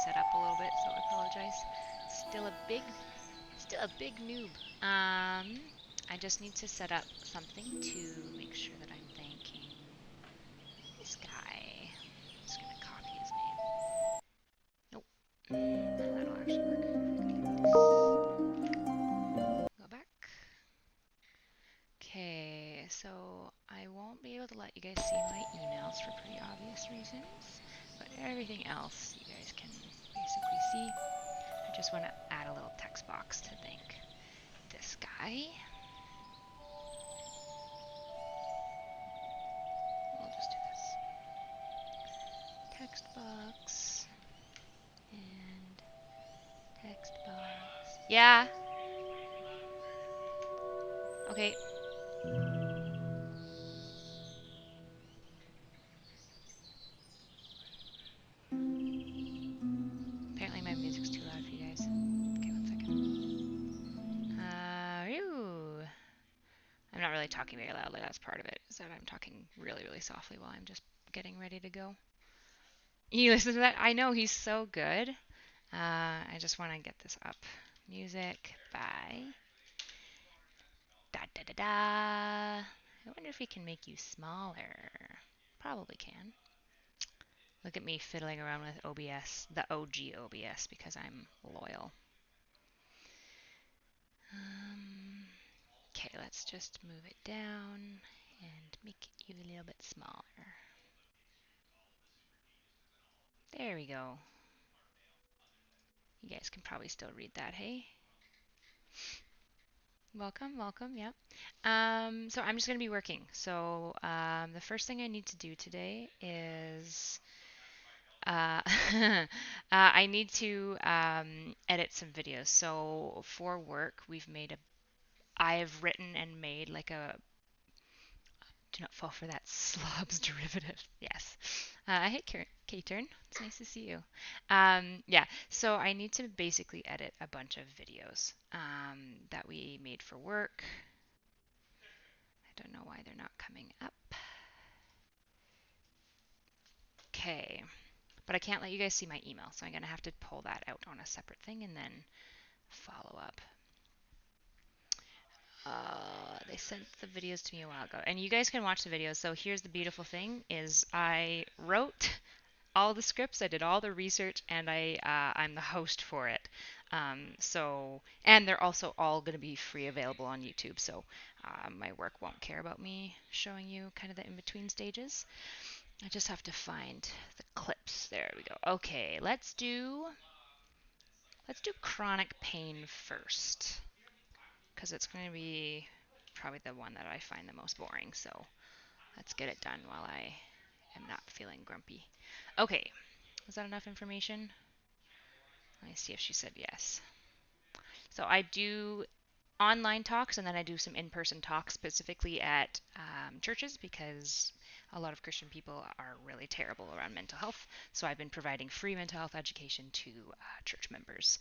set up a little bit, so I apologize. Still a big, still a big noob. I just need to set up something to make sure that I'm thanking this guy. I'm just gonna copy his name. Nope. That'll actually work. Go back. Okay, so I won't be able to let you guys see my emails for pretty obvious reasons, but everything else you guys can basically see. I just want to add a little text box to thank this guy. We'll just do this. Text box and text box. Yeah. Okay. Apparently my music's too loud for you guys. Okay, one second. Ew. I'm not really talking very loudly. That's part of it. Is that I'm talking really, really softly while I'm just getting ready to go. You listen to that? I know he's so good. I just want to get this up. Music by da da da da. I wonder if he can make you smaller. Probably can. Look at me fiddling around with OBS, the OG OBS, because I'm loyal. Okay, let's just move it down and make it even a little bit smaller. There we go. You guys can probably still read that, hey? Welcome, welcome, yep. So I'm just going to be working. So the first thing I need to do today is I need to edit some videos. So for work, I have written and made like a, do not fall for that slobs derivative. Yes. Hey, K-Turn. It's nice to see you. Yeah, so I need to basically edit a bunch of videos that we made for work. I don't know why they're not coming up. Okay. But I can't let you guys see my email, so I'm going to have to pull that out on a separate thing and then follow up. They sent the videos to me a while ago, and you guys can watch the videos. So here's the beautiful thing: is I wrote all the scripts, I did all the research, and I'm the host for it. And they're also all going to be free available on YouTube. So my work won't care about me showing you kind of the in between stages. I just have to find the clips. There we go. Okay, let's do chronic pain first, because it's going to be probably the one that I find the most boring. So let's get it done while I am not feeling grumpy. Okay, is that enough information? Let me see if she said yes. So I do online talks, and then I do some in-person talks specifically at churches, because a lot of Christian people are really terrible around mental health. So I've been providing free mental health education to church members,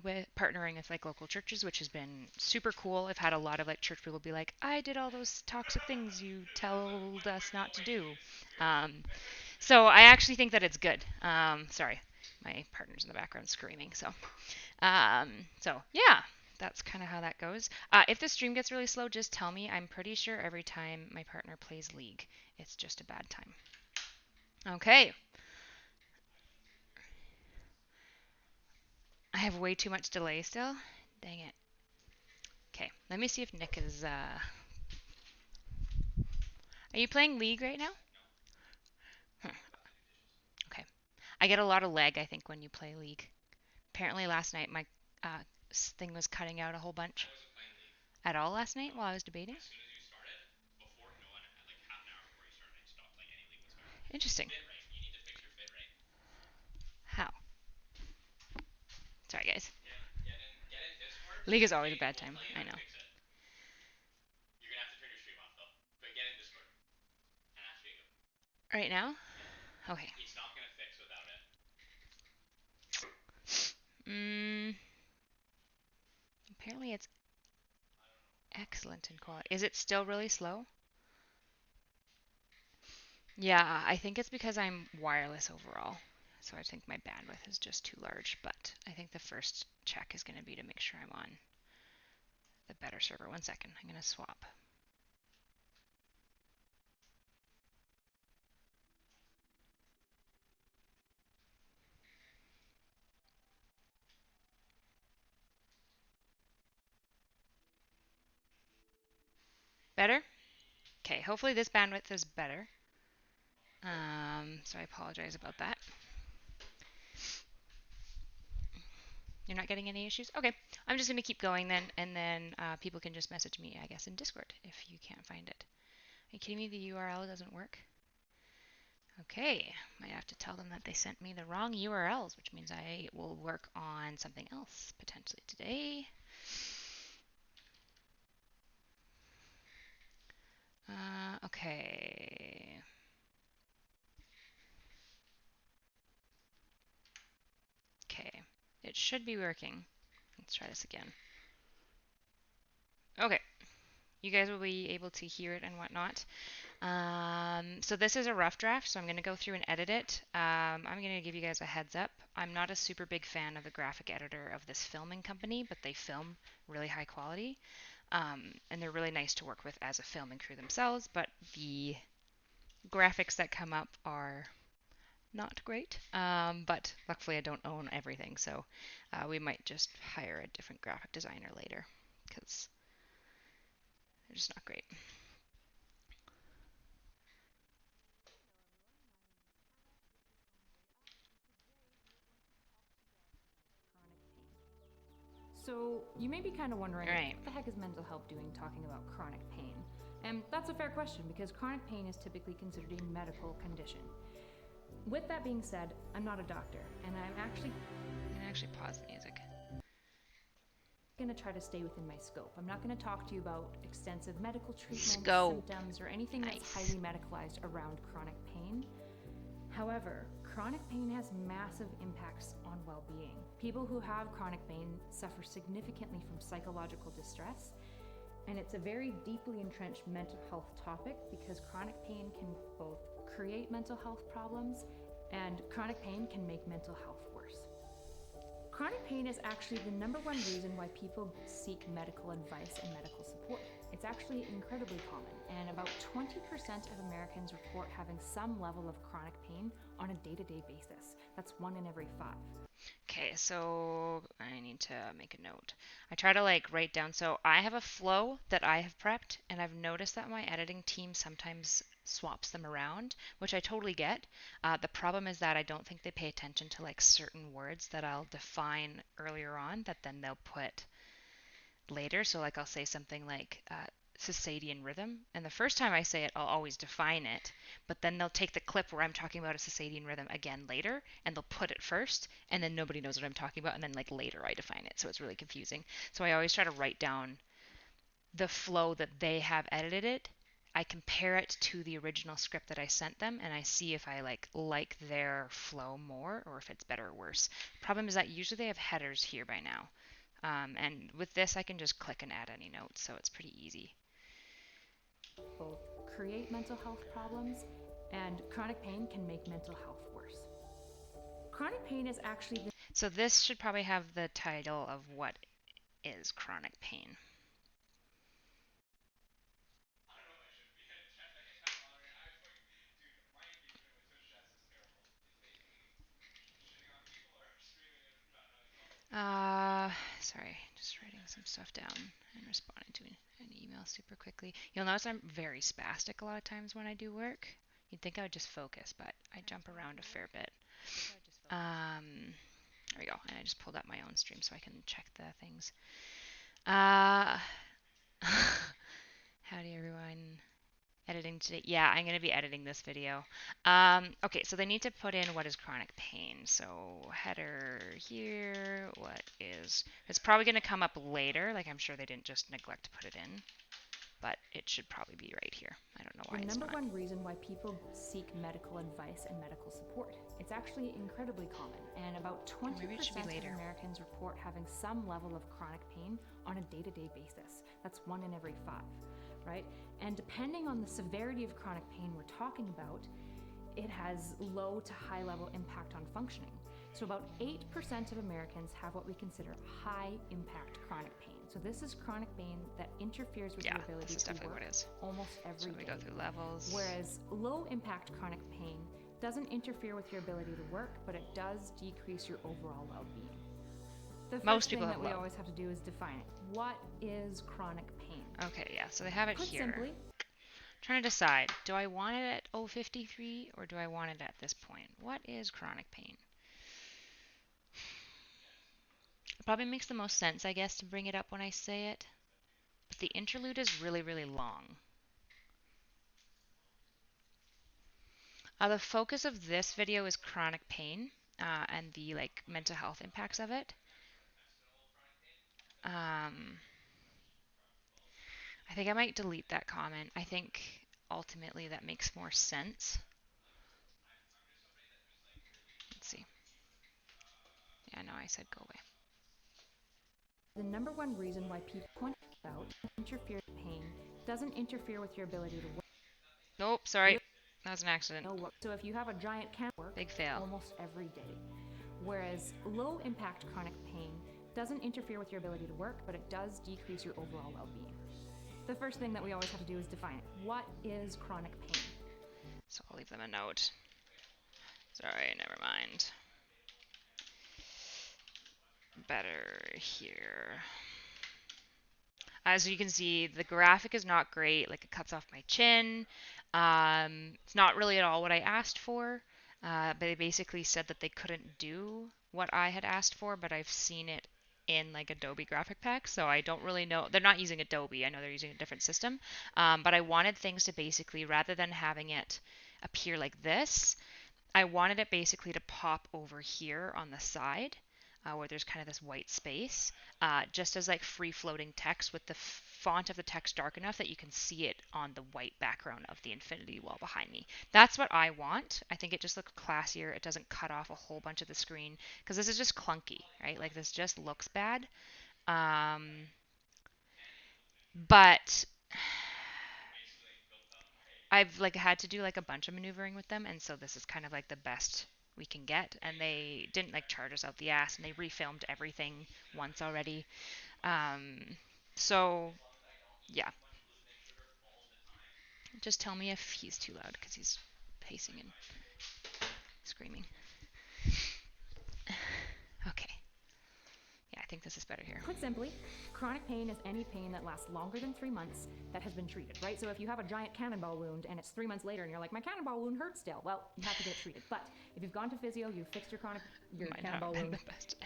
with partnering with like local churches, which has been super cool. I've had a lot of like church people be like, "I did all those toxic things you told us not to do." Um, so I actually think that it's good. Sorry, my partner's in the background screaming. So yeah, that's kind of how that goes. If the stream gets really slow, just tell me. I'm pretty sure every time my partner plays League, it's just a bad time. Okay. I have way too much delay still. Dang it. Okay, let me see if Nick is. Are you playing League right now? Hmm. Okay. I get a lot of lag, I think, when you play League. Apparently, last night my thing was cutting out a whole bunch. At all last night while I was debating? Interesting. How? Sorry, guys. League is always a bad time. I know. Right now? Okay. Mm, apparently it's excellent in quality. Is it still really slow? Yeah, I think it's because I'm wireless overall. So I think my bandwidth is just too large, but I think the first check is going to be to make sure I'm on the better server. 1 second, I'm going to swap. Better? Okay, hopefully this bandwidth is better. So I apologize about that. You're not getting any issues? Okay, I'm just going to keep going then, and then people can just message me, I guess, in Discord if you can't find it. Are you kidding me? The URL doesn't work? Okay, might have to tell them that they sent me the wrong URLs, which means I will work on something else potentially today. Okay. Okay, it should be working. Let's try this again. Okay, you guys will be able to hear it and whatnot. So this is a rough draft, so I'm going to go through and edit it. I'm going to give you guys a heads up. I'm not a super big fan of the graphic editor of this filming company, but they film really high quality. And they're really nice to work with as a filming crew themselves, but the graphics that come up are not great. But luckily I don't own everything, so we might just hire a different graphic designer later because they're just not great. So you may be kind of wondering, Right. what the heck is mental health doing talking about chronic pain? And that's a fair question because chronic pain is typically considered a medical condition. With that being said, I'm not a doctor, and I'm going to actually pause the music. going to try to stay within my scope. I'm not going to talk to you about extensive medical treatments, symptoms, or anything that's highly medicalized around chronic pain. However, chronic pain has massive impacts on well-being. People who have chronic pain suffer significantly from psychological distress, and it's a very deeply entrenched mental health topic because chronic pain can both create mental health problems and chronic pain can make mental health worse. Chronic pain is actually the number one reason why people seek medical advice and medical support. It's actually incredibly common, and about 20% of Americans report having some level of chronic pain on a day-to-day basis. That's 1 in every 5. Okay, so I need to make a note. I try to write down. So I have a flow that I have prepped, and I've noticed that my editing team sometimes swaps them around, which I totally get. The problem is that I don't think they pay attention to certain words that I'll define earlier on that then they'll put later. So I'll say something like circadian rhythm, and the first time I say it, I'll always define it, but then they'll take the clip where I'm talking about a circadian rhythm again later, and they'll put it first, and then nobody knows what I'm talking about, and then later I define it, so it's really confusing. So I always try to write down the flow that they have edited it. I compare it to the original script that I sent them, and I see if I like their flow more or if it's better or worse. Problem is that usually they have headers here by now. And with this, I can just click and add any notes, so it's pretty easy. Both create mental health problems, and chronic pain can make mental health worse. Chronic pain is actually the... So this should probably have the title of what is chronic pain. Sorry, just writing some stuff down and responding to an email super quickly. You'll notice I'm very spastic a lot of times when I do work. You'd think I would just focus, but I jump around a fair bit. There we go. And I just pulled up my own stream so I can check the things. Howdy everyone. Editing today. Yeah, I'm going to be editing this video. Okay, so they need to put in what is chronic pain. So header here, what is... It's probably going to come up later. I'm sure they didn't just neglect to put it in. But it should probably be right here. I don't know why it's not. The number one reason why people seek medical advice and medical support. It's actually incredibly common, and about 20% of Americans report having some level of chronic pain on a day-to-day basis. That's 1 in every 5, right? And depending on the severity of chronic pain we're talking about, it has low to high level impact on functioning. So about 8% of Americans have what we consider high impact chronic pain. So this is chronic pain that interferes with your ability to work almost every day. We go through levels. Whereas low impact chronic pain doesn't interfere with your ability to work, but it does decrease your overall well-being. The first thing that we always have to do is define it. What is chronic pain? Okay, yeah, so they have it here. Simply, trying to decide, do I want it at 053 or do I want it at this point? What is chronic pain? It probably makes the most sense, I guess, to bring it up when I say it. But the interlude is really, really long. The focus of this video is chronic pain and the mental health impacts of it. I think I might delete that comment. I think ultimately that makes more sense. Let's see. Yeah, no, I said go away. The number one reason why people point out interferes with pain doesn't interfere with your ability to work. Nope, sorry. That was an accident. So if you have a giant can work big fail almost every day. Whereas low impact chronic pain doesn't interfere with your ability to work, but it does decrease your overall well-being. The first thing that we always have to do is define it. What is chronic pain? So I'll leave them a note. Sorry, never mind. Better here. As you can see, the graphic is not great. Like, it cuts off my chin. It's not really at all what I asked for. But they basically said that they couldn't do what I had asked for, but I've seen it in Adobe Graphic Pack, so I don't really know. They're not using Adobe. I know they're using a different system. But I wanted things to basically, rather than having it appear like this, I wanted it basically to pop over here on the side. Where there's kind of this white space, just as free floating text with the font of the text dark enough that you can see it on the white background of the infinity wall behind me. That's what I want. I think it just looks classier. It doesn't cut off a whole bunch of the screen because this is just clunky, right? This just looks bad. But I've had to do a bunch of maneuvering with them, and so this is kind of the best we can get. And they didn't charge us out the ass, and they refilmed everything once already. So yeah, just tell me if he's too loud because he's pacing and screaming. Okay. Yeah, I think this is better here. Put simply, chronic pain is any pain that lasts longer than 3 months that has been treated, right? So if you have a giant cannonball wound and it's 3 months later and you're like, my cannonball wound hurts still, well, you have to get it treated. But if you've gone to physio, you've fixed your cannonball wound,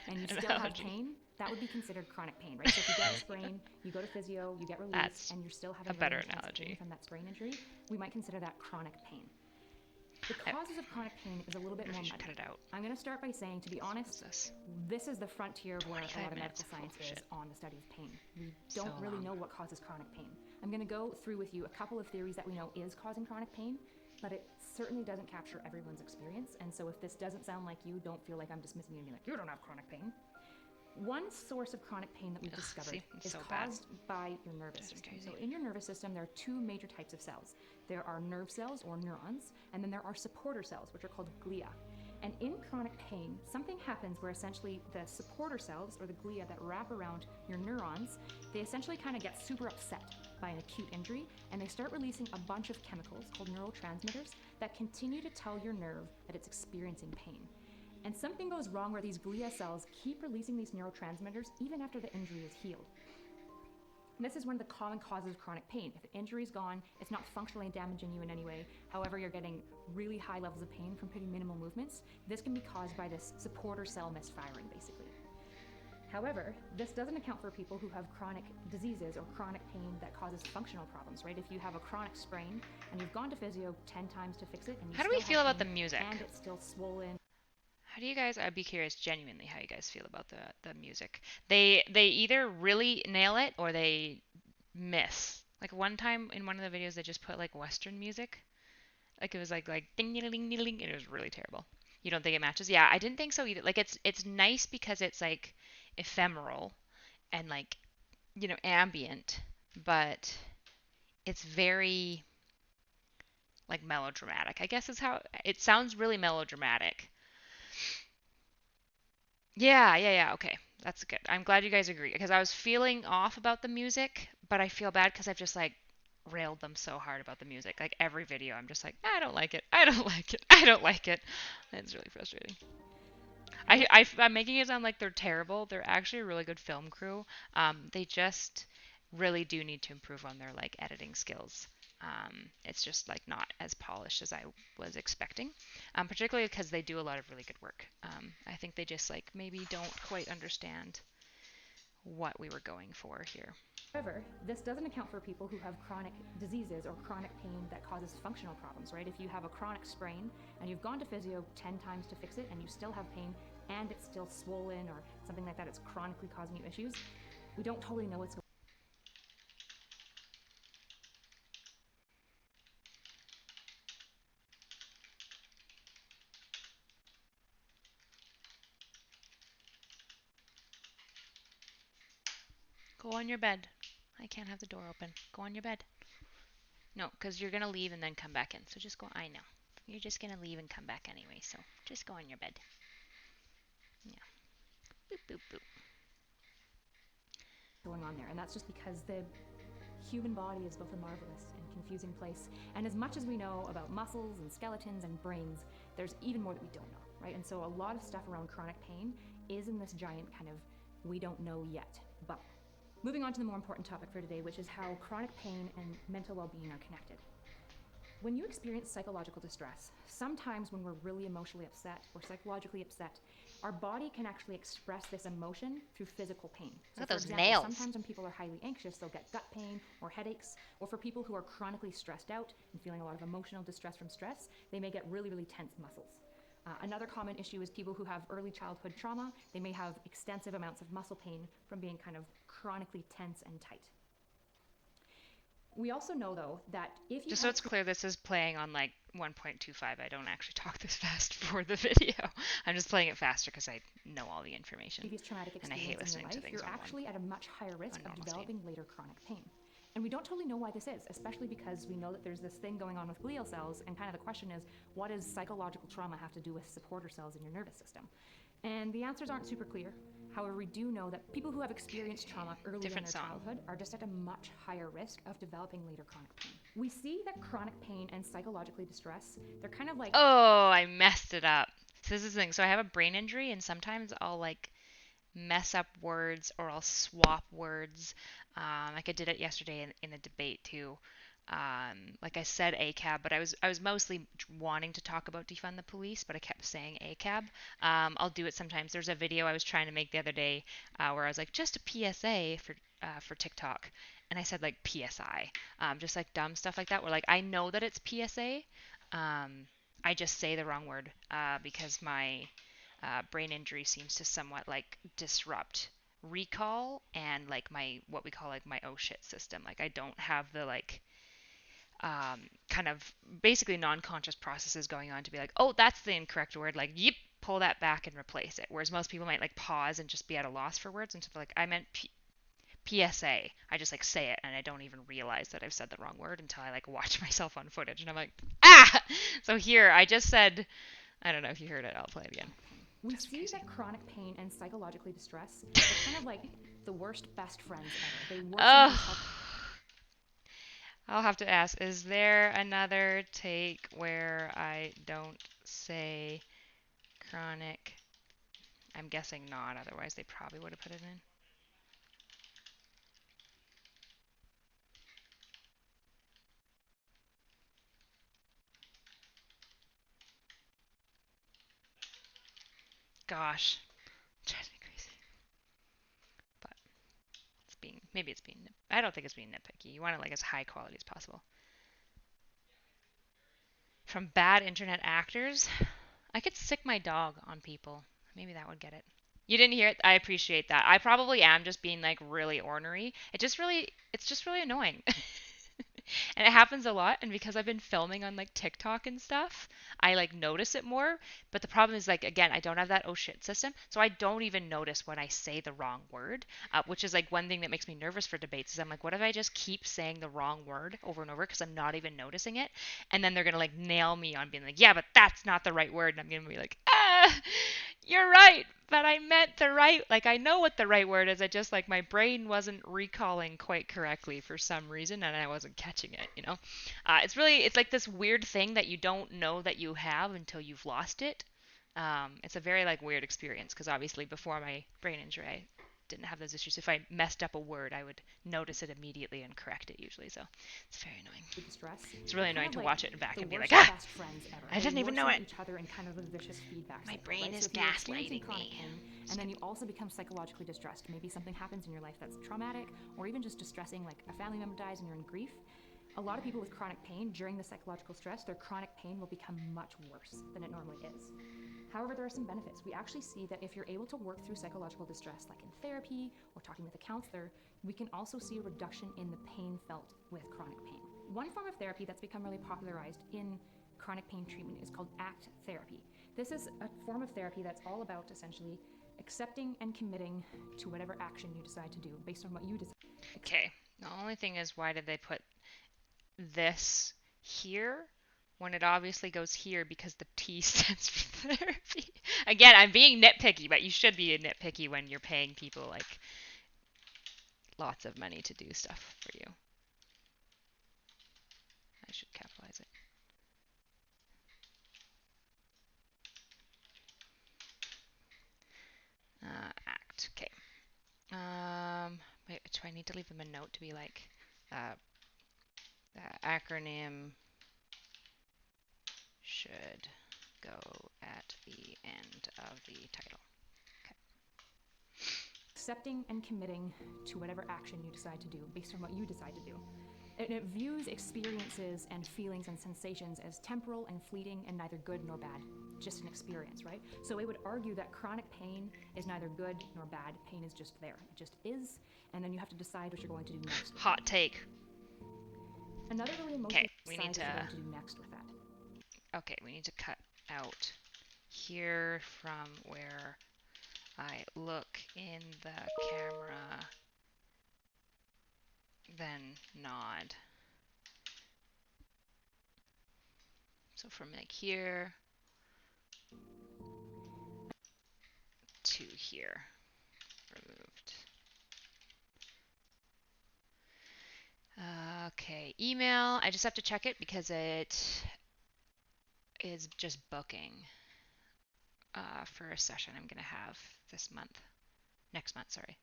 and you still have pain, that would be considered chronic pain, right? So if you get a sprain, you go to physio, you get released, and you're still having a better analogy from that sprain injury, we might consider that chronic pain. The causes of chronic pain is a little bit more muddy. Cut it out. I'm going to start by saying, to be honest, this is the frontier of where a lot of medical science is on the study of pain. We don't really know what causes chronic pain. I'm going to go through with you a couple of theories that we know is causing chronic pain, but it certainly doesn't capture everyone's experience. And so if this doesn't sound like you, don't feel like I'm dismissing you and being like, you don't have chronic pain. One source of chronic pain that we've discovered is caused by your nervous system. So in your nervous system, there are two major types of cells. There are nerve cells or neurons, and then there are supporter cells, which are called glia. And in chronic pain, something happens where essentially the supporter cells, or the glia that wrap around your neurons, they essentially kind of get super upset by an acute injury, and they start releasing a bunch of chemicals called neurotransmitters that continue to tell your nerve that it's experiencing pain. And something goes wrong where these glia cells keep releasing these neurotransmitters even after the injury is healed. And this is one of the common causes of chronic pain. If the injury's gone, it's not functionally damaging you in any way. However, you're getting really high levels of pain from pretty minimal movements. This can be caused by this supporter cell misfiring, basically. However, this doesn't account for people who have chronic diseases or chronic pain that causes functional problems, right? If you have a chronic sprain and you've gone to physio 10 times to fix it, and you how do we feel about the music? And it's still swollen. How do you guys, I'd be curious genuinely how you guys feel about the music. They either really nail it or they miss. One time in one of the videos they just put Western music. It was like ding ding ding ding, it was really terrible. You don't think it matches? Yeah, I didn't think so either. It's nice because it's ephemeral and ambient, but it's very like melodramatic. I guess is how it sounds, really melodramatic. Yeah. Okay. That's good. I'm glad you guys agree because I was feeling off about the music, but I feel bad because I've just like railed them so hard about the music. Like every video, I'm just like, I don't like it. I don't like it. I don't like it. It's really frustrating. I'm making it sound like they're terrible. They're actually a really good film crew. They just really do need to improve on their like editing skills. It's just like not as polished as I was expecting, particularly because they do a lot of really good work. I think they just like maybe don't quite understand what we were going for here. However, this doesn't account for people who have chronic diseases or chronic pain that causes functional problems, right? If you have a chronic sprain and you've gone to physio 10 times to fix it and you still have pain and it's still swollen or something like that, it's chronically causing you issues, we don't totally know what's going on. Go on your bed. I can't have the door open. Go on your bed. No, because you're going to leave and then come back in. So just go. I know. You're just going to leave and come back anyway. So just go on your bed. Yeah. Boop, boop, boop. Going on there, and that's just because the human body is both a marvelous and confusing place. And as much as we know about muscles and skeletons and brains, there's even more that we don't know, right? And so a lot of stuff around chronic pain is in this giant kind of we don't know yet bubble. Moving on to the more important topic for today, which is how chronic pain and mental well-being are connected. When you experience psychological distress, sometimes when we're really emotionally upset or psychologically upset, our body can actually express this emotion through physical pain. Look at for those example, nails. Sometimes when people are highly anxious, they'll get gut pain or headaches. Or for people who are chronically stressed out and feeling a lot of emotional distress from stress, they may get really, really tense muscles. Another common issue is people who have early childhood trauma. They may have extensive amounts of muscle pain from being kind of chronically tense and tight. We also know, though, that if you just so it's clear, this is playing on like 1.25. I don't actually talk this fast for the video. I'm just playing it faster because I know all the information. Previous traumatic experience in your life, you're actually at a much higher risk of developing later chronic pain. And we don't totally know why this is, especially because we know that there's this thing going on with glial cells, and kind of the question is, what does psychological trauma have to do with supporter cells in your nervous system? And the answers aren't super clear. However, we do know that people who have experienced trauma early in their childhood are just at a much higher risk of developing later chronic pain. We see that chronic pain and psychologically distress, they're kind of like... Oh, I messed it up. So this is the thing. So I have a brain injury, and sometimes I'll like mess up words or I'll swap words. Like I did it yesterday in a debate too. Like I said ACAB, but I was mostly wanting to talk about defund the police, but I kept saying ACAB. I'll do it sometimes. There's a video I was trying to make the other day where I was like, just a PSA for TikTok, and I said like PSI, just like dumb stuff like that. Where like I know that it's PSA, I just say the wrong word because my brain injury seems to somewhat like disrupt recall and like my what we call like my oh shit system. Like I don't have the like kind of basically non-conscious processes going on to be like, oh, that's the incorrect word. Like, yep, pull that back and replace it. Whereas most people might like pause and just be at a loss for words. And so like, I meant PSA. I just like say it and I don't even realize that I've said the wrong word until I like watch myself on footage and I'm like, ah! So here I just said, I don't know if you heard it. I'll play it again. We see that chronic pain and psychologically distress are kind of like the worst best friends ever. They work I'll have to ask, is there another take where I don't say chronic? I'm guessing not, otherwise they probably would have put it in. Gosh, drives me crazy. But maybe it's being, I don't think it's being nitpicky. You want it like as high quality as possible. From bad internet actors, I could sick my dog on people. Maybe that would get it. You didn't hear it? I appreciate that. I probably am just being like really ornery. It's just really annoying. And it happens a lot, and because I've been filming on like TikTok and stuff, I like notice it more. But the problem is like again, I don't have that oh shit system, so I don't even notice when I say the wrong word, which is like one thing that makes me nervous for debates. Is I'm like, what if I just keep saying the wrong word over and over because I'm not even noticing it, and then they're gonna like nail me on being like, yeah, but that's not the right word, and I'm gonna be like, you're right, but I meant the right, like I know what the right word is. I just like my brain wasn't recalling quite correctly for some reason, and I wasn't catching it. It's like this weird thing that you don't know that you have until you've lost it. It's a very like weird experience because obviously before my brain injury, I didn't have those issues. If I messed up a word, I would notice it immediately and correct it usually. So it's very annoying. It's really annoying to watch it back and be like, best friends ever. I didn't even know it. Each other in kind of a vicious feedback My cycle, brain right? is So if you're gaslighting chronic me. pain, and then you also become psychologically distressed, maybe something happens in your life that's traumatic or even just distressing, like a family member dies and you're in grief. A lot of people with chronic pain, during the psychological stress, their chronic pain will become much worse than it normally is. However, there are some benefits. We actually see that if you're able to work through psychological distress, like in therapy or talking with a counselor, we can also see a reduction in the pain felt with chronic pain. One form of therapy that's become really popularized in chronic pain treatment is called ACT therapy. This is a form of therapy that's all about essentially accepting and committing to whatever action you decide to do based on what you decide. Okay, the only thing is, why did they put this here when it obviously goes here because the T stands for therapy? Again, I'm being nitpicky, but you should be nitpicky when you're paying people like lots of money to do stuff for you. I should capitalize it. Act. Okay. Wait, do I need to leave them a note to be like, the acronym should go at the end of the title. Okay. Accepting and committing to whatever action you decide to do based on what you decide to do. And it views experiences and feelings and sensations as temporal and fleeting and neither good nor bad, just an experience, right? So it would argue that chronic pain is neither good nor bad. Pain is just there. It just is, and then you have to decide what you're going to do next. Hot take. Another really emotional we need to do next with that. Okay, we need to cut out here from where I look in the camera, then nod. So from like here to here, removed. Okay, email. I just have to check it because it is just booking for a session I'm going to have next month, sorry.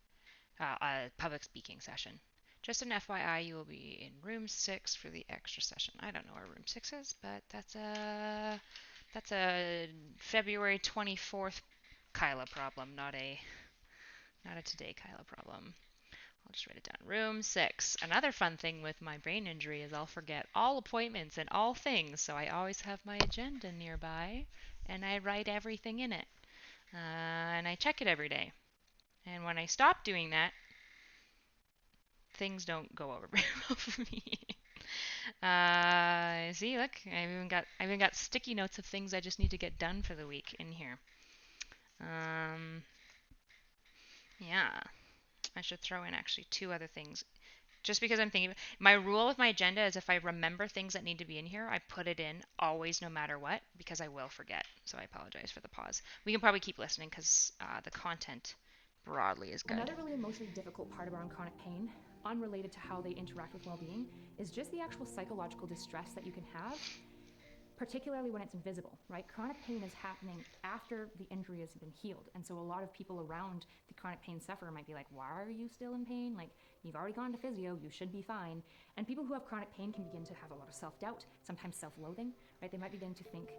A public speaking session. Just an FYI, you will be in room 6 for the extra session. I don't know where room 6 is, but that's a February 24th Kyla problem, not a today Kyla problem. I'll just write it down. Room 6. Another fun thing with my brain injury is I'll forget all appointments and all things, so I always have my agenda nearby, and I write everything in it. And I check it every day. And when I stop doing that, things don't go over very well for me. See, look, I've even got sticky notes of things I just need to get done for the week in here. Yeah, I should throw in actually 2 other things. Just because I'm thinking, my rule with my agenda is if I remember things that need to be in here, I put it in always, no matter what, because I will forget. So I apologize for the pause. We can probably keep listening because the content broadly is good. Another really emotionally difficult part around chronic pain, unrelated to how they interact with well-being, is just the actual psychological distress that you can have, particularly when it's invisible, right? Chronic pain is happening after the injury has been healed. And so a lot of people around the chronic pain sufferer might be like, why are you still in pain? Like, you've already gone to physio, you should be fine. And people who have chronic pain can begin to have a lot of self-doubt, sometimes self-loathing, right? They might begin to think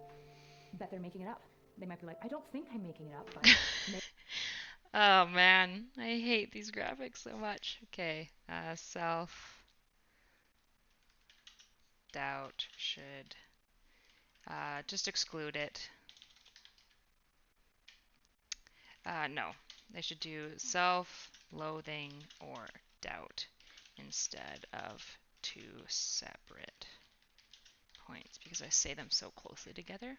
that they're making it up. They might be like, I don't think I'm making it up, but... Oh man, I hate these graphics so much. Okay, self-doubt should just exclude it. No, they should do self-loathing or doubt instead of two separate points because I say them so closely together.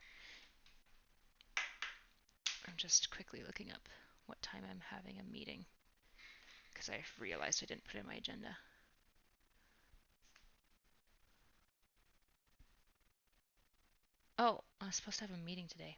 I'm just quickly looking up what time I'm having a meeting because I realized I didn't put it in my agenda. Oh, I was supposed to have a meeting today.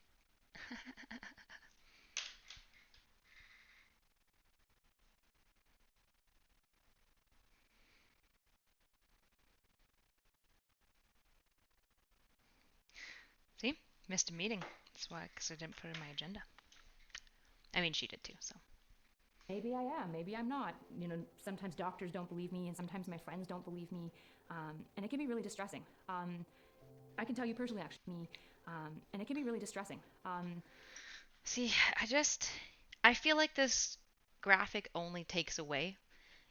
See? Missed a meeting. That's why, because I didn't put it in my agenda. I mean, she did too, so. Maybe I am, maybe I'm not. You know, sometimes doctors don't believe me, and sometimes my friends don't believe me, and it can be really distressing. I can tell you personally, actually, and it can be really distressing. See, I feel like this graphic only takes away.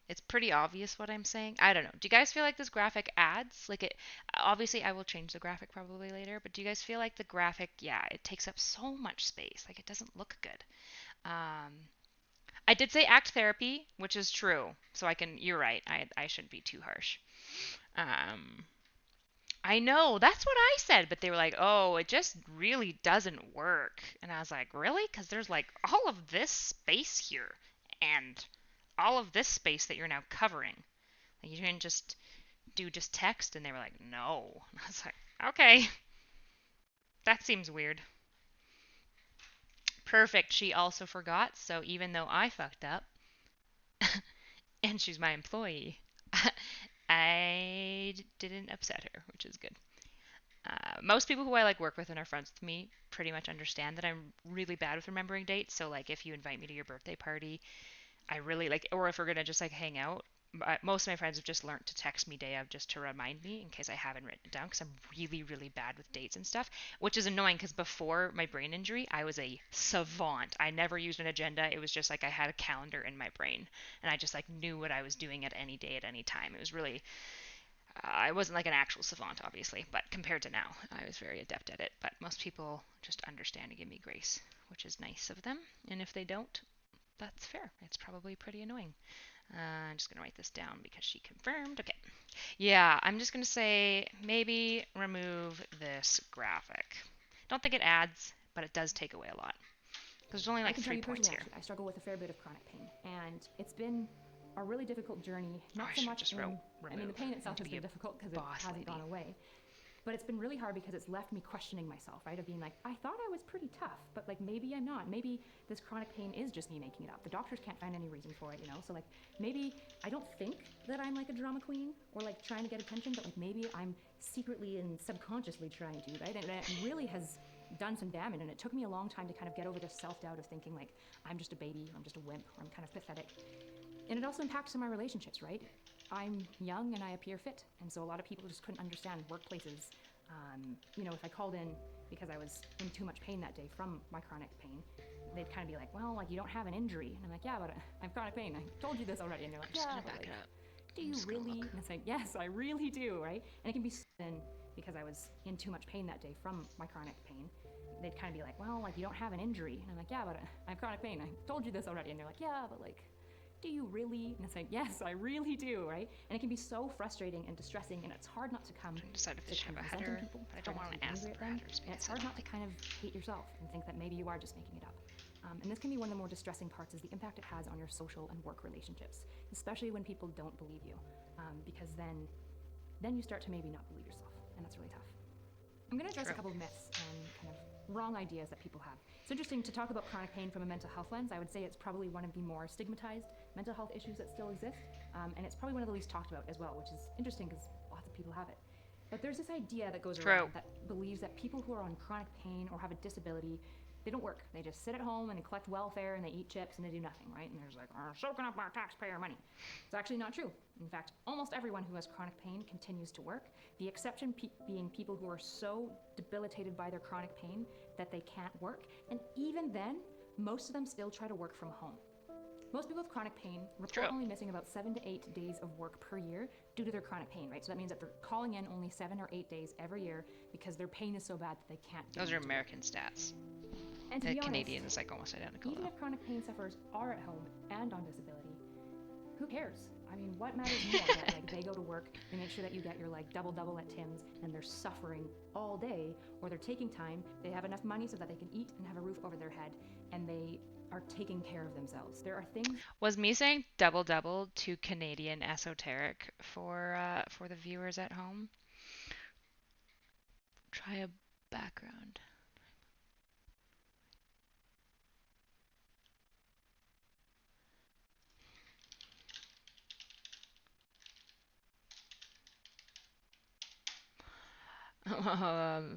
It's pretty obvious what I'm saying. I don't know. Do you guys feel like this graphic adds? Like it, obviously I will change the graphic probably later, but do you guys feel like the graphic, yeah, it takes up so much space. Like it doesn't look good. I did say act therapy, which is true. So you're right. I shouldn't be too harsh. Um, I know, that's what I said, but they were like, oh, it just really doesn't work. And I was like, really? Because there's like all of this space here and all of this space that you're now covering. Like, you didn't just do just text, and they were like, no. And I was like, okay, that seems weird. Perfect. She also forgot, so even though I fucked up, and she's my employee, I didn't upset her, which is good. Most people who I like work with and are friends with me pretty much understand that I'm really bad with remembering dates. So like if you invite me to your birthday party, I really like, or if we're gonna just like hang out, most of my friends have just learned to text me day of just to remind me in case I haven't written it down because I'm really, really bad with dates and stuff, which is annoying because before my brain injury, I was a savant. I never used an agenda. It was just like I had a calendar in my brain and I just like knew what I was doing at any day at any time. It was really I wasn't like an actual savant, obviously, but compared to now, I was very adept at it. But most people just understand and give me grace, which is nice of them. And if they don't, that's fair. It's probably pretty annoying. I'm just going to write this down because she confirmed. Okay. Yeah, I'm just going to say maybe remove this graphic. Don't think it adds, but it does take away a lot. Because there's only like 3 points here. Actually, I struggle with a fair bit of chronic pain, and it's been a really difficult journey. Not so much just I mean, the pain itself has been difficult because it hasn't gone away. But it's been really hard because it's left me questioning myself, right? Of being like, I thought I was pretty tough, but like maybe I'm not. Maybe this chronic pain is just me making it up. The doctors can't find any reason for it, you know? So like maybe I don't think that I'm like a drama queen or like trying to get attention, but like maybe I'm secretly and subconsciously trying to, right? And it really has done some damage, and it took me a long time to kind of get over this self-doubt of thinking like I'm just a baby, or I'm just a wimp, or I'm kind of pathetic. And it also impacts my relationships, right? I'm young and I appear fit, and so a lot of people just couldn't understand workplaces. You know, if I called in because I was in too much pain that day from my chronic pain, they'd kind of be like, well, like you don't have an injury. And I'm like, yeah, but I have chronic pain. I told you this already. And they're like, yeah, but like, do you really? And it's like, yes, I really do, right? And it can be because I was in too much pain that day from my chronic pain. They'd kind of be like, well, like you don't have an injury. And I'm like, yeah, but I have chronic pain. I told you this already. And they're like, yeah, but like, do you really? And it's like, yes, I really do, right? And it can be so frustrating and distressing, and it's hard not to come to kind of resenting people. I don't want to ask them, and it's hard not to kind of hate yourself and think that maybe you are just making it up. And this can be one of the more distressing parts, is the impact it has on your social and work relationships, especially when people don't believe you, because then you start to maybe not believe yourself, and that's really tough. I'm going to address a couple of myths and kind of wrong ideas that people have. It's interesting to talk about chronic pain from a mental health lens. I would say it's probably one of the more stigmatized mental health issues that still exist, and it's probably one of the least talked about as well, which is interesting because lots of people have it. But there's this idea that goes around that believes that people who are on chronic pain or have a disability, they don't work. They just sit at home and they collect welfare and they eat chips and they do nothing, right? And there's like, soaking up our taxpayer money. It's actually not true. In fact, almost everyone who has chronic pain continues to work, the exception being people who are so debilitated by their chronic pain that they can't work. And even then, most of them still try to work from home. Most people with chronic pain report only missing about 7 to 8 days of work per year due to their chronic pain, right? So that means that they're calling in only 7 or 8 days every year because their pain is so bad that they can't. Those are American stats. And to be honest, Canadian is like almost identical. Even if chronic pain sufferers are at home and on disability, who cares? I mean, what matters more that like they go to work, they make sure that you get your like double at Tim's, and they're suffering all day, or they're taking time, they have enough money so that they can eat and have a roof over their head, and they are taking care of themselves. There are things. Was me saying double too Canadian esoteric for the viewers at home? Try a background.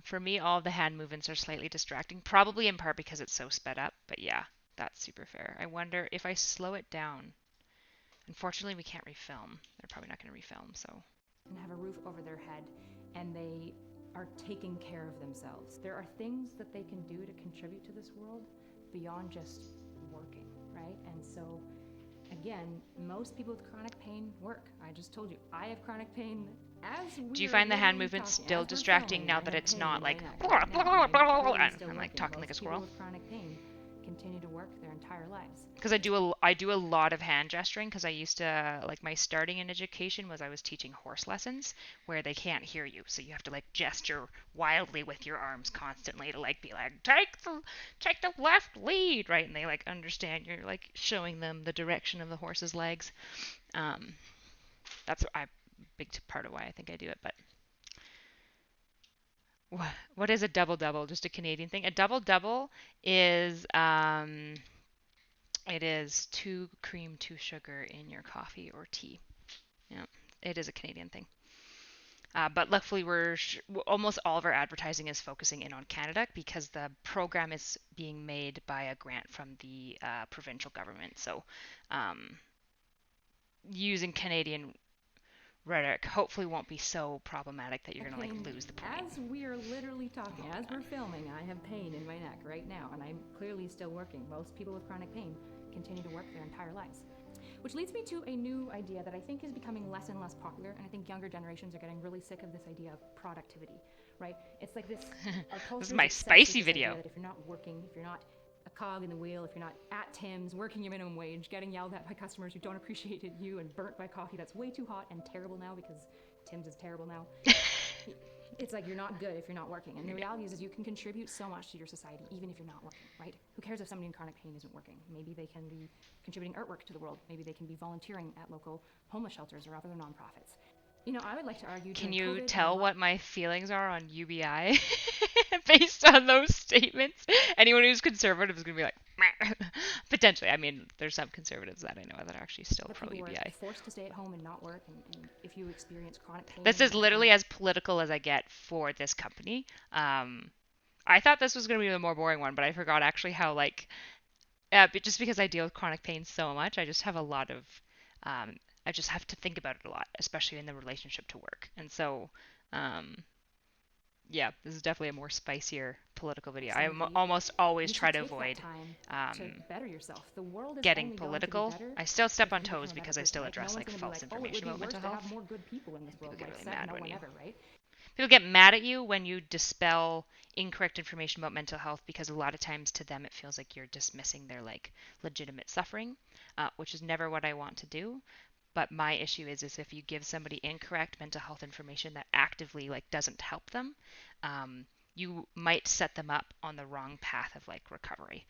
For me, all the hand movements are slightly distracting, probably in part because it's so sped up, but yeah, that's super fair. I wonder if I slow it down. Unfortunately, we can't refilm. They're probably not going to refilm, so. And have a roof over their head, and they are taking care of themselves. There are things that they can do to contribute to this world beyond just working, right? And so, again, most people with chronic pain work. I just told you, I have chronic pain. Do you find the hand movements still distracting now that it's not like I'm like talking like a squirrel? People with chronic pain continue to work their entire lives. Because I do a lot of hand gesturing, because I used to, like, my starting in education was I was teaching horse lessons where they can't hear you, so you have to like gesture wildly with your arms constantly to like be like take the left lead, right? And they like understand you're like showing them the direction of the horse's legs. That's a big part of why I think I do it. But what is a double? Just a Canadian thing? A double is it is 2 cream, 2 sugar in your coffee or tea. Yeah, it is a Canadian thing. But luckily, almost all of our advertising is focusing in on Canada because the program is being made by a grant from the provincial government. So using Canadian rhetoric hopefully won't be so problematic that you're going to like lose the point. As we are literally talking, as we're filming, I have pain in my neck right now, and I'm clearly still working. Most people with chronic pain continue to work their entire lives. Which leads me to a new idea that I think is becoming less and less popular, and I think younger generations are getting really sick of this idea of productivity, right? It's like this. This is my spicy video. That if you're not working, if you're not a cog in the wheel, if you're not at Tim's working your minimum wage, getting yelled at by customers who don't appreciate you, and burnt by coffee that's way too hot and terrible now because Tim's is terrible now. It's like you're not good if you're not working. And the reality is you can contribute so much to your society even if you're not working, right? Who cares if somebody in chronic pain isn't working? Maybe they can be contributing artwork to the world. Maybe they can be volunteering at local homeless shelters or other nonprofits. You know, I would like to argue... Can you tell what my feelings are on UBI based on those statements? Anyone who's conservative is going to be like, meh. Potentially. I mean, there's some conservatives that I know that are actually still pro-UBI. Forced to stay at home and not work, and if you experience chronic pain... This is literally as political as I get for this company. I thought this was going to be the more boring one, but I forgot actually how, like, just because I deal with chronic pain so much, I just have a lot of... I just have to think about it a lot, especially in the relationship to work. And so, yeah, this is definitely a more spicier political video. I almost always try to avoid getting political. I still step on toes because I still address like false information about mental health. People get really mad when you... People get mad at you when you dispel incorrect information about mental health because a lot of times to them it feels like you're dismissing their like legitimate suffering, which is never what I want to do. But my issue is if you give somebody incorrect mental health information that actively like doesn't help them, you might set them up on the wrong path of like recovery.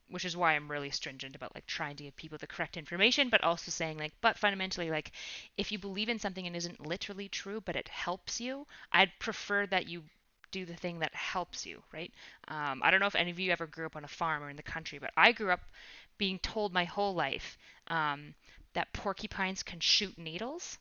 Which is why I'm really stringent about like trying to give people the correct information, but also saying like, but fundamentally, like if you believe in something and isn't literally true, but it helps you, I'd prefer that you do the thing that helps you, right? I don't know if any of you ever grew up on a farm or in the country, but I grew up being told my whole life that porcupines can shoot needles,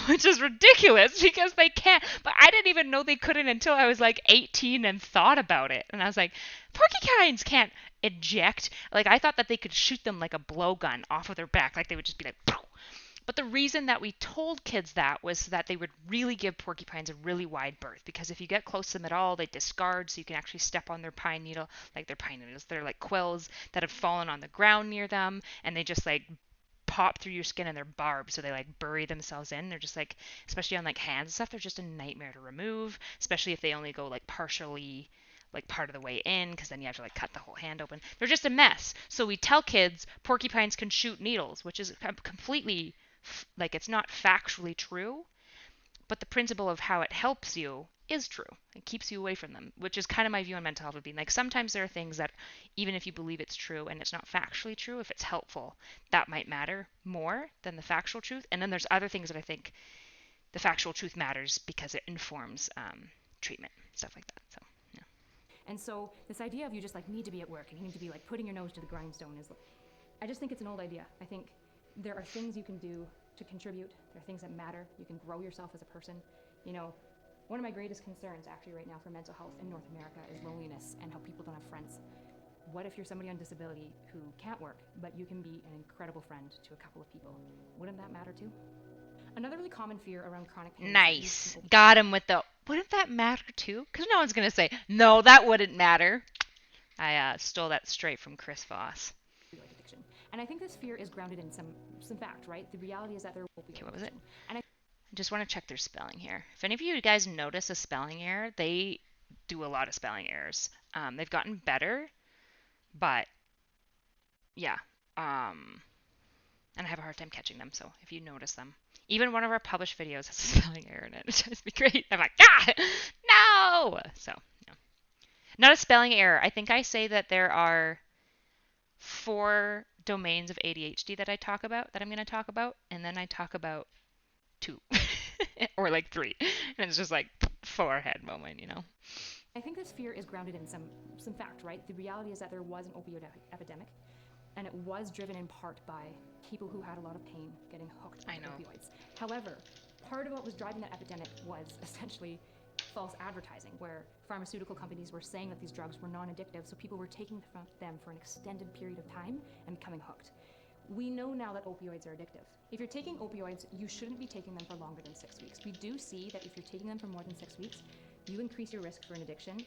which is ridiculous because they can't. But I didn't even know they couldn't until I was like 18 and thought about it. And I was like, porcupines can't eject. Like I thought that they could shoot them like a blowgun off of their back. Like they would just be like, pow. But the reason that we told kids that was so that they would really give porcupines a really wide berth, because if you get close to them at all, they discard, so you can actually step on their pine needle, like their pine needles. They're like quills that have fallen on the ground near them, and they just like pop through your skin and they're barbed, so they like bury themselves in. They're just like, especially on like hands and stuff, they're just a nightmare to remove, especially if they only go like partially like part of the way in, because then you have to like cut the whole hand open. They're just a mess. So we tell kids porcupines can shoot needles, which is completely like it's not factually true, but the principle of how it helps you is true. It keeps you away from them, which is kind of my view on mental health would be like sometimes there are things that even if you believe it's true and it's not factually true, if it's helpful, that might matter more than the factual truth. And then there's other things that I think the factual truth matters because it informs treatment, stuff like that. So, yeah. And so this idea of you just like need to be at work and you need to be like putting your nose to the grindstone is, I just think it's an old idea. I think there are things you can do to contribute. There are things that matter. You can grow yourself as a person. You know, one of my greatest concerns actually right now for mental health in North America is loneliness and how people don't have friends. What if you're somebody on disability who can't work, but you can be an incredible friend to a couple of people? Wouldn't that matter too? Another really common fear around chronic pain. Nice. Got him with the, wouldn't that matter too? Because no one's going to say, no, that wouldn't matter. I stole that straight from Chris Voss. And I think this fear is grounded in some fact, right? The reality is that there will be. Okay, what was it? And I just want to check their spelling here. If any of you guys notice a spelling error, they do a lot of spelling errors. They've gotten better, but yeah. And I have a hard time catching them, so if you notice them. Even one of our published videos has a spelling error in it, which drives me crazy. I'm like, no! So, no. Not a spelling error. I think I say that there are 4 domains of ADHD that I'm going to talk about, and then I talk about 2 or like 3, and it's just like forehead moment, you know. I think this fear is grounded in some fact, right? The reality is that there was an opioid epidemic, and it was driven in part by people who had a lot of pain getting hooked on opioids. However, part of what was driving that epidemic was essentially false advertising, where pharmaceutical companies were saying that these drugs were non-addictive, so people were taking them for an extended period of time and becoming hooked. We know now that opioids are addictive. If you're taking opioids, you shouldn't be taking them for longer than 6 weeks. We do see that if you're taking them for more than 6 weeks, you increase your risk for an addiction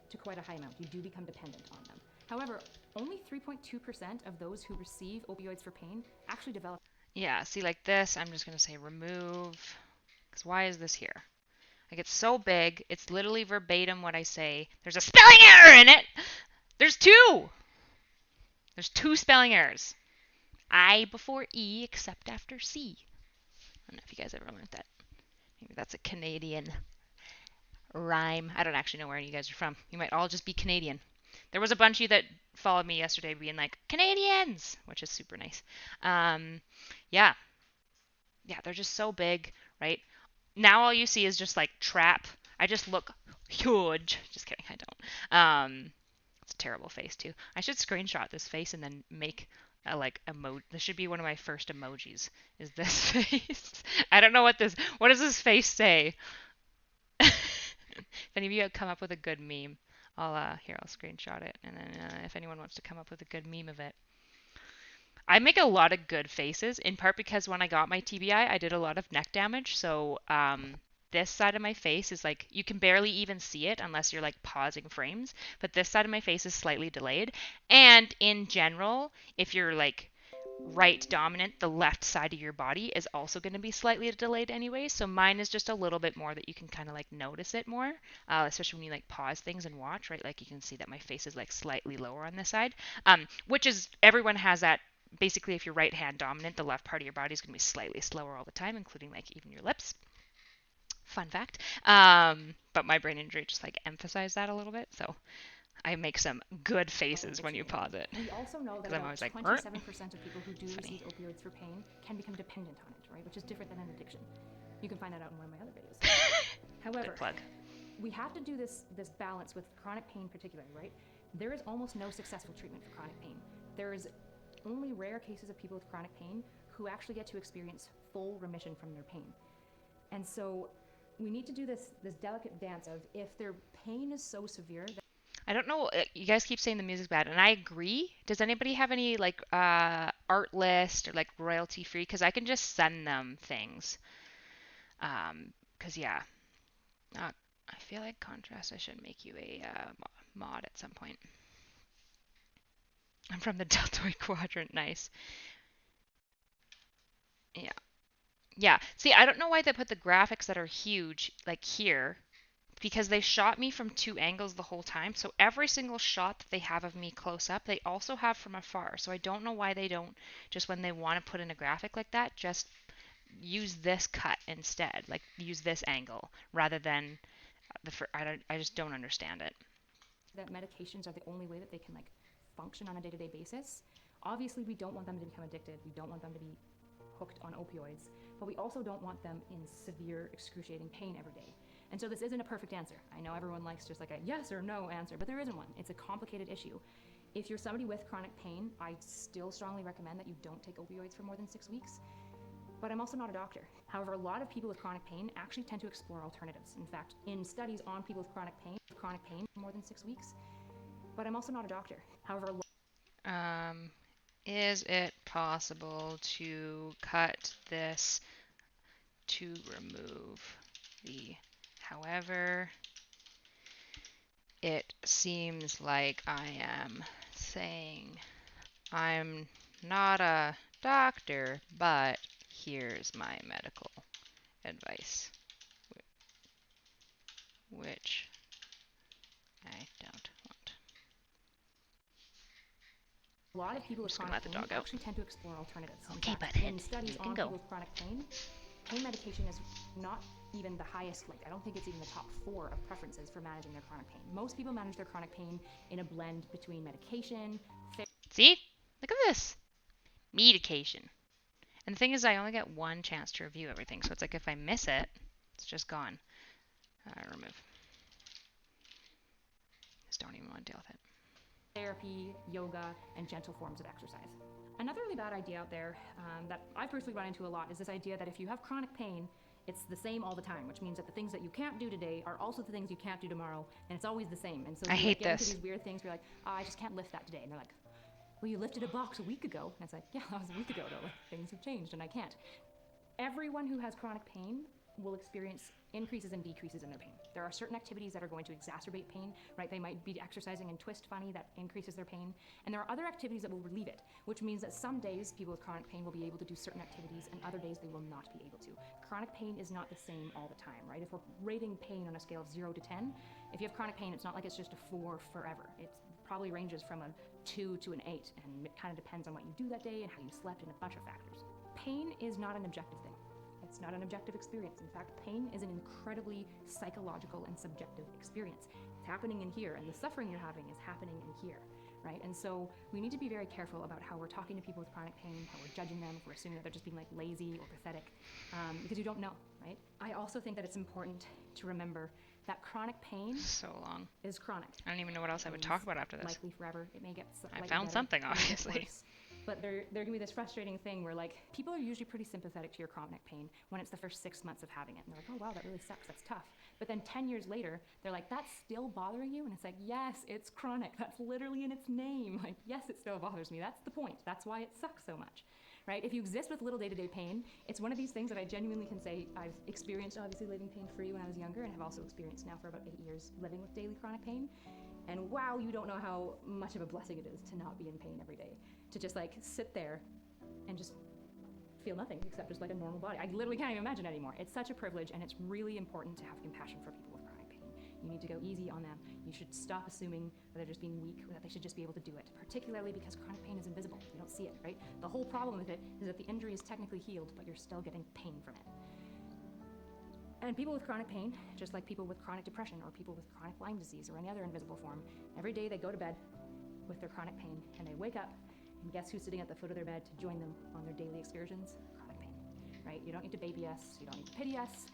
to quite a high amount. You do become dependent on them. However, only 3.2% of those who receive opioids for pain actually develop. Yeah, see, like this, I'm just going to say remove, because why is this here? Like, it's so big, it's literally verbatim what I say. There's a spelling error in it! There's 2! There's 2 spelling errors. I before E except after C. I don't know if you guys ever learned that. Maybe that's a Canadian rhyme. I don't actually know where you guys are from. You might all just be Canadian. There was a bunch of you that followed me yesterday being like, Canadians! Which is super nice. Yeah. Yeah, they're just so big, right? Now all you see is just like trap. I just look huge. Just kidding, I don't. It's a terrible face too. I should screenshot this face and then make a like emoji. This should be one of my first emojis. Is this face? I don't know what does this face say? If any of you have come up with a good meme, I'll screenshot it, and then if anyone wants to come up with a good meme of it. I make a lot of good faces, in part because when I got my TBI, I did a lot of neck damage. So this side of my face is like, you can barely even see it unless you're like pausing frames. But this side of my face is slightly delayed. And in general, if you're like right dominant, the left side of your body is also going to be slightly delayed anyway. So mine is just a little bit more that you can kind of like notice it more, especially when you like pause things and watch, right? Like you can see that my face is like slightly lower on this side, which is, everyone has that. Basically, if you're right hand dominant, the left part of your body is going to be slightly slower all the time, including like even your lips. Fun fact. But my brain injury just like emphasized that a little bit. So I make some good faces when you pause it. We also know that about 27% of people who do receive opioids for pain can become dependent on it, right? Which is different than an addiction. You can find that out in one of my other videos. However, we have to do this balance with chronic pain particularly, right? There is almost no successful treatment for chronic pain. There is only rare cases of people with chronic pain who actually get to experience full remission from their pain. And so we need to do this delicate dance of, if their pain is so severe that I don't know, you guys keep saying the music's bad, and I agree. Does anybody have any like art list or like royalty free? Because I can just send them things. Because yeah, I feel like contrast. I should make you a mod at some point. I'm from the deltoid quadrant. Nice. Yeah. Yeah. See, I don't know why they put the graphics that are huge like here, because they shot me from 2 angles the whole time. So every single shot that they have of me close up, they also have from afar. So I don't know why they don't, just when they want to put in a graphic like that, just use this cut instead. Like use this angle rather than I just don't understand it. That medications are the only way that they can like function on a day-to-day basis. Obviously, we don't want them to become addicted. We don't want them to be hooked on opioids, but we also don't want them in severe, excruciating pain every day. And so this isn't a perfect answer. I know everyone likes just like a yes or no answer, but there isn't one. It's a complicated issue. If you're somebody with chronic pain, I still strongly recommend that you don't take opioids for more than 6 weeks. But I'm also not a doctor. However, a lot of people with chronic pain actually tend to explore alternatives. In fact, in studies on people with chronic pain for more than 6 weeks. But I'm also not a doctor. However, is it possible to cut this to remove the, however, it seems like I am saying I'm not a doctor, but here's my medical advice, which I don't want. A lot of people with chronic pain actually tend to explore alternatives. Okay, in fact, butthead, in studies you can on go. People with chronic pain medication is not even the highest, like I don't think it's even the top 4 of preferences for managing their chronic pain. Most people manage their chronic pain in a blend between medication. See? Look at this. Medication. And the thing is, I only get one chance to review everything, so it's like if I miss it, it's just gone. Remove. Just don't even want to deal with it. Therapy, yoga, and gentle forms of exercise. Another really bad idea out there that I've personally run into a lot is this idea that if you have chronic pain, it's the same all the time, which means that the things that you can't do today are also the things you can't do tomorrow, and it's always the same. And so I hate get this. into these weird things where you're like, I just can't lift that today. And they're like, well, you lifted a box a week ago. And it's like, yeah, that was a week ago though. Like, things have changed and I can't. Everyone who has chronic pain will experience increases and decreases in their pain. There are certain activities that are going to exacerbate pain, right? They might be exercising and twist funny, that increases their pain. And there are other activities that will relieve it, which means that some days people with chronic pain will be able to do certain activities and other days they will not be able to. Chronic pain is not the same all the time, right? If we're rating pain on a scale of 0 to 10, if you have chronic pain, it's not like it's just a 4 forever. It probably ranges from a 2 to an 8, and it kind of depends on what you do that day and how you slept and a bunch of factors. Pain is not an objective thing. It's not an objective experience. In fact, pain is an incredibly psychological and subjective experience. It's happening in here, and the suffering you're having is happening in here, right? And so we need to be very careful about how we're talking to people with chronic pain, how we're judging them, if we're assuming that they're just being like lazy or pathetic, because you don't know, right? I also think that it's important to remember that chronic pain is chronic. I don't even know what else I would talk about after this. Likely forever. It may get I found something, obviously. But there can be this frustrating thing where like people are usually pretty sympathetic to your chronic pain when it's the first 6 months of having it. And they're like, oh wow, that really sucks, that's tough. But then 10 years later, they're like, that's still bothering you? And it's like, yes, it's chronic. That's literally in its name. Like, yes, it still bothers me. That's the point. That's why it sucks so much. Right? If you exist with little day-to-day pain, it's one of these things that I genuinely can say I've experienced, obviously living pain-free when I was younger, and have also experienced now for about 8 years living with daily chronic pain. And wow, you don't know how much of a blessing it is to not be in pain every day. To just like sit there and just feel nothing except just like a normal body. I literally can't even imagine it anymore. It's such a privilege, and it's really important to have compassion for people with chronic pain. You need to go easy on them. You should stop assuming that they're just being weak or that they should just be able to do it, particularly because chronic pain is invisible. You don't see it, right? The whole problem with it is that the injury is technically healed, but you're still getting pain from it. And people with chronic pain, just like people with chronic depression or people with chronic Lyme disease or any other invisible form, every day they go to bed with their chronic pain, and they wake up, and guess who's sitting at the foot of their bed to join them on their daily excursions? Chronic pain, right? You don't need to baby us, you don't need to pity us,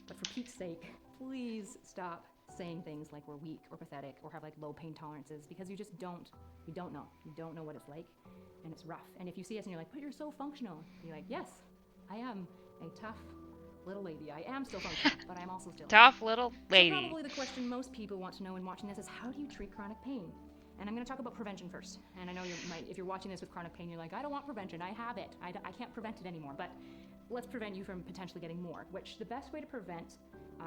but for Pete's sake, please stop saying things like we're weak or pathetic or have like low pain tolerances, because you just don't. You don't know. You don't know what it's like, and it's rough. And if you see us and you're like, but you're so functional, you're like, yes, I am a tough little lady. I am still functional, but I'm also still tough little lady. So probably the question most people want to know in watching this is, how do you treat chronic pain? And I'm going to talk about prevention first. And I know if you're watching this with chronic pain, you're like, I don't want prevention. I have it. I can't prevent it anymore. But let's prevent you from potentially getting more. Which the best way to prevent,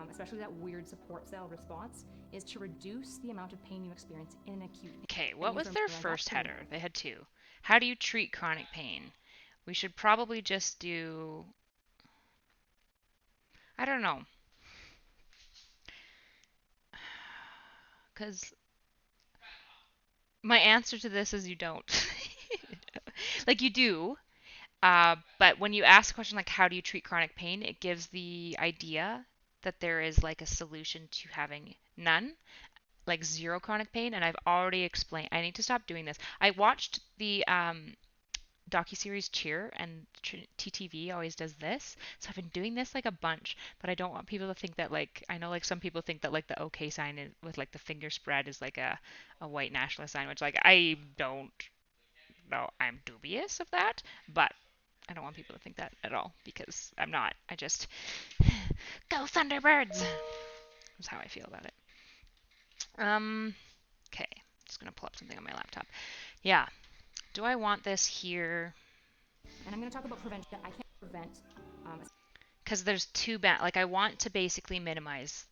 especially that weird support cell response, is to reduce the amount of pain you experience in an acute. Okay, what was their first header? They had 2. How do you treat chronic pain? We should probably just do... I don't know. Because my answer to this is you don't. Like you do, but when you ask a question like how do you treat chronic pain, it gives the idea that there is like a solution to having none, like zero chronic pain. And I've already explained. I need to stop doing this. I watched the docuseries Cheer, and TTV always does this. So I've been doing this like a bunch, but I don't want people to think that like I know like some people think that like the OK sign is, with like the finger spread is like a white nationalist sign, which like I don't know. I'm dubious of that, but I don't want people to think that at all because I'm not. I just go Thunderbirds. That's how I feel about it. Okay. Just gonna pull up something on my laptop. Yeah. Do I want this here? And I'm going to talk about prevention. I can't prevent. Because there's two like I want to basically minimize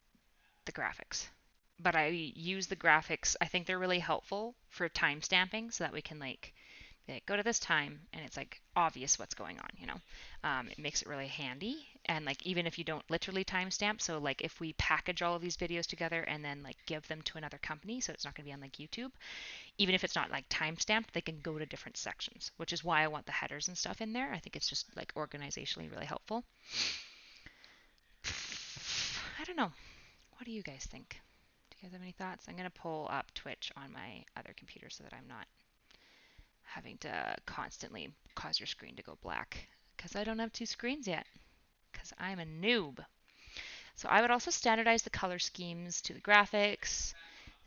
the graphics, but I use the graphics. I think they're really helpful for time stamping so that we can like go to this time and it's like obvious what's going on, you know. It makes it really handy. And like even if you don't literally timestamp, so like if we package all of these videos together and then like give them to another company, so it's not going to be on like YouTube, even if it's not like timestamped, they can go to different sections, which is why I want the headers and stuff in there. I think it's just like organizationally really helpful. I don't know. What do you guys think? Do you guys have any thoughts? I'm going to pull up Twitch on my other computer so that I'm not having to constantly cause your screen to go black because I don't have two screens yet because I'm a noob. So I would also standardize the color schemes to the graphics,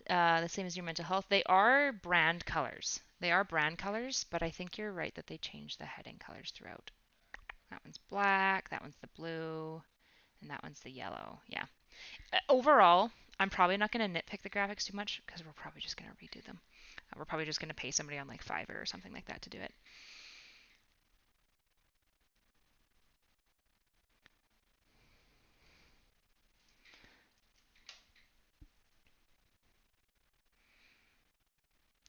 the same as your mental health. They are brand colors. They are brand colors, but I think you're right that they change the heading colors throughout. That one's black, that one's the blue, and that one's the yellow. Yeah. Overall, I'm probably not going to nitpick the graphics too much because we're probably just going to redo them. We're probably just going to pay somebody on like Fiverr or something like that to do it.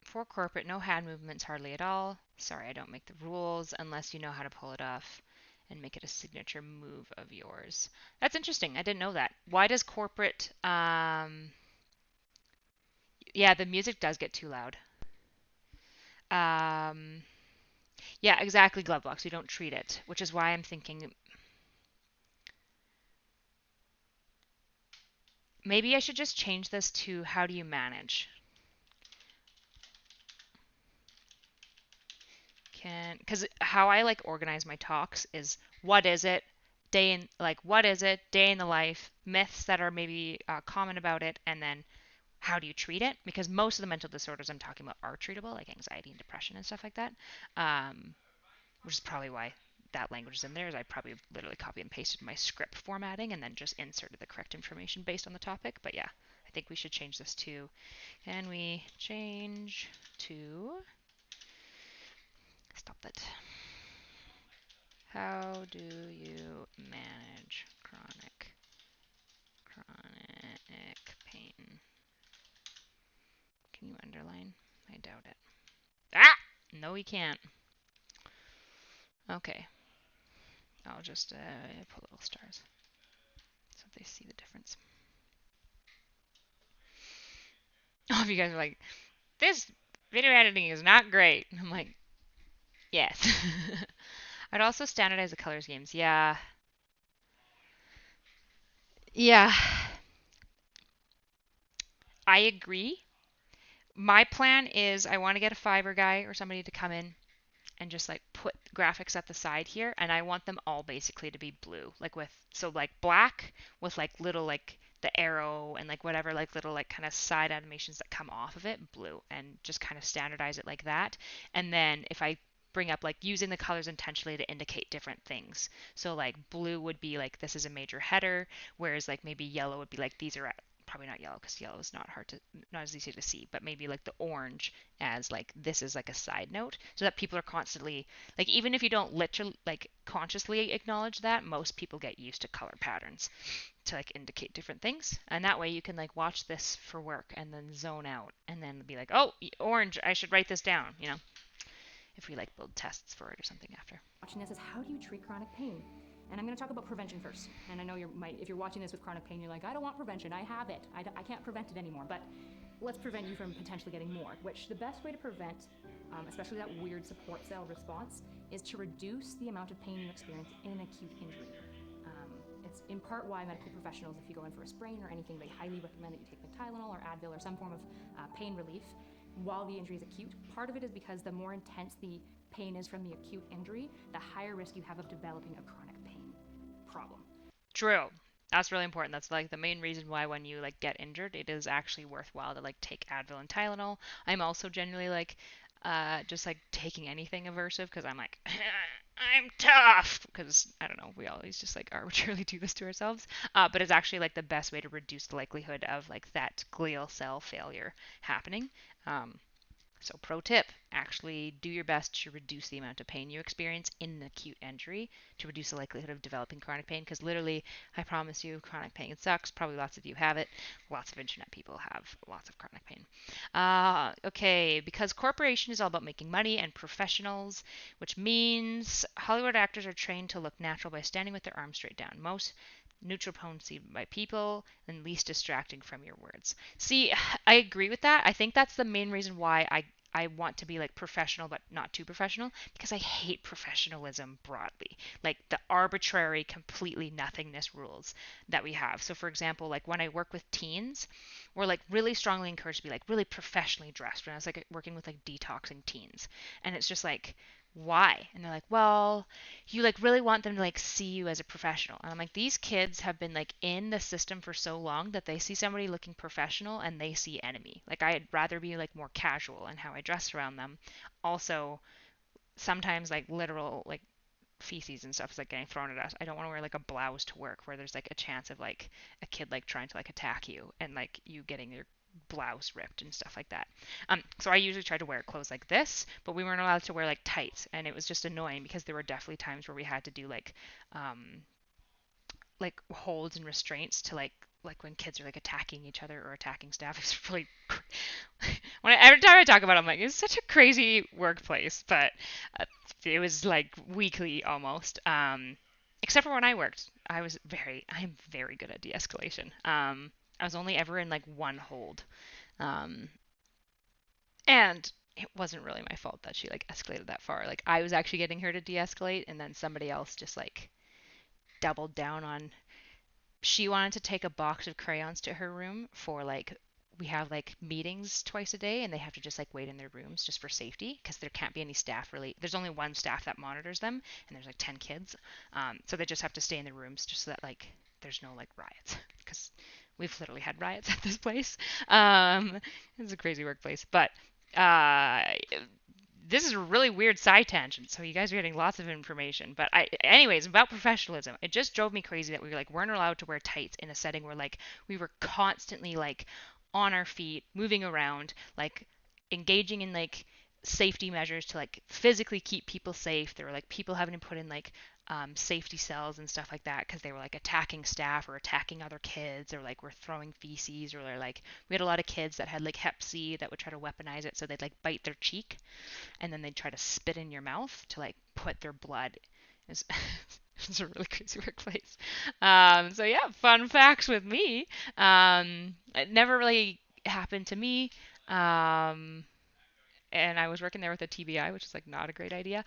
For corporate, no hand movements hardly at all. Sorry, I don't make the rules unless you know how to pull it off and make it a signature move of yours. That's interesting. I didn't know that. Why does corporate yeah, the music does get too loud. Um yeah, exactly, glove box. We don't treat it, which is why I'm thinking maybe I should just change this to how do you manage? Because how I like organize my talks is what is it, day in like what is it, day in the life, myths that are maybe common about it, and then how do you treat it? Because most of the mental disorders I'm talking about are treatable, like anxiety and depression and stuff like that. Which is probably why that language is in there. Is I probably literally copy and pasted my script formatting and then just inserted the correct information based on the topic. But yeah, I think we should change this to. Can we change to? Stop that. How do you manage chronic pain? Can you underline? I doubt it. Ah! No, we can't. Okay. I'll just put little stars so they see the difference. All of you guys are like, this video editing is not great. I'm like, yes. I'd also standardize the color schemes. Yeah. Yeah. I agree. My plan is I want to get a Fiverr guy or somebody to come in and just like put graphics at the side here, and I want them all basically to be blue, like with so like black with like little like the arrow and like whatever like little like kind of side animations that come off of it blue, and just kind of standardize it like that. And then if I bring up like using the colors intentionally to indicate different things, so like blue would be like this is a major header, whereas like maybe yellow would be like these are probably not yellow because yellow is not as easy to see, but maybe like the orange as like this is like a side note, so that people are constantly like even if you don't literally like consciously acknowledge that, most people get used to color patterns to like indicate different things, and that way you can like watch this for work and then zone out and then be like, oh, orange, I should write this down, you know, if we like build tests for it or something after. Watching this is how do you treat chronic pain? And I'm going to talk about prevention first. And I know if you're watching this with chronic pain, you're like, I don't want prevention. I have it. I can't prevent it anymore. But let's prevent you from potentially getting more, which the best way to prevent, especially that weird support cell response, is to reduce the amount of pain you experience in an acute injury. It's in part why medical professionals, if you go in for a sprain or anything, they highly recommend that you take like Tylenol or Advil or some form of pain relief while the injury is acute. Part of it is because the more intense the pain is from the acute injury, the higher risk you have of developing a chronic pain problem. True. That's really important. That's like the main reason why when you like get injured, it is actually worthwhile to like take Advil and Tylenol. I'm also generally like just like taking anything aversive because I'm like I'm tough because I don't know, we always just like arbitrarily do this to ourselves. But it's actually like the best way to reduce the likelihood of like that glial cell failure happening. Um, so, pro tip, actually do your best to reduce the amount of pain you experience in an acute injury to reduce the likelihood of developing chronic pain. Because literally, I promise you, chronic pain sucks. Probably lots of you have it. Lots of internet people have lots of chronic pain. Okay, because corporation is all about making money and professionals, which means Hollywood actors are trained to look natural by standing with their arms straight down. Most neutral tone seen by people and least distracting from your words. See, I agree with that. I think that's the main reason why I want to be like professional but not too professional because I hate professionalism broadly. Like the arbitrary completely nothingness rules that we have. So for example, like when I work with teens, we're like really strongly encouraged to be like really professionally dressed when I was like working with like detoxing teens. And it's just like why? And they're like, well, you like really want them to like see you as a professional. And I'm like, these kids have been like in the system for so long that they see somebody looking professional and they see enemy. Like I'd rather be like more casual in how I dress around them. Also, sometimes like literal like feces and stuff is like getting thrown at us. I don't want to wear like a blouse to work where there's like a chance of like a kid like trying to like attack you and like you getting your blouse ripped and stuff like that. So I usually try to wear clothes like this, but we weren't allowed to wear like tights, and it was just annoying because there were definitely times where we had to do like holds and restraints to like when kids are like attacking each other or attacking staff. It's really every time I talk about it, I'm like, it's such a crazy workplace, but it was like weekly almost. Except for when I worked, I'm very good at de-escalation. I was only ever in like one hold, um, and it wasn't really my fault that she like escalated that far. Like I was actually getting her to de-escalate, and then somebody else just like doubled down on. She wanted to take a box of crayons to her room for like we have like meetings twice a day and they have to just like wait in their rooms just for safety because there can't be any staff really. There's only one staff that monitors them and there's like 10 kids. So they just have to stay in their rooms just so that like there's no like riots because we've literally had riots at this place. It's a crazy workplace, but uh, this is a really weird side tangent, so you guys are getting lots of information. But anyways, about professionalism, it just drove me crazy that we like weren't allowed to wear tights in a setting where like we were constantly like on our feet, moving around, like engaging in like safety measures to like physically keep people safe. There were like people having to put in like safety cells and stuff like that because they were like attacking staff or attacking other kids or like were throwing feces or they're like we had a lot of kids that had like Hep C that would try to weaponize it so they'd like bite their cheek and then they'd try to spit in your mouth to like put their blood. It's, it's a really crazy workplace. So yeah, fun facts with me. It never really happened to me. Um, and I was working there with a TBI, which is like not a great idea,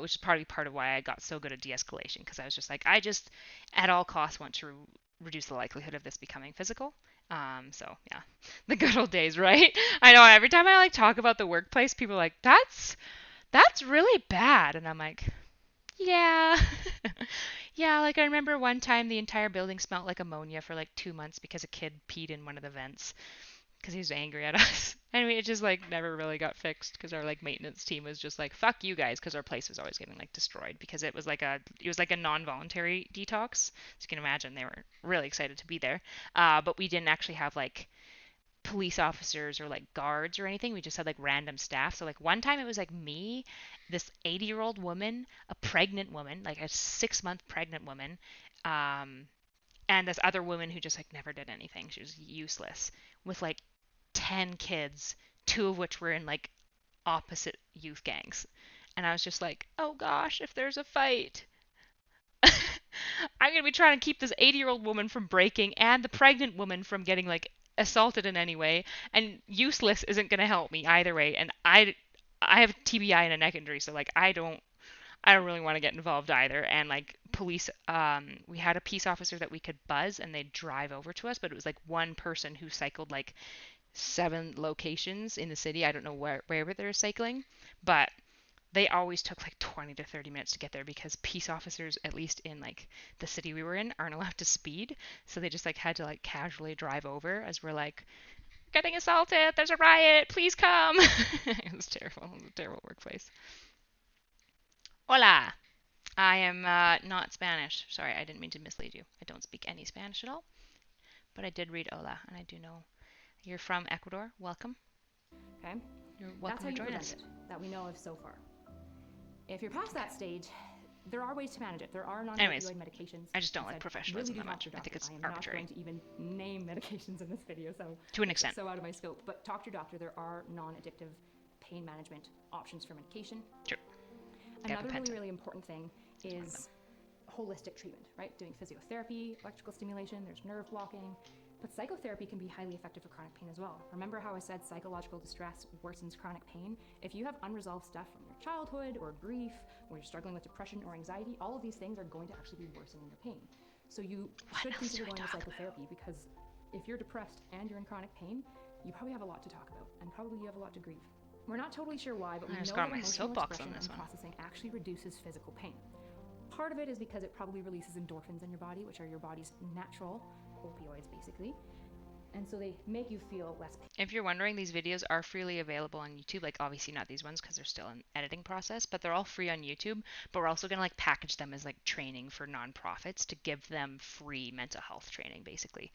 which is probably part of why I got so good at de-escalation because I was just like, I just at all costs want to reduce the likelihood of this becoming physical. So yeah, the good old days, right? I know every time I like talk about the workplace, people are like, that's really bad, and I'm like, yeah. Yeah, like I remember one time the entire building smelled like ammonia for like 2 months because a kid peed in one of the vents because he was angry at us. Anyway, it just like never really got fixed because our like maintenance team was just like fuck you guys because our place was always getting like destroyed because it was like a non-voluntary detox. So you can imagine they were really excited to be there. But we didn't actually have like police officers or like guards or anything. We just had like random staff. So like one time it was like me, this 80-year-old woman, a pregnant woman, like a 6-month pregnant woman, um, and this other woman who just like never did anything. She was useless with like 10 kids, two of which were in like opposite youth gangs. And I was just like, oh gosh, if there's a fight, I'm going to be trying to keep this 80-year-old woman from breaking and the pregnant woman from getting like assaulted in any way, and useless isn't going to help me either way. And I have TBI and a neck injury, so like I don't really want to get involved either. And like police, we had a peace officer that we could buzz and they'd drive over to us, but it was like one person who cycled like 7 locations in the city. I don't know wherever they're cycling, but they always took like 20 to 30 minutes to get there because peace officers, at least in like the city we were in, aren't allowed to speed. So they just like had to like casually drive over as we're like getting assaulted. There's a riot. Please come. It was terrible. It was a terrible workplace. Hola. I am not Spanish. Sorry, I didn't mean to mislead you. I don't speak any Spanish at all, but I did read hola, and I do know you're from Ecuador. Welcome. Okay. You're welcome to join us. That we know of so far. If you're past that stage, there are ways to manage it. There are non-opioid medications. I just don't like professionalism that much. I think it's arbitrary. I am not going to even name medications in this video, so to an extent, so out of my scope. But talk to your doctor. There are non-addictive pain management options for medication. True. Another really important thing is holistic treatment, right? Doing physiotherapy, electrical stimulation. There's nerve blocking. But psychotherapy can be highly effective for chronic pain as well. Remember how I said psychological distress worsens chronic pain? If you have unresolved stuff from your childhood or grief, or you're struggling with depression or anxiety, all of these things are going to actually be worsening your pain. So you should consider going to psychotherapy because if you're depressed and you're in chronic pain, you probably have a lot to talk about and probably you have a lot to grieve. We're not totally sure why, but we know that emotional expression and processing actually reduces physical pain. Part of it is because it probably releases endorphins in your body, which are your body's natural opioids, basically. And so they make you feel less pain. If you're wondering, these videos are freely available on YouTube. Like, obviously not these ones because they're still in editing process, but they're all free on YouTube. But we're also going to like package them as like training for nonprofits to give them free mental health training, basically.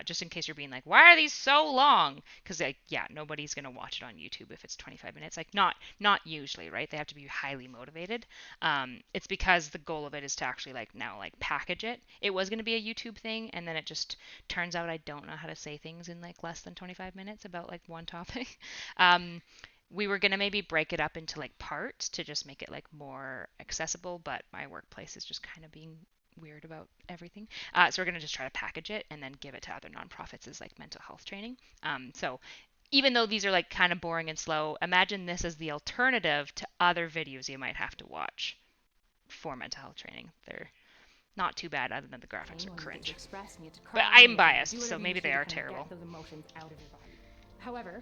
Just in case you're being like, why are these so long? Because like, yeah, nobody's going to watch it on YouTube if it's 25 minutes. Like, not usually, right? They have to be highly motivated. It's because the goal of it is to actually like now like package it. It was going to be a YouTube thing, and then it just turns out I don't know how to say things in like less than 25 minutes about like one topic. We were going to maybe break it up into like parts to just make it like more accessible, but my workplace is just kind of being weird about everything. So we're going to just try to package it and then give it to other nonprofits as like mental health training. So even though these are like kind of boring and slow, imagine this as the alternative to other videos you might have to watch for mental health training. They're not too bad, other than the graphics are cringe. But I'm biased, so maybe they are terrible. Get those emotions out of your body. However,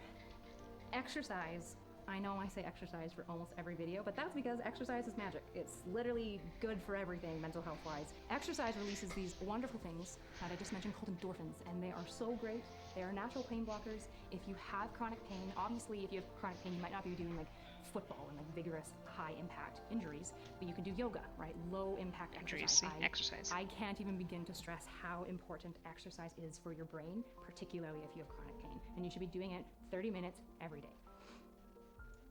exercise, I know I say exercise for almost every video, but that's because exercise is magic. It's literally good for everything mental health wise. Exercise releases these wonderful things that I just mentioned called endorphins, and they are so great. They are natural pain blockers. If you have chronic pain, obviously if you have chronic pain, you might not be doing like football and like vigorous high impact injuries, but you can do yoga, right? Low impact exercise. I can't even begin to stress how important exercise is for your brain, particularly if you have chronic pain, and you should be doing it 30 minutes every day.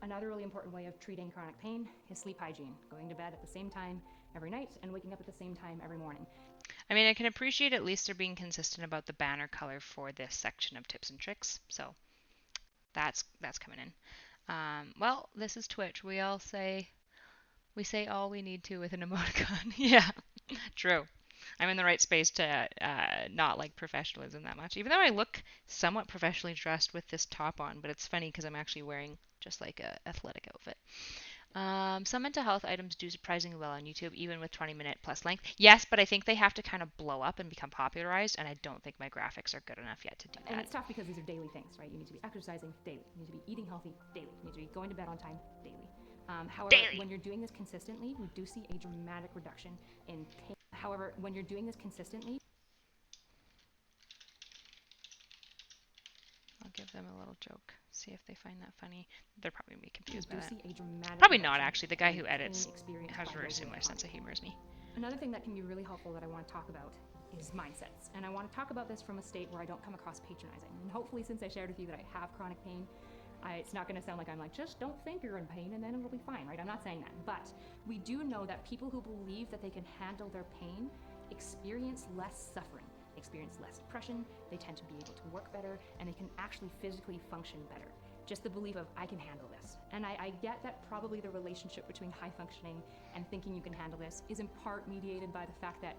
Another really important way of treating chronic pain is sleep hygiene, going to bed at the same time every night and waking up at the same time every morning. I mean, I can appreciate at least they're being consistent about the banner color for this section of tips and tricks, so that's coming in. Well, this is Twitch. We say all we need to with an emoticon. Yeah, true. I'm in the right space to not like professionalism that much, even though I look somewhat professionally dressed with this top on, but it's funny because I'm actually wearing just like a athletic outfit. Some mental health items do surprisingly well on YouTube, even with 20-minute plus length. Yes, but I think they have to kind of blow up and become popularized, and I don't think my graphics are good enough yet to do that. And it's tough because these are daily things, right? You need to be exercising daily. You need to be eating healthy daily. You need to be going to bed on time daily. However, when you're doing this consistently, we do see a dramatic reduction in pain. However, when you're doing this consistently, I'll give them a little joke. See if they find that funny. They're probably going to be confused by that. Probably Probably not, actually. The guy who edits has a very similar sense of humor as me. Another thing that can be really helpful that I want to talk about is mindsets. And I want to talk about this from a state where I don't come across patronizing. And hopefully, since I shared with you that I have chronic pain, it's not going to sound like I'm like, just don't think you're in pain and then it'll be fine, right? I'm not saying that. But we do know that people who believe that they can handle their pain experience less suffering, experience less depression, they tend to be able to work better, and they can actually physically function better. Just the belief of, I can handle this. And I get that probably the relationship between high functioning and thinking you can handle this is in part mediated by the fact that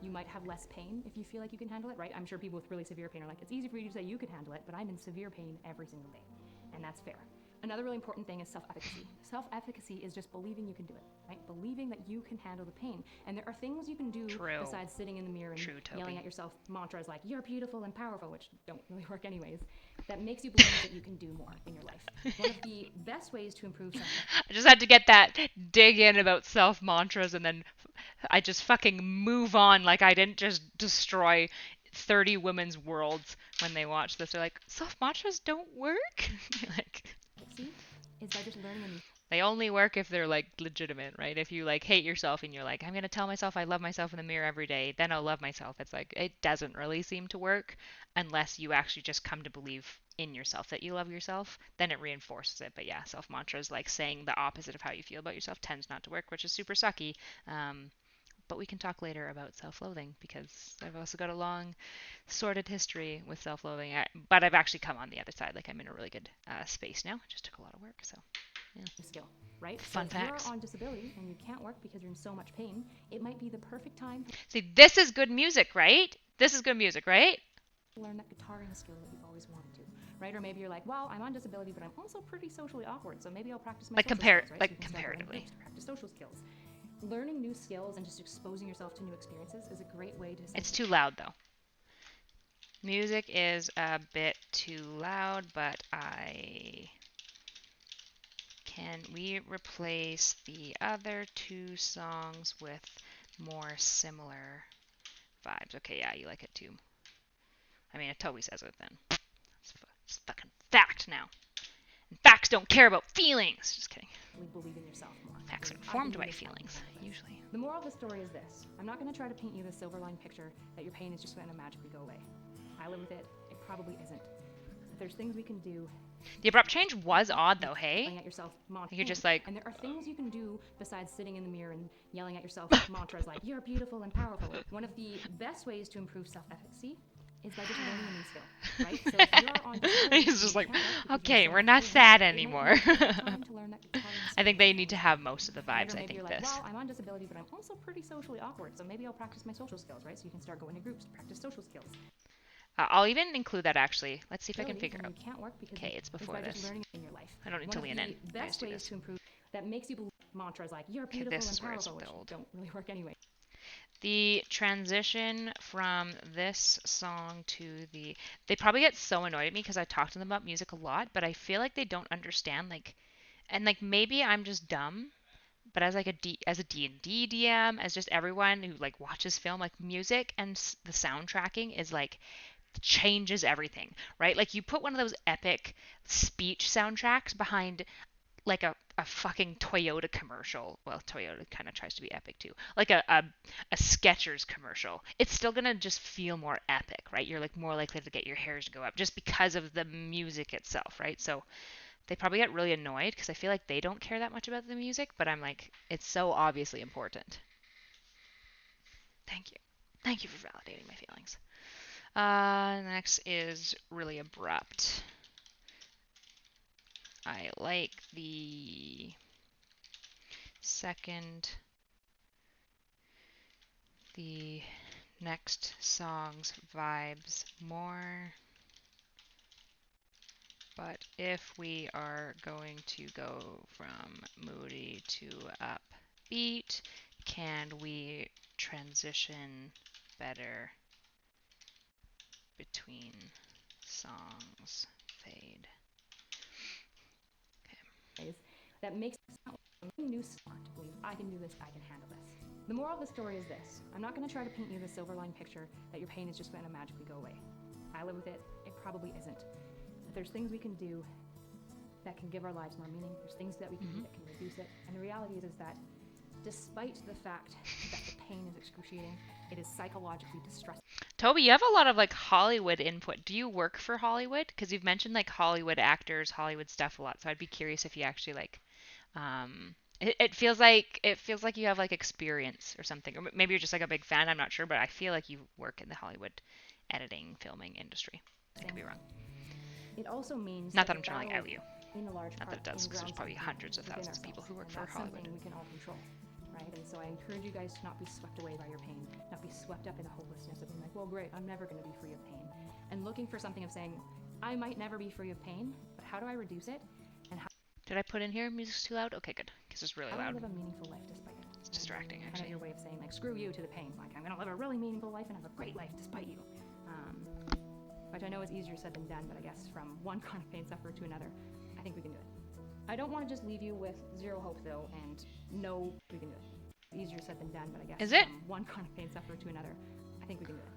You might have less pain if you feel like you can handle it, right? I'm sure people with really severe pain are like, it's easy for you to say you can handle it, but I'm in severe pain every single day. And that's fair. Another really important thing is self-efficacy. Self-efficacy is just believing you can do it, right? Believing that you can handle the pain. And there are things you can do besides sitting in the mirror and yelling at yourself mantras like, you're beautiful and powerful, which don't really work anyways, that makes you believe that you can do more in your life. One of the best ways to improve self-efficacy. I just had to get that dig in about self-mantras, and then I just fucking move on like I didn't just destroy 30 women's worlds when they watch this. They're like, self-mantras don't work? Like, is by just learning a new. They only work if they're like legitimate, right? If you like hate yourself and you're like, I'm gonna tell myself I love myself in the mirror every day, then I'll love myself. It's like, it doesn't really seem to work unless you actually just come to believe in yourself that you love yourself. Then it reinforces it. But yeah, self mantras, like saying the opposite of how you feel about yourself, tends not to work, which is super sucky. But we can talk later about self-loathing because I've also got a long, sordid history with self-loathing. But I've actually come on the other side. Like, I'm in a really good space now. It just took a lot of work, so yeah. Skill, right? Fun so if facts. You're on disability and you can't work because you're in so much pain, it might be the perfect time. See, this is good music, right? This is good music, right? Learn that guitaring skill that you've always wanted to, right? Or maybe you're like, well, I'm on disability, but I'm also pretty socially awkward, so maybe I'll practice my social skills, right? Like comparatively. Practice social skills. Learning new skills and just exposing yourself to new experiences is a great way to. It's too loud though. Music is a bit too loud, but can we replace the other two songs with more similar vibes? Okay, yeah, you like it too. I mean, it totally says it then. It's fucking fact now. And facts don't care about feelings. Just kidding. Believe in yourself more. Facts are informed by feelings, usually. The moral of the story is this. I'm not going to try to paint you the silver line picture that your pain is just going to magically go away. I live with it. It probably isn't. But there's things we can do. The abrupt change was odd though, hey? At yourself, you're just like... And there are things you can do besides sitting in the mirror and yelling at yourself mantras like, you're beautiful and powerful. One of the best ways to improve self-efficacy is by just learning a new skill, right? So if you're on disability, he's just like, okay, we're not sad anymore. I think they need to have most of the vibes, I think, you're this. Like, well, I'm on disability, but I'm also pretty socially awkward, so maybe I'll practice my social skills, right? So you can start going to groups, practice social skills. I'll even include that, actually. Let's see if I can figure out. Okay, it's before this. In your life. I don't need to lean in. Best ways to improve that makes you believe mantras like, you're beautiful and powerful, which don't really work anyway. The transition from this song to the... They probably get so annoyed at me because I talk to them about music a lot, but I feel like they don't understand, like... And, like, maybe I'm just dumb, but as, like, as a D&D DM, as just everyone who, like, watches film, like, music and the soundtracking is, like, changes everything, right? Like, you put one of those epic speech soundtracks behind... like a fucking Toyota commercial. Well, Toyota kind of tries to be epic too. Like a Skechers commercial. It's still going to just feel more epic, right? You're like more likely to get your hairs to go up just because of the music itself, right? So they probably get really annoyed because I feel like they don't care that much about the music, but I'm like, it's so obviously important. Thank you. Thank you for validating my feelings. Next is really abrupt. I like the next song's vibes more. But if we are going to go from moody to upbeat, can we transition better between songs? Fade. That makes a new start to believe I can do this, I can handle this. The moral of the story is this. I'm not going to try to paint you the silver line picture that your pain is just going to magically go away. I live with it. It probably isn't. But there's things we can do that can give our lives more meaning. There's things that we can do that can reduce it. And the reality is that despite the fact that the pain is excruciating, it is psychologically distressing. Toby, you have a lot of like Hollywood input. Do you work for Hollywood? Because you've mentioned like Hollywood actors, Hollywood stuff a lot. So I'd be curious if you actually like, it feels like you have like experience or something, or maybe you're just like a big fan. I'm not sure, but I feel like you work in the Hollywood editing, filming industry. I could be wrong. It also means not that I'm trying to out you. In a large not that it does, because there's probably hundreds of thousands of people who work for Hollywood. We can all control. right? And so I encourage you guys to not be swept away by your pain, not be swept up in the hopelessness of being like, well, great, I'm never going to be free of pain. And looking for something of saying, I might never be free of pain, but how do I reduce it? And how did I put in here music's too loud? Okay, good, because it's really how loud. do I live a meaningful life despite it? It's distracting, actually. Kind of your way of saying, like, screw you to the pain. Like, I'm going to live a really meaningful life and have a great life despite you. Which I know is easier said than done, but I guess from one chronic pain sufferer to another, I think we can do it. I don't want to just leave you with zero hope, though, and no, we can do it. Easier said than done, but I guess is it? from one chronic pain sufferer to another, I think we can do it.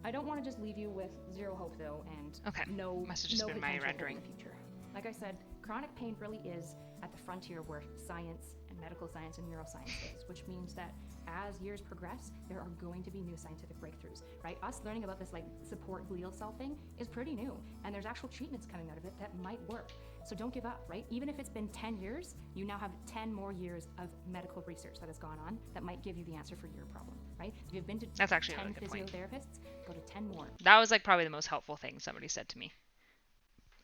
I don't want to just leave you with zero hope, though, and no, must have just been my rendering. In the future. Like I said, chronic pain really is at the frontier where science and medical science and neuroscience is, which means that as years progress, there are going to be new scientific breakthroughs, right? Us learning about this like support glial cell thing is pretty new, and there's actual treatments coming out of it that might work. So don't give up, right? Even if it's been 10 years, you now have 10 more years of medical research that has gone on that might give you the answer for your problem, right? If you've been to That's actually 10 a really good physiotherapists, go to 10 more. That was like probably the most helpful thing somebody said to me.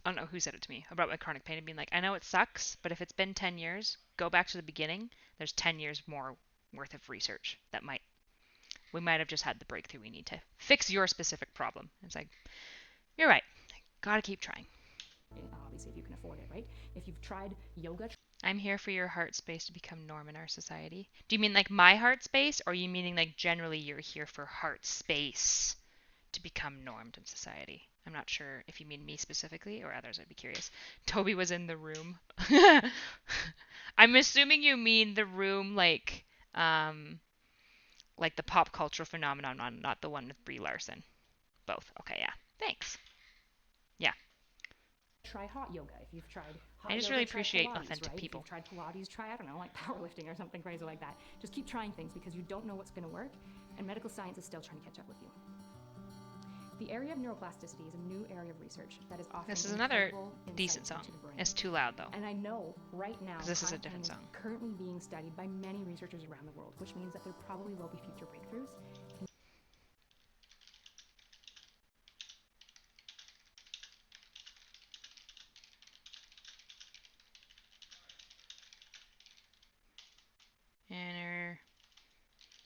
I don't know who said it to me about my chronic pain and being like, I know it sucks, but if it's been 10 years, go back to the beginning. There's 10 years more worth of research that we might have just had the breakthrough we need to fix your specific problem. It's like, you're right. Gotta keep trying. Obviously, if you can afford it, right? If you've tried yoga. I'm here for your heart space to become norm in our society. Do you mean like my heart space, or are you meaning like generally you're here for heart space to become normed in society? I'm not sure if you mean me specifically or others. I'd be curious. Toby was in the room. I'm assuming you mean the room like the pop culture phenomenon, not the one with Brie Larson. Both. Okay, yeah. Thanks. Yeah. Try hot yoga if you've tried hot I just yoga, really appreciate Pilates, authentic right? people. If you've tried Pilates, try, I don't know, like powerlifting or something crazy like that. Just keep trying things because you don't know what's going to work, and medical science is still trying to catch up with you. The area of neuroplasticity is a new area of research that is often. This is another decent song. It's too loud though. And I know right now this is a different song. Currently being studied by many researchers around the world, which means that there probably will be future breakthroughs.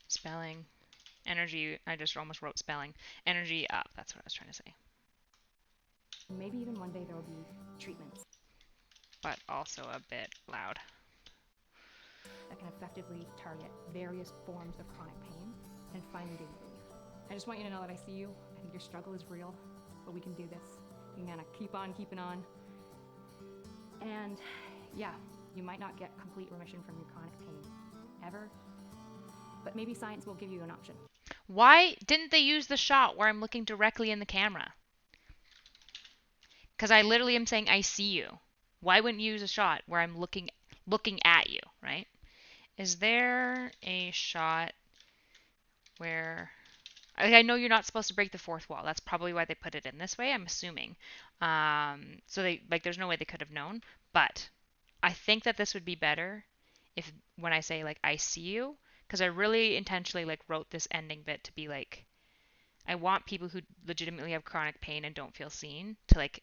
Spelling. Energy, I just almost wrote spelling. Energy up, that's what I was trying to say. Maybe even one day there will be treatments. But also a bit loud. That can effectively target various forms of chronic pain and finally give you relief. I just want you to know that I see you. I think your struggle is real, but we can do this. You can kind of keep on keeping on. And yeah, you might not get complete remission from your chronic pain ever, but maybe science will give you an option. Why didn't they use the shot where I'm looking directly in the camera? Because I literally am saying I see you. Why wouldn't you use a shot where I'm looking at you, right? Is there a shot where I know you're not supposed to break the fourth wall. That's probably why they put it in this way, I'm assuming. So they there's no way they could have known, but I think that this would be better if when I say like I see you, because I really intentionally like wrote this ending bit to be like I want people who legitimately have chronic pain and don't feel seen to like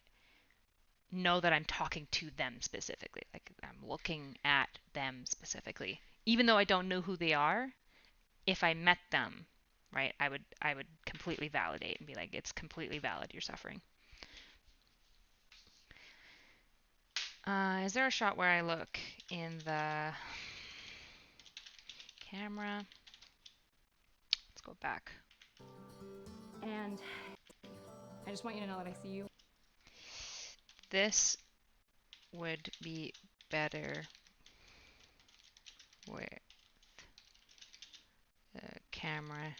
know that I'm talking to them specifically. Like I'm looking at them specifically. Even though I don't know who they are, if I met them, right, I would completely validate and be like, it's completely valid, you're suffering. Is there a shot where I look in the camera? Let's go back. And I just want you to know that I see you. This would be better with the camera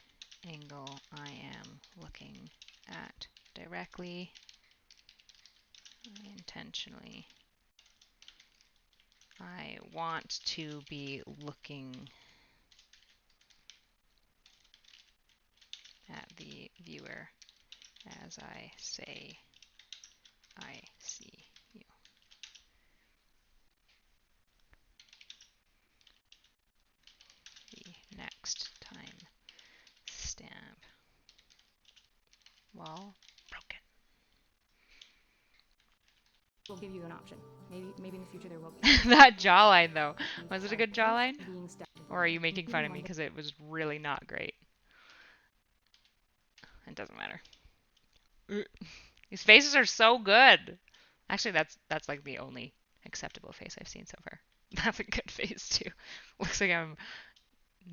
angle I am looking at directly, intentionally. I want to be looking at the viewer as I say I see you. The next time stamp wall broken. We'll give you an option. Maybe in the future there will be. That jawline though. Was it a good jawline? Being stuck Or are you making fun of me because it was really not great? It doesn't matter. These faces are so good. Actually, that's like the only acceptable face I've seen so far. That's a good face too. Looks like I'm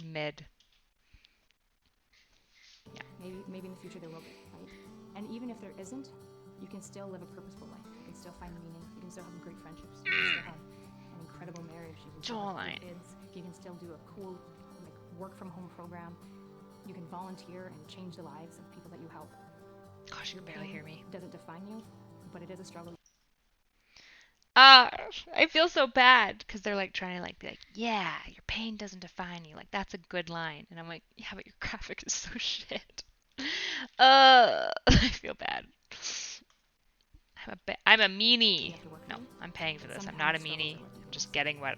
mid. Yeah. Maybe in the future there will be, right? And even if there isn't, you can still live a purposeful life. You can still find meaning. You can still have great friendships. You can still have an incredible marriage. You can still have great kids. You can still do a cool work from home program. You can volunteer and change the lives of people that you help. Gosh, you can barely hear me. It doesn't define you, but it is a struggle. I feel so bad because they're like trying to like be like, yeah, your pain doesn't define you. Like that's a good line, and I'm like, yeah, but your graphic is so shit. I feel bad. I'm a meanie. No, I'm paying for this. I'm not a meanie. I'm just getting what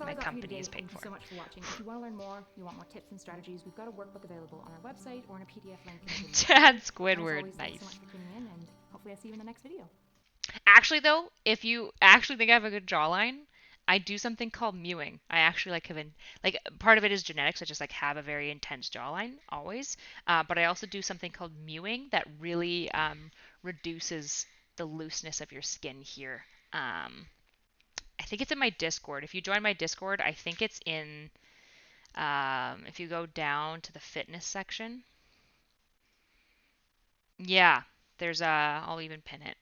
my company is paying for. Thank you so much for watching. If you want to learn more, you want more tips and strategies, we've got a workbook available on our website or in a PDF link. Chad Squidward, nice. Thanks so much for tuning in, and hopefully I'll see you in the next video. Actually, though, if you actually think I have a good jawline, I do something called mewing. I actually like part of it is genetics. I just like have a very intense jawline always, but I also do something called mewing that really reduces the looseness of your skin here. I think it's in my Discord. If you join my Discord, I think it's in. If you go down to the fitness section, yeah, there's a. I'll even pin it.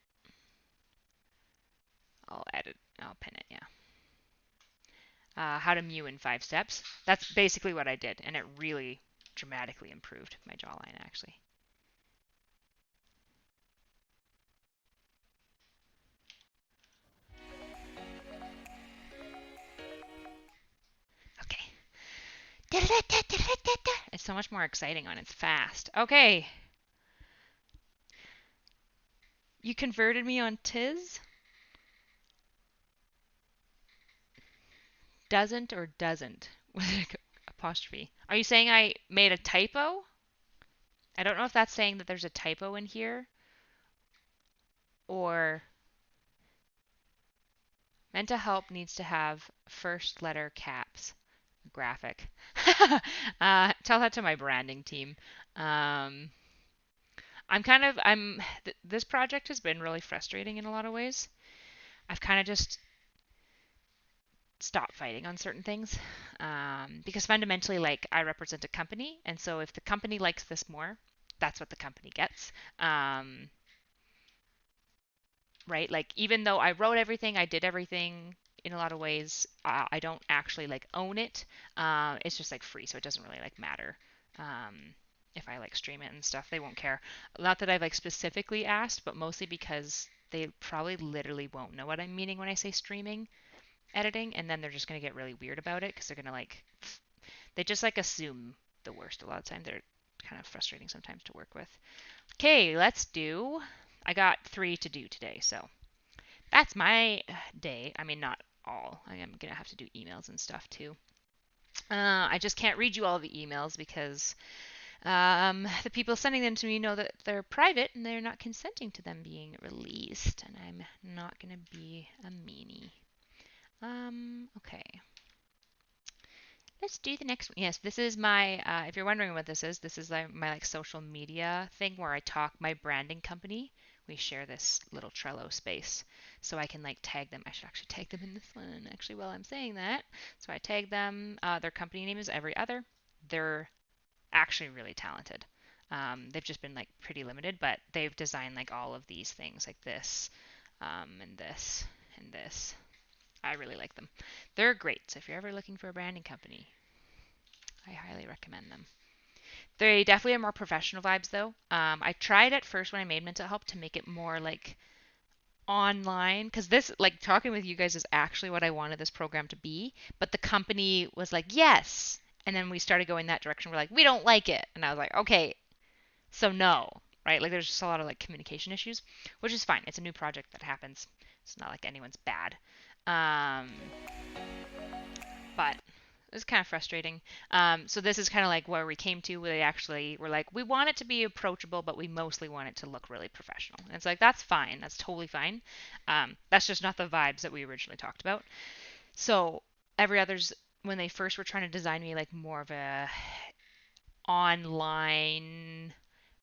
I'll pin it. Yeah. How to mew in 5 steps. That's basically what I did, and it really dramatically improved my jawline, actually. Okay. It's so much more exciting when it's fast. Okay. You converted me on Tiz? Doesn't or doesn't? With an apostrophe. Are you saying I made a typo? I don't know if that's saying that there's a typo in here. Or meant to help needs to have first letter caps. Graphic. Tell that to my branding team. This project has been really frustrating in a lot of ways. I've kind of just stopped fighting on certain things because fundamentally, like, I represent a company, and so if the company likes this more, that's what the company gets. Right? Like, even though I wrote everything, I did everything in a lot of ways, I don't actually like own it. It's just like free, so it doesn't really like matter. If I like stream it and stuff, they won't care. Not that I've like specifically asked, but mostly because they probably literally won't know what I'm meaning when I say streaming editing, and then they're just going to get really weird about it because they're going to like, they just like assume the worst a lot of times. They're kind of frustrating sometimes to work with. Okay, let's do, I got 3 to do today, so that's my day. I mean, not all. I am going to have to do emails and stuff too. I just can't read you all the emails because the people sending them to me know that they're private and they're not consenting to them being released, and I'm not going to be a meanie. Okay. Let's do the next one. Yes, this is my, if you're wondering what this is like my like social media thing where I talk my branding company. We share this little Trello space. So I can like tag them. I should actually tag them in this one actually while I'm saying that. So I tag them. Their company name is Every Other. They're actually really talented. They've just been like pretty limited, but they've designed like all of these things like this, and this, and this. I really like them. They're great. So if you're ever looking for a branding company, I highly recommend them. They definitely are more professional vibes though. I tried at first when I made Mental Help to make it more like online, because this, like, talking with you guys is actually what I wanted this program to be, but the company was like, yes. And then we started going that direction. We're like, we don't like it. And I was like, okay, so no, right? Like there's just a lot of like communication issues, which is fine. It's a new project that happens. It's not like anyone's bad. But it's kind of frustrating. So this is kind of like where we came to, where they actually were like, we want it to be approachable, but we mostly want it to look really professional. And it's like, that's fine. That's totally fine. That's just not the vibes that we originally talked about. So Every Other's when they first were trying to design me like more of a online,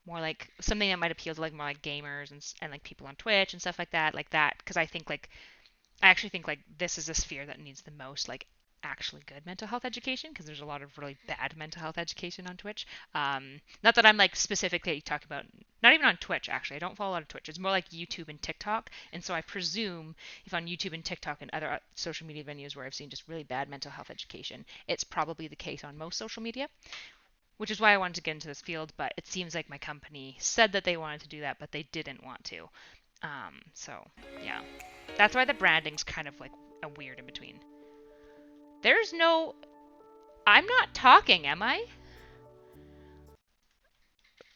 more like something that might appeal to like more like gamers and like people on Twitch and stuff like that, because I actually think like this is a sphere that needs the most like actually good mental health education, because there's a lot of really bad mental health education on Twitch. Not that I'm like specifically talking about, not even on Twitch actually. I don't follow a lot of Twitch. It's more like YouTube and TikTok. And so I presume if on YouTube and TikTok and other social media venues where I've seen just really bad mental health education, it's probably the case on most social media, which is why I wanted to get into this field. But it seems like my company said that they wanted to do that, but they didn't want to. So yeah, that's why the branding's kind of like a weird in between. There's no. I'm not talking, am I?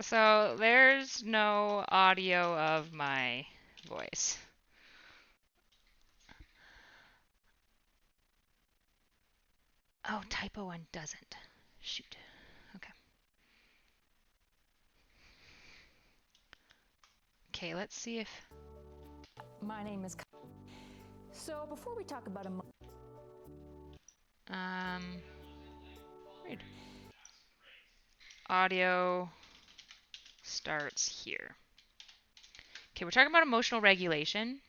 So there's no audio of my voice. Oh, typo one doesn't. Shoot. Okay. Okay, let's see if. My name is. So before we talk about Weird. Audio starts here. Okay, we're talking about emotional regulation.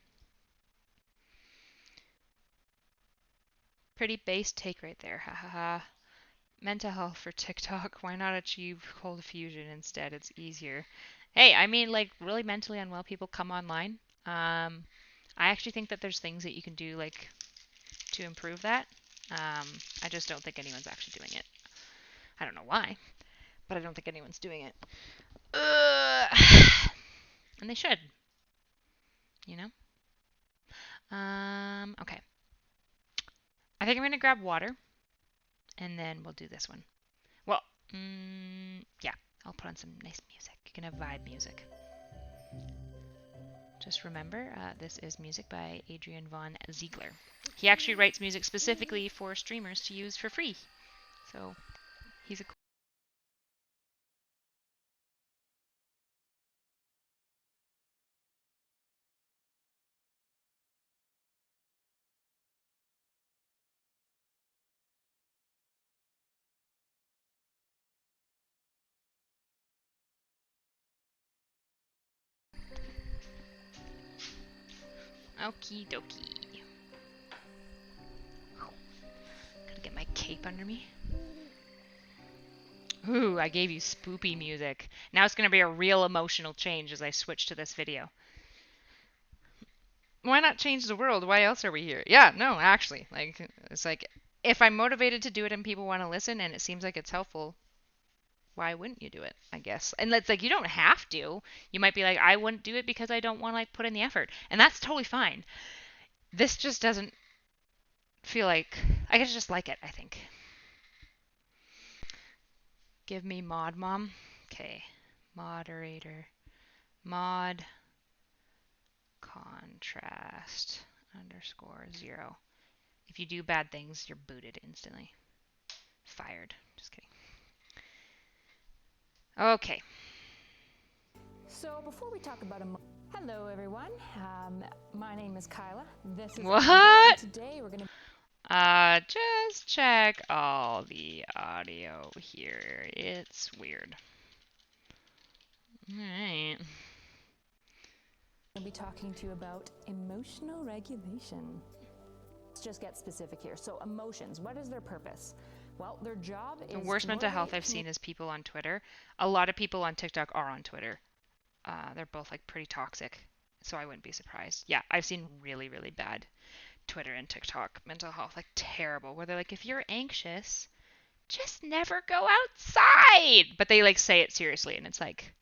Pretty base take right there. Ha ha ha. Mental health for TikTok. Why not achieve cold fusion instead? It's easier. Hey, I mean, like, really mentally unwell people come online. I actually think that there's things that you can do, like, to improve that. I just don't think anyone's actually doing it. I don't know why, but I don't think anyone's doing it. And they should, you know? Okay. I think I'm going to grab water, and then we'll do this one. Well, yeah, I'll put on some nice music. You can have vibe music. Just remember, this is music by Adrian Von Ziegler. He actually writes music specifically for streamers to use for free. So he's a cool. Okie dokie. Gotta get my cape under me. Ooh, I gave you spoopy music. Now it's gonna be a real emotional change as I switch to this video. Why not change the world? Why else are we here? Yeah, no, actually. Like, it's like, if I'm motivated to do it and people want to listen and it seems like it's helpful, why wouldn't you do it, I guess? And it's like, you don't have to. You might be like, I wouldn't do it because I don't want to like put in the effort. And that's totally fine. This just doesn't feel like, I guess just like it, I think. Give me mod mom. Okay. Moderator. Mod contrast underscore 0. If you do bad things, you're booted instantly. Fired. Just kidding. Okay. So before we talk about hello everyone. My name is Kyla. This is what? Today we're gonna. Just check all the audio here. It's weird. All right. I'll be talking to you about emotional regulation. Let's just get specific here. So emotions, what is their purpose? Well, their job is. The worst mental health I've seen is people on Twitter. A lot of people on TikTok are on Twitter. They're both like pretty toxic, so I wouldn't be surprised. Yeah, I've seen really, really bad Twitter and TikTok mental health, like terrible, where they're like, if you're anxious, just never go outside. But they like say it seriously, and it's like,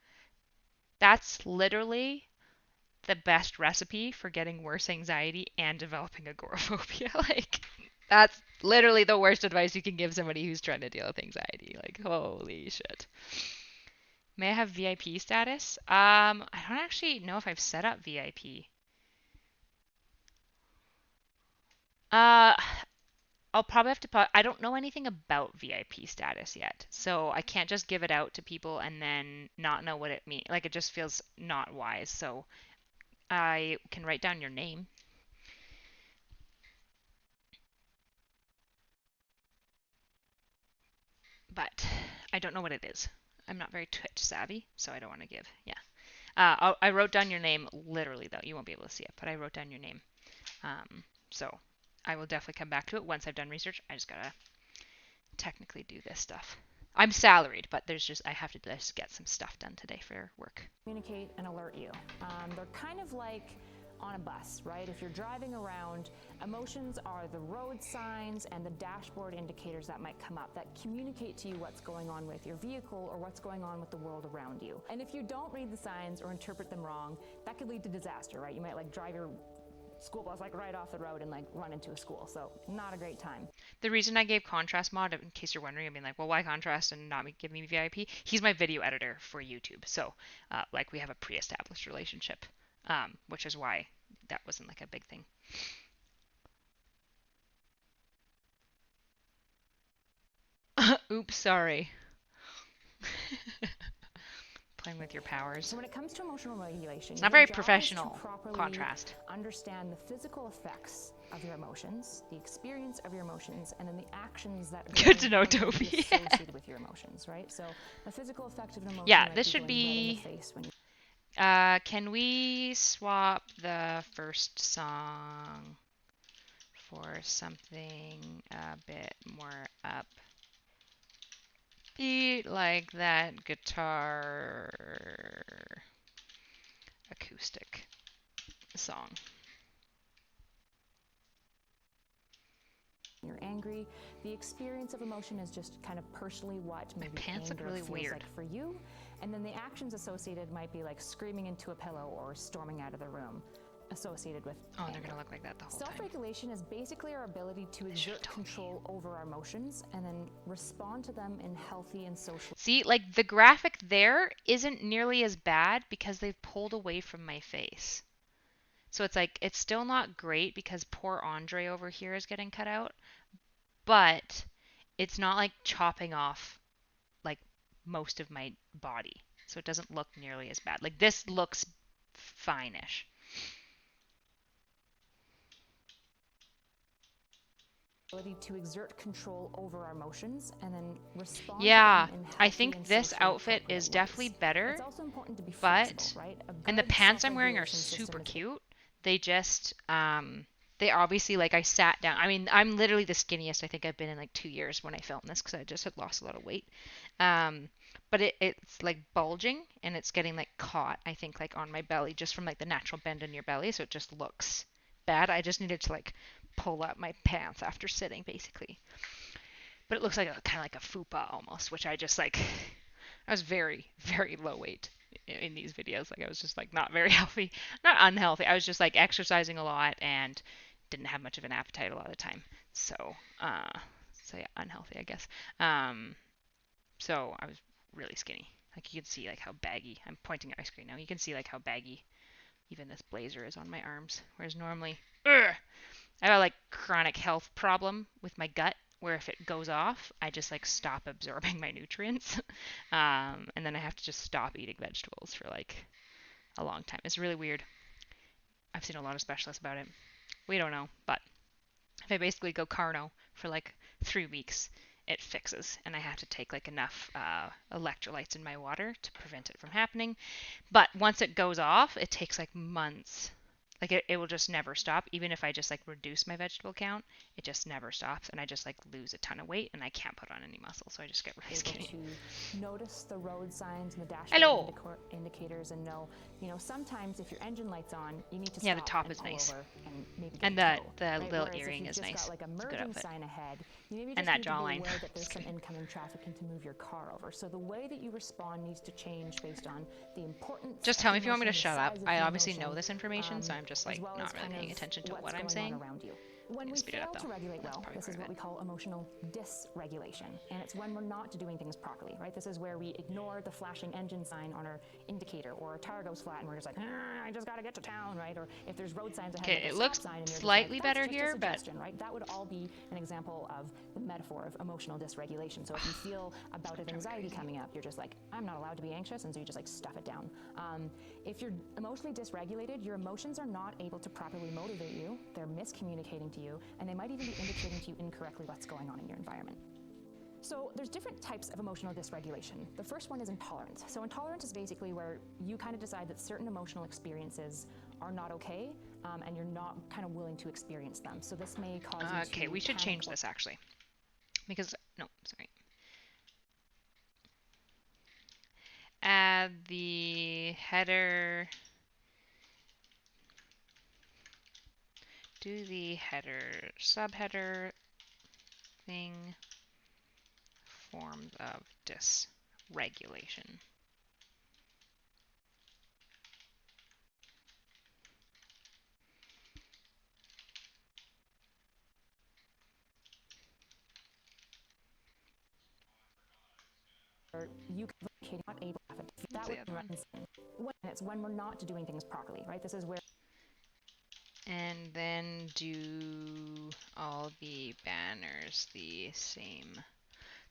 that's literally the best recipe for getting worse anxiety and developing agoraphobia. Like, that's literally the worst advice you can give somebody who's trying to deal with anxiety. Like, holy shit. May I have VIP status? I don't actually know if I've set up VIP. I'll probably have to I don't know anything about VIP status yet. So I can't just give it out to people and then not know what it means. Like, it just feels not wise. So I can write down your name. but I don't know what it is. I'm not very Twitch savvy, so I don't want to give. Yeah. I wrote down your name literally, though. You won't be able to see it, but I wrote down your name. So I will definitely come back to it once I've done research. I just gotta technically do this stuff. I'm salaried, but I have to just get some stuff done today for work. Communicate and alert you. They're kind of like on a bus, right? If you're driving around, emotions are the road signs and the dashboard indicators that might come up that communicate to you what's going on with your vehicle or what's going on with the world around you. And if you don't read the signs or interpret them wrong, that could lead to disaster, right? You might like drive your school bus like right off the road and like run into a school. So not a great time. The reason I gave Contrast Mod, in case you're wondering, I mean like, well, why Contrast and not give me VIP? He's my video editor for YouTube. So like we have a pre-established relationship, which is why that wasn't like a big thing. Oops, sorry. Playing with your powers. So when it comes to emotional regulation, it's not very professional. Contrast. Understand the physical effects of your emotions, the experience of your emotions, and then the actions that good to know, Toby. Associated with your emotions, right? So the physical effect of an emotion. Yeah, this should be. Can we swap the first song for something a bit more upbeat, like that guitar acoustic song? You're angry. The experience of emotion is just kind of personally what maybe pants look really weird like for you. And then the actions associated might be like screaming into a pillow or storming out of the room associated with anger. They're gonna look like that the whole time. Self-regulation is basically our ability to exert control over our emotions and then respond to them in healthy and social. See, like the graphic there isn't nearly as bad because they've pulled away from my face. So it's like, it's still not great because poor Andre over here is getting cut out, but it's not like chopping off like most of my body. So it doesn't look nearly as bad. Like this looks fine-ish. To exert control over our emotions and then respond. Yeah, I think this outfit is definitely better. It's also important to be flexible, right? And the pants I'm wearing are super cute. They just they obviously, like, I sat down. I mean, I'm literally the skinniest I think I've been in like 2 years when I filmed this because I just had lost a lot of weight. But it's like bulging and it's getting like caught, I think, like on my belly just from like the natural bend in your belly. So it just looks bad. I just needed to like pull up my pants after sitting basically. But it looks like kind of like a fupa almost, which I just like, I was very, very low weight in these videos. Like I was just like not very healthy, not unhealthy. I was just like exercising a lot and didn't have much of an appetite a lot of the time. So yeah, unhealthy, I guess. So I was really skinny. Like you can see like how baggy, I'm pointing at my screen now. You can see like how baggy even this blazer is on my arms. Whereas normally, I have a like chronic health problem with my gut where if it goes off, I just like stop absorbing my nutrients. And then I have to just stop eating vegetables for like a long time. It's really weird. I've seen a lot of specialists about it. We don't know, but if I basically go carno for like 3 weeks, it fixes, and I have to take like enough electrolytes in my water to prevent it from happening. But once it goes off, it takes like months. Like it will just never stop. Even if I just like reduce my vegetable count, it just never stops, and I just like lose a ton of weight, and I can't put on any muscle, so I just get really skinny. To notice the road signs and the dashboard indicators, and know, sometimes if your engine light's on, you need to stop. Yeah, the top is nice, and maybe the little earring is nice. Got, like, a good outfit. Sign ahead, you maybe and that jawline. That there's some incoming traffic and to move your car over. So the way that you respond needs to change based on the importance. Just tell me if you want me to shut up. I obviously know this information, so I'm just like not really paying attention to what I'm saying. When we fail to regulate well, this is what we call emotional dysregulation, and it's when we're not doing things properly, right? This is where we ignore the flashing engine sign on our indicator, or our tire goes flat and we're just like, I just gotta get to town, right? Or if there's road signs ahead, okay, it looks slightly better here, but right, that would all be an example of the metaphor of emotional dysregulation. So if you feel a bout of anxiety coming up, you're just like, I'm not allowed to be anxious, and so you just like stuff it down. If you're emotionally dysregulated, your emotions are not able to properly motivate you. They're miscommunicating to you, and they might even be indicating to you incorrectly what's going on in your environment. So there's different types of emotional dysregulation. The first one is intolerance. So intolerance is basically where you kind of decide that certain emotional experiences are not okay, and you're not kind of willing to experience them. So this may cause you to Okay, we should change this actually. Because, no, sorry. Add the header. Do the header subheader thing. Forms of dysregulation. You not able to that would when it's when we're not doing things properly, right? This is where. And then do all the banners the same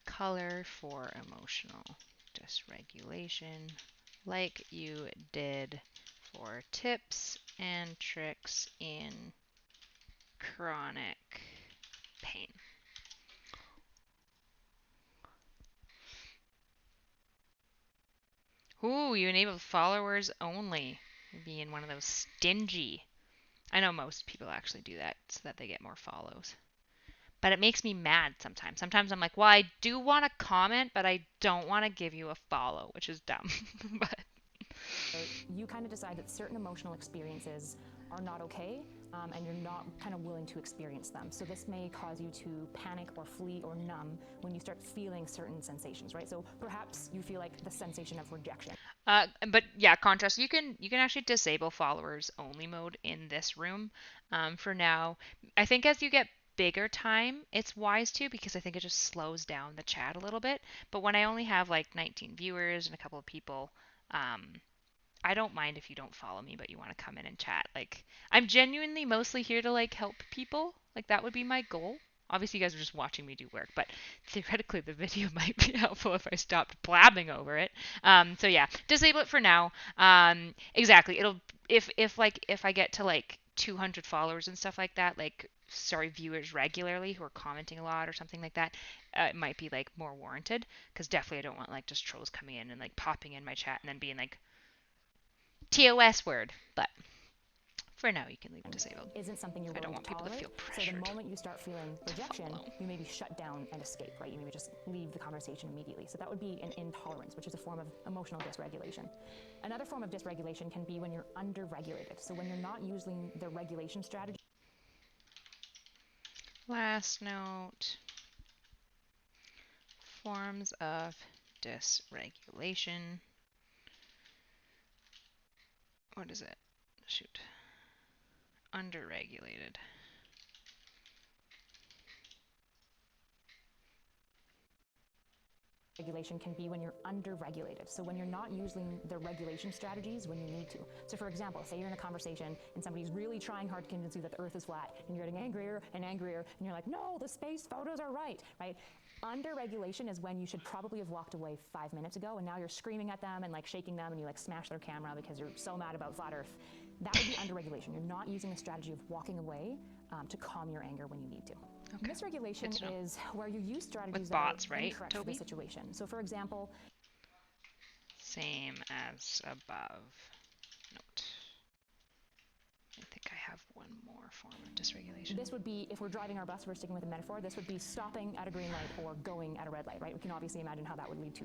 color for emotional dysregulation, like you did for tips and tricks in chronic pain. Ooh, you enable followers only. Being one of those stingy. I know most people actually do that so that they get more follows. But it makes me mad sometimes. Sometimes I'm like, well, I do want to comment, but I don't want to give you a follow, which is dumb. But you kind of decide that certain emotional experiences are not okay, and you're not kind of willing to experience them. So this may cause you to panic or flee or numb when you start feeling certain sensations, right? So perhaps you feel like the sensation of rejection. But yeah, contrast. You can actually disable followers only mode in this room for now. I think as you get bigger time, it's wise to, because I think it just slows down the chat a little bit. But when I only have like 19 viewers and a couple of people, I don't mind if you don't follow me, but you want to come in and chat. Like, I'm genuinely mostly here to like help people. Like, that would be my goal. Obviously, you guys are just watching me do work, but theoretically, the video might be helpful if I stopped blabbing over it. So yeah, disable it for now. Exactly. It'll if I get to like 200 followers and stuff like that, like sorry viewers regularly who are commenting a lot or something like that, it might be like more warranted. Because definitely I don't want like just trolls coming in and like popping in my chat and then being like, TOS word, but for now you can leave it disabled. Isn't something you're willing I don't want to people to tolerate. feel pressured. So the moment you start feeling rejection, you maybe shut down and escape, right? You maybe just leave the conversation immediately. So that would be an intolerance, which is a form of emotional dysregulation. Another form of dysregulation can be when you're underregulated. So when you're not using the regulation strategy. Last note. Forms of dysregulation. What is it? Shoot. Underregulated. Regulation can be when you're underregulated. So when you're not using the regulation strategies when you need to. So for example, say you're in a conversation and somebody's really trying hard to convince you that the earth is flat, and you're getting angrier and angrier, and you're like, no, the space photos are right? Underregulation is when you should probably have walked away 5 minutes ago, and now you're screaming at them and like shaking them, and you like smash their camera because you're so mad about flat earth. That would be underregulation. You're not using the strategy of walking away to calm your anger when you need to. Okay. Misregulation is where you use strategies with bots, that are right, incorrect Toby? for the situation. So for example, same as above. Note. I think I have one more form of dysregulation. This would be, if we're driving our bus, we're sticking with a metaphor, this would be stopping at a green light or going at a red light, right? We can obviously imagine how that would lead to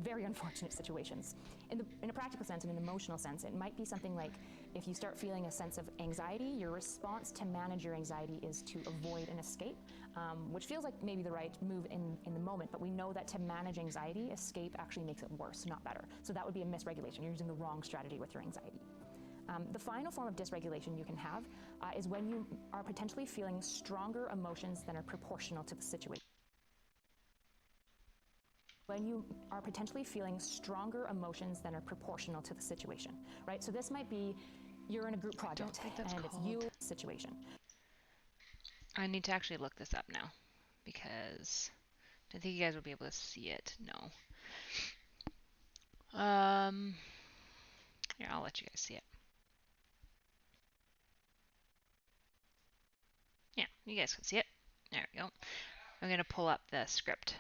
very unfortunate situations. In a practical sense and in an emotional sense, it might be something like if you start feeling a sense of anxiety, your response to manage your anxiety is to avoid an escape, which feels like maybe the right move in the moment, but we know that to manage anxiety, escape actually makes it worse, not better. So that would be a misregulation. You're using the wrong strategy with your anxiety. The final form of dysregulation you can have is when you are potentially feeling stronger emotions than are proportional to the situation. When you are potentially feeling stronger emotions than are proportional to the situation, right? So this might be you're in a group project and it's you situation. I need to actually look this up now because I think you guys will be able to see it. No. Here, I'll let you guys see it. Yeah, you guys can see it. There we go. I'm going to pull up the script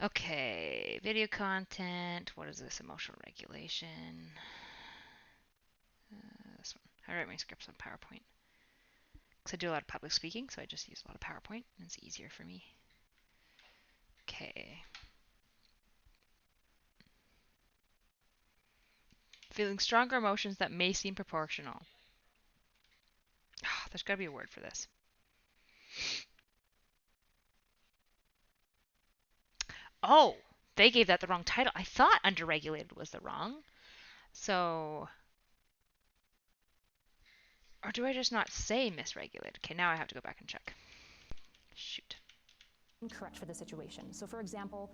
Okay, video content. What is this? Emotional regulation. This one. I write my scripts on PowerPoint. Because I do a lot of public speaking, so I just use a lot of PowerPoint, and it's easier for me. Okay. Feeling stronger emotions that may seem proportional. Oh, there's got to be a word for this. Oh, they gave that the wrong title. I thought underregulated was the wrong. So, or do I just not say misregulated? Okay, now I have to go back and check. Shoot. Incorrect for the situation. So for example,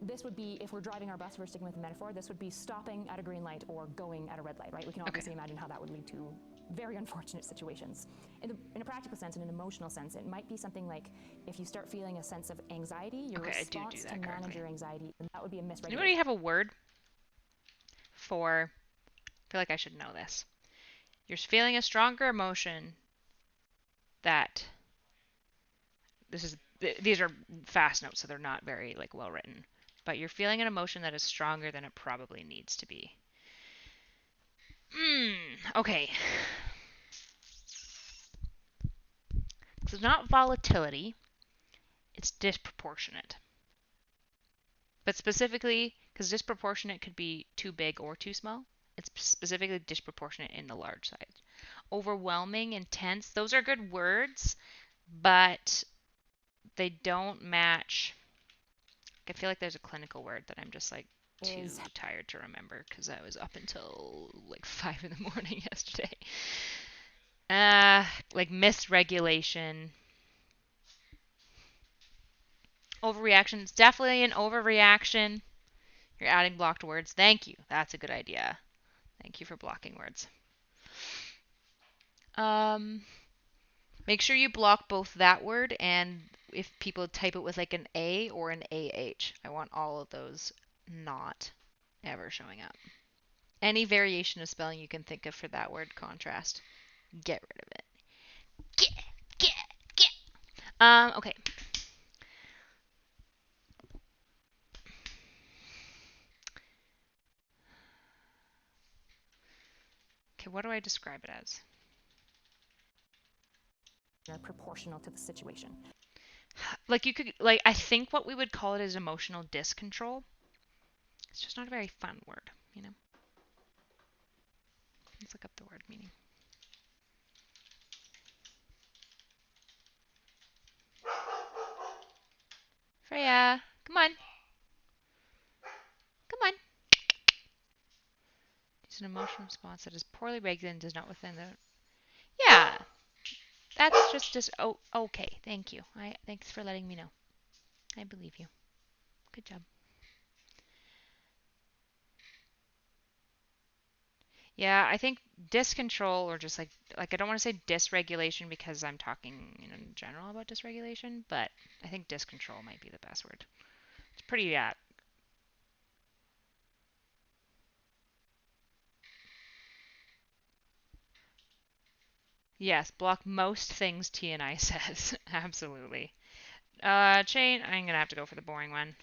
this would be, if we're driving our bus, we're sticking with the metaphor, this would be stopping at a green light or going at a red light, right? We can obviously imagine how that would lead to very unfortunate situations. In a practical sense, in an emotional sense, it might be something like if you start feeling a sense of anxiety, your response to manage your anxiety, and that would be a misregulation. Anybody have a word for, I feel like I should know this. You're feeling a stronger emotion that, these are fast notes, so they're not very like well written, but you're feeling an emotion that is stronger than it probably needs to be. Okay. So it's not volatility, it's disproportionate. But specifically, because disproportionate could be too big or too small, it's specifically disproportionate in the large size. Overwhelming, intense, those are good words, but they don't match. I feel like there's a clinical word that I'm just like too tired to remember because I was up until like 5 in the morning yesterday. Like misregulation. Overreaction. It's definitely an overreaction. You're adding blocked words. Thank you. That's a good idea. Thank you for blocking words. Make sure you block both that word and if people type it with like an A or an AH. I want all of those not ever showing up. Any variation of spelling you can think of for that word contrast. Get rid of it. Get. Okay. Okay, what do I describe it as? Proportional to the situation. Like you could, like I think what we would call it is emotional discontrol. It's just not a very fun word, you know? Let's look up the word meaning. Freya, come on. Come on. It's an emotional response that is poorly regulated and does not within the... Yeah. That's just oh, okay. Thank you. Thanks for letting me know. I believe you. Good job. Yeah, I think discontrol or just like I don't want to say dysregulation because I'm talking in general about dysregulation, but I think discontrol might be the best word. It's pretty Yes, block most things TNI says. Absolutely. Chain, I'm gonna have to go for the boring one.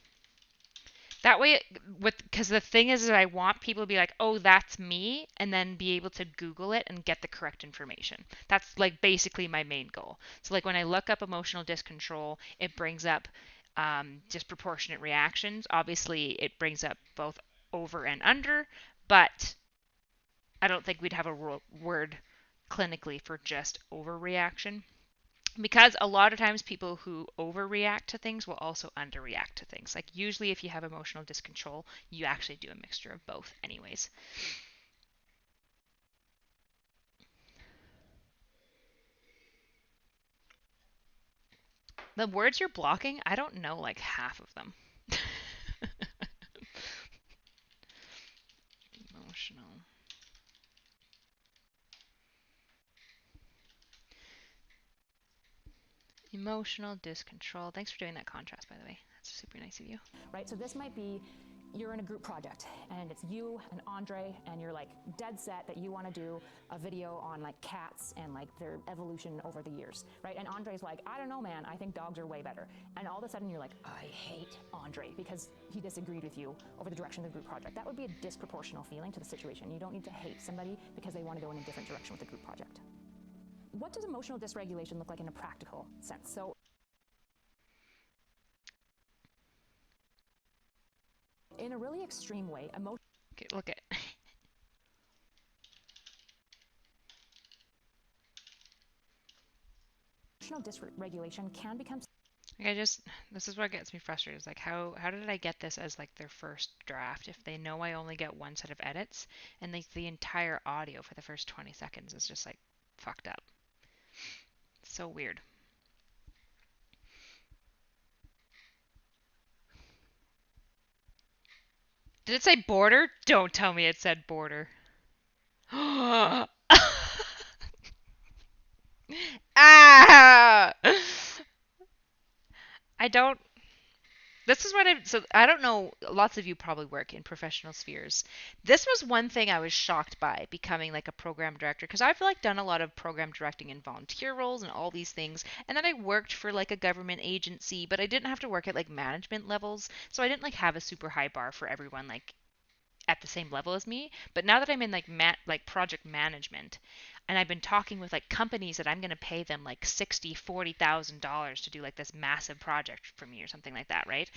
That way, because the thing is I want people to be like, oh, that's me, and then be able to Google it and get the correct information. That's like basically my main goal. So like when I look up emotional discontrol, it brings up disproportionate reactions. Obviously, it brings up both over and under, but I don't think we'd have a word clinically for just overreaction. Because a lot of times people who overreact to things will also underreact to things. Like usually if you have emotional discontrol, you actually do a mixture of both anyways. The words you're blocking, I don't know like half of them. Emotional. Emotional discontrol. Thanks for doing that contrast, by the way. That's super nice of you. Right, so this might be you're in a group project and it's you and Andre and you're like dead set that you want to do a video on like cats and like their evolution over the years, right? And Andre's like, I don't know, man, I think dogs are way better. And all of a sudden you're like, I hate Andre because he disagreed with you over the direction of the group project. That would be a disproportional feeling to the situation. You don't need to hate somebody because they want to go in a different direction with the group project. What does emotional dysregulation look like in a practical sense? So in a really extreme way, okay, look at emotional dysregulation can become like this is what gets me frustrated. Is like how did I get this as like their first draft if they know I only get one set of edits and like the entire audio for the first 20 seconds is just like fucked up. So weird. Did it say border? Don't tell me it said border. Ah! I don't. This is what I don't know. Lots of you probably work in professional spheres. This was one thing I was shocked by becoming like a program director because I've like done a lot of program directing and volunteer roles and all these things. And then I worked for like a government agency, but I didn't have to work at like management levels. So I didn't like have a super high bar for everyone like at the same level as me. But now that I'm in like project management, and I've been talking with like companies that I'm going to pay them like $40,000 to do like this massive project for me or something like that, right?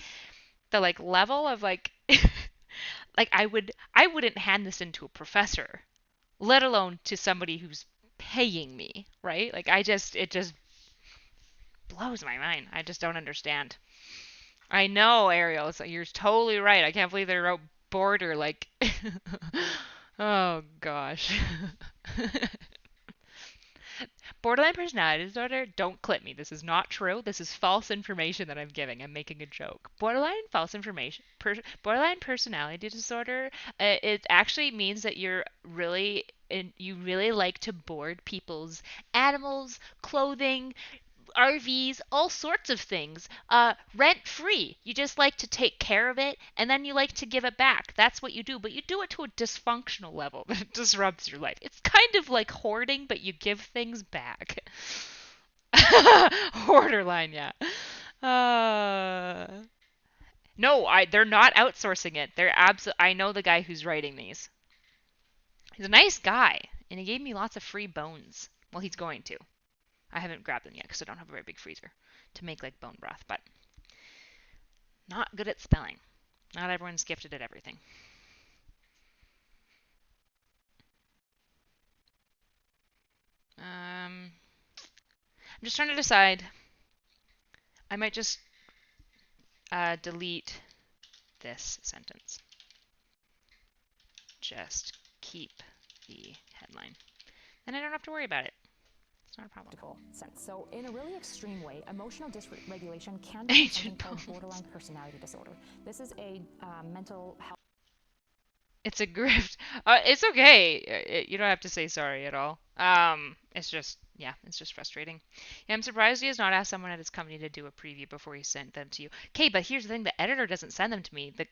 The like level of like like I wouldn't hand this into a professor, let alone to somebody who's paying me, right? Like it just blows my mind. I just don't understand. I know, Ariel. So you're totally right. I can't believe they wrote border like. Oh gosh. Borderline personality disorder, don't clip me. This is not true. This is false information that I'm giving. I'm making a joke. Borderline personality disorder, it actually means that you really like to board people's animals, clothing, RVs, all sorts of things, rent free. You just like to take care of it and then you like to give it back. That's what you do, but you do it to a dysfunctional level that disrupts your life. It's kind of like hoarding, but you give things back. Borderline, yeah. No, they're not outsourcing it. I know the guy who's writing these. He's a nice guy, and he gave me lots of free bones. Well, he's going to. I haven't grabbed them yet because I don't have a very big freezer to make like bone broth, but not good at spelling. Not everyone's gifted at everything. I'm just trying to decide. I might just delete this sentence. Just keep the headline. Then I don't have to worry about it. It's not a problem. Sense. So in a really extreme way, emotional dysregulation can be something called borderline personality disorder. This is a mental health. It's a grift. It's okay. You don't have to say sorry at all. It's just frustrating. Yeah, I'm surprised he has not asked someone at his company to do a preview before he sent them to you. Okay, but here's the thing: the editor doesn't send them to me. The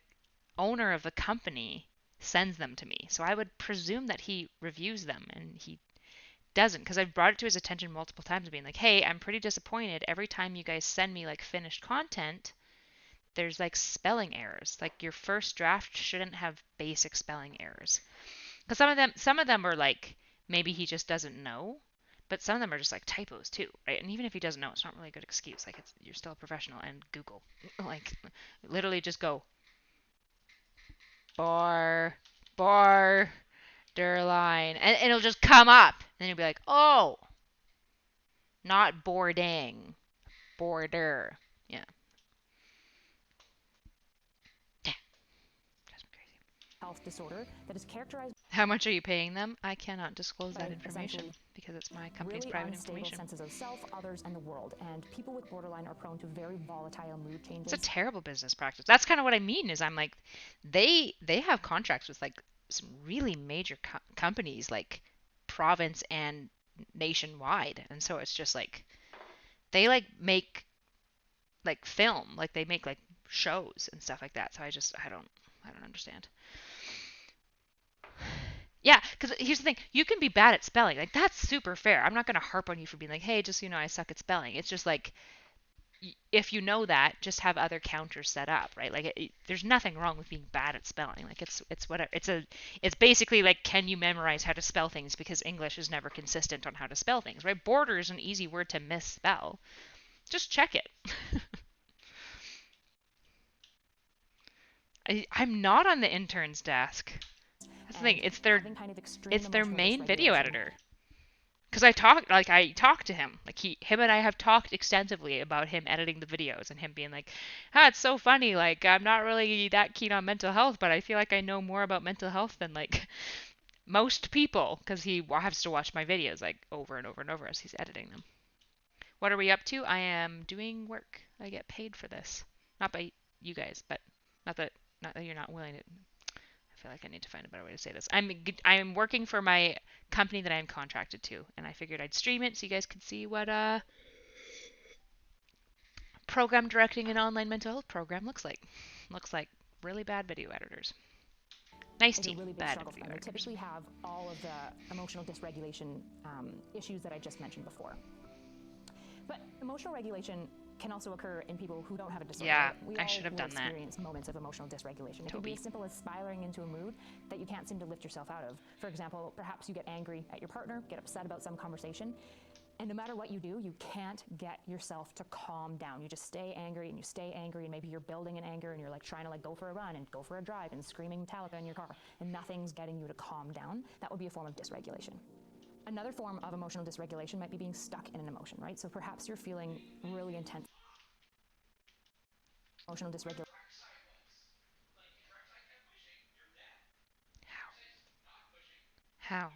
owner of the company sends them to me. So I would presume that he reviews them, and he doesn't, because I've brought it to his attention multiple times, being like, hey, I'm pretty disappointed. Every time you guys send me like finished content, there's like spelling errors. Like your first draft shouldn't have basic spelling errors. Because some of them are like maybe he just doesn't know, but some of them are just like typos too, right? And even if he doesn't know, it's not really a good excuse. Like you're still a professional, and Google, like literally just go borderline, and it'll just come up, and you'll be like, oh, not boarding, border, yeah. Health disorder that is characterized. How much are you paying them? I cannot disclose that information because it's my company's really private information. Senses of self, others, and the world, and people with borderline are prone to very volatile mood changes. It's a terrible business practice. That's kind of what I mean. Is I'm like, they have contracts with like some really major companies, like province and nationwide, and so it's just like they like make like film, like they make like shows and stuff like that. So I I don't understand. Yeah, because here's the thing. You can be bad at spelling. Like, that's super fair. I'm not going to harp on you for being like, hey, just so you know, I suck at spelling. It's just like, if you know that, just have other counters set up, right? Like, there's nothing wrong with being bad at spelling. Like, it's whatever. It's basically like, can you memorize how to spell things? Because English is never consistent on how to spell things, right? Border is an easy word to misspell. Just check it. I'm not on the intern's desk. That's the thing. It's their main video editor. Because I talked to him. Like him and I have talked extensively about him editing the videos and him being like, "Ah, it's so funny. Like I'm not really that keen on mental health, but I feel like I know more about mental health than like most people because he has to watch my videos like over and over and over as he's editing them." What are we up to? I am doing work. I get paid for this. Not by you guys, but not that you're not willing to. I feel like I need to find a better way to say this. I'm working for my company that I'm contracted to, and I figured I'd stream it so you guys could see what program directing an online mental health program looks like. Looks like really bad video editors. Nice team, really bad video editors. They typically have all of the emotional dysregulation issues that I just mentioned before. But emotional regulation can also occur in people who don't have a disorder. Yeah, I should have done that. We all experience moments of emotional dysregulation. It can be as simple as spiraling into a mood that you can't seem to lift yourself out of. For example, perhaps you get angry at your partner, get upset about some conversation, and no matter what you do, you can't get yourself to calm down. You just stay angry and you stay angry, and maybe you're building in anger and you're like trying to like go for a run and go for a drive and screaming Metallica in your car, and nothing's getting you to calm down. That would be a form of dysregulation. Another form of emotional dysregulation might be being stuck in an emotion, right? So perhaps you're feeling really intense emotional dysregulation. How?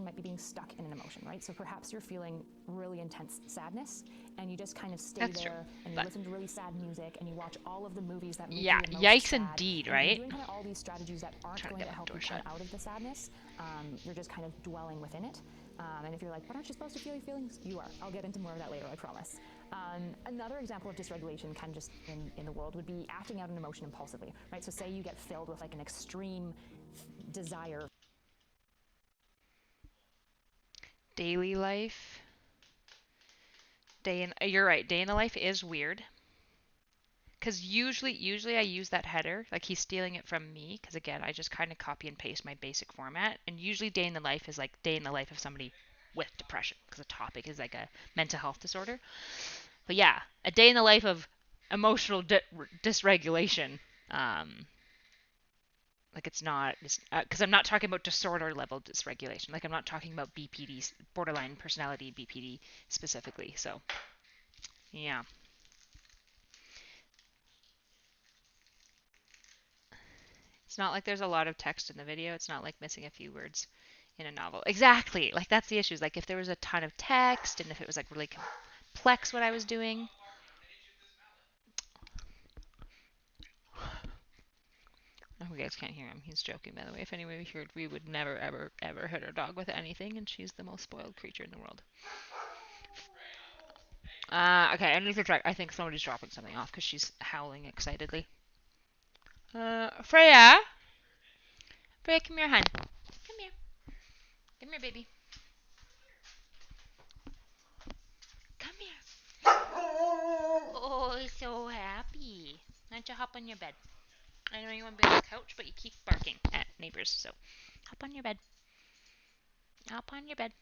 Might be being stuck in an emotion, right? So perhaps you're feeling really intense sadness and you just kind of stay there and you listen to really sad music and you watch all of the movies that make you the most yikes sad. indeed, right? You're doing kind of all these strategies that aren't going to help you come out of the sadness. You're just kind of dwelling within it. And if you're like, but aren't you supposed to feel your feelings? You are. I'll get into more of that later, I promise. Another example of dysregulation kind of just in the world would be acting out an emotion impulsively, right? So say you get filled with like an extreme desire. Daily life. You're right. Day in the life is weird. Because usually I use that header, like he's stealing it from me. Because again, I just kind of copy and paste my basic format. And usually day in the life is like day in the life of somebody with depression. Because the topic is like a mental health disorder. But yeah, a day in the life of emotional dysregulation. Like it's not, because I'm not talking about disorder level dysregulation. Like I'm not talking about BPD, borderline personality BPD specifically. So, yeah. It's not like there's a lot of text in the video. It's not like missing a few words in a novel. Exactly. Like that's the issue. Like if there was a ton of text and if it was like really complex what I was doing. Oh, you guys can't hear him. He's joking, by the way. If anyone heard, we would never, ever, ever hit our dog with anything, and she's the most spoiled creature in the world. Okay, I need to check. I think somebody's dropping something off because she's howling excitedly. Freya? Freya, come here, hun. Come here. Come here, baby. Come here. Oh, he's so happy. Why don't you hop on your bed? I know you want to be on the couch, but you keep barking at neighbors, so hop on your bed. Hop on your bed.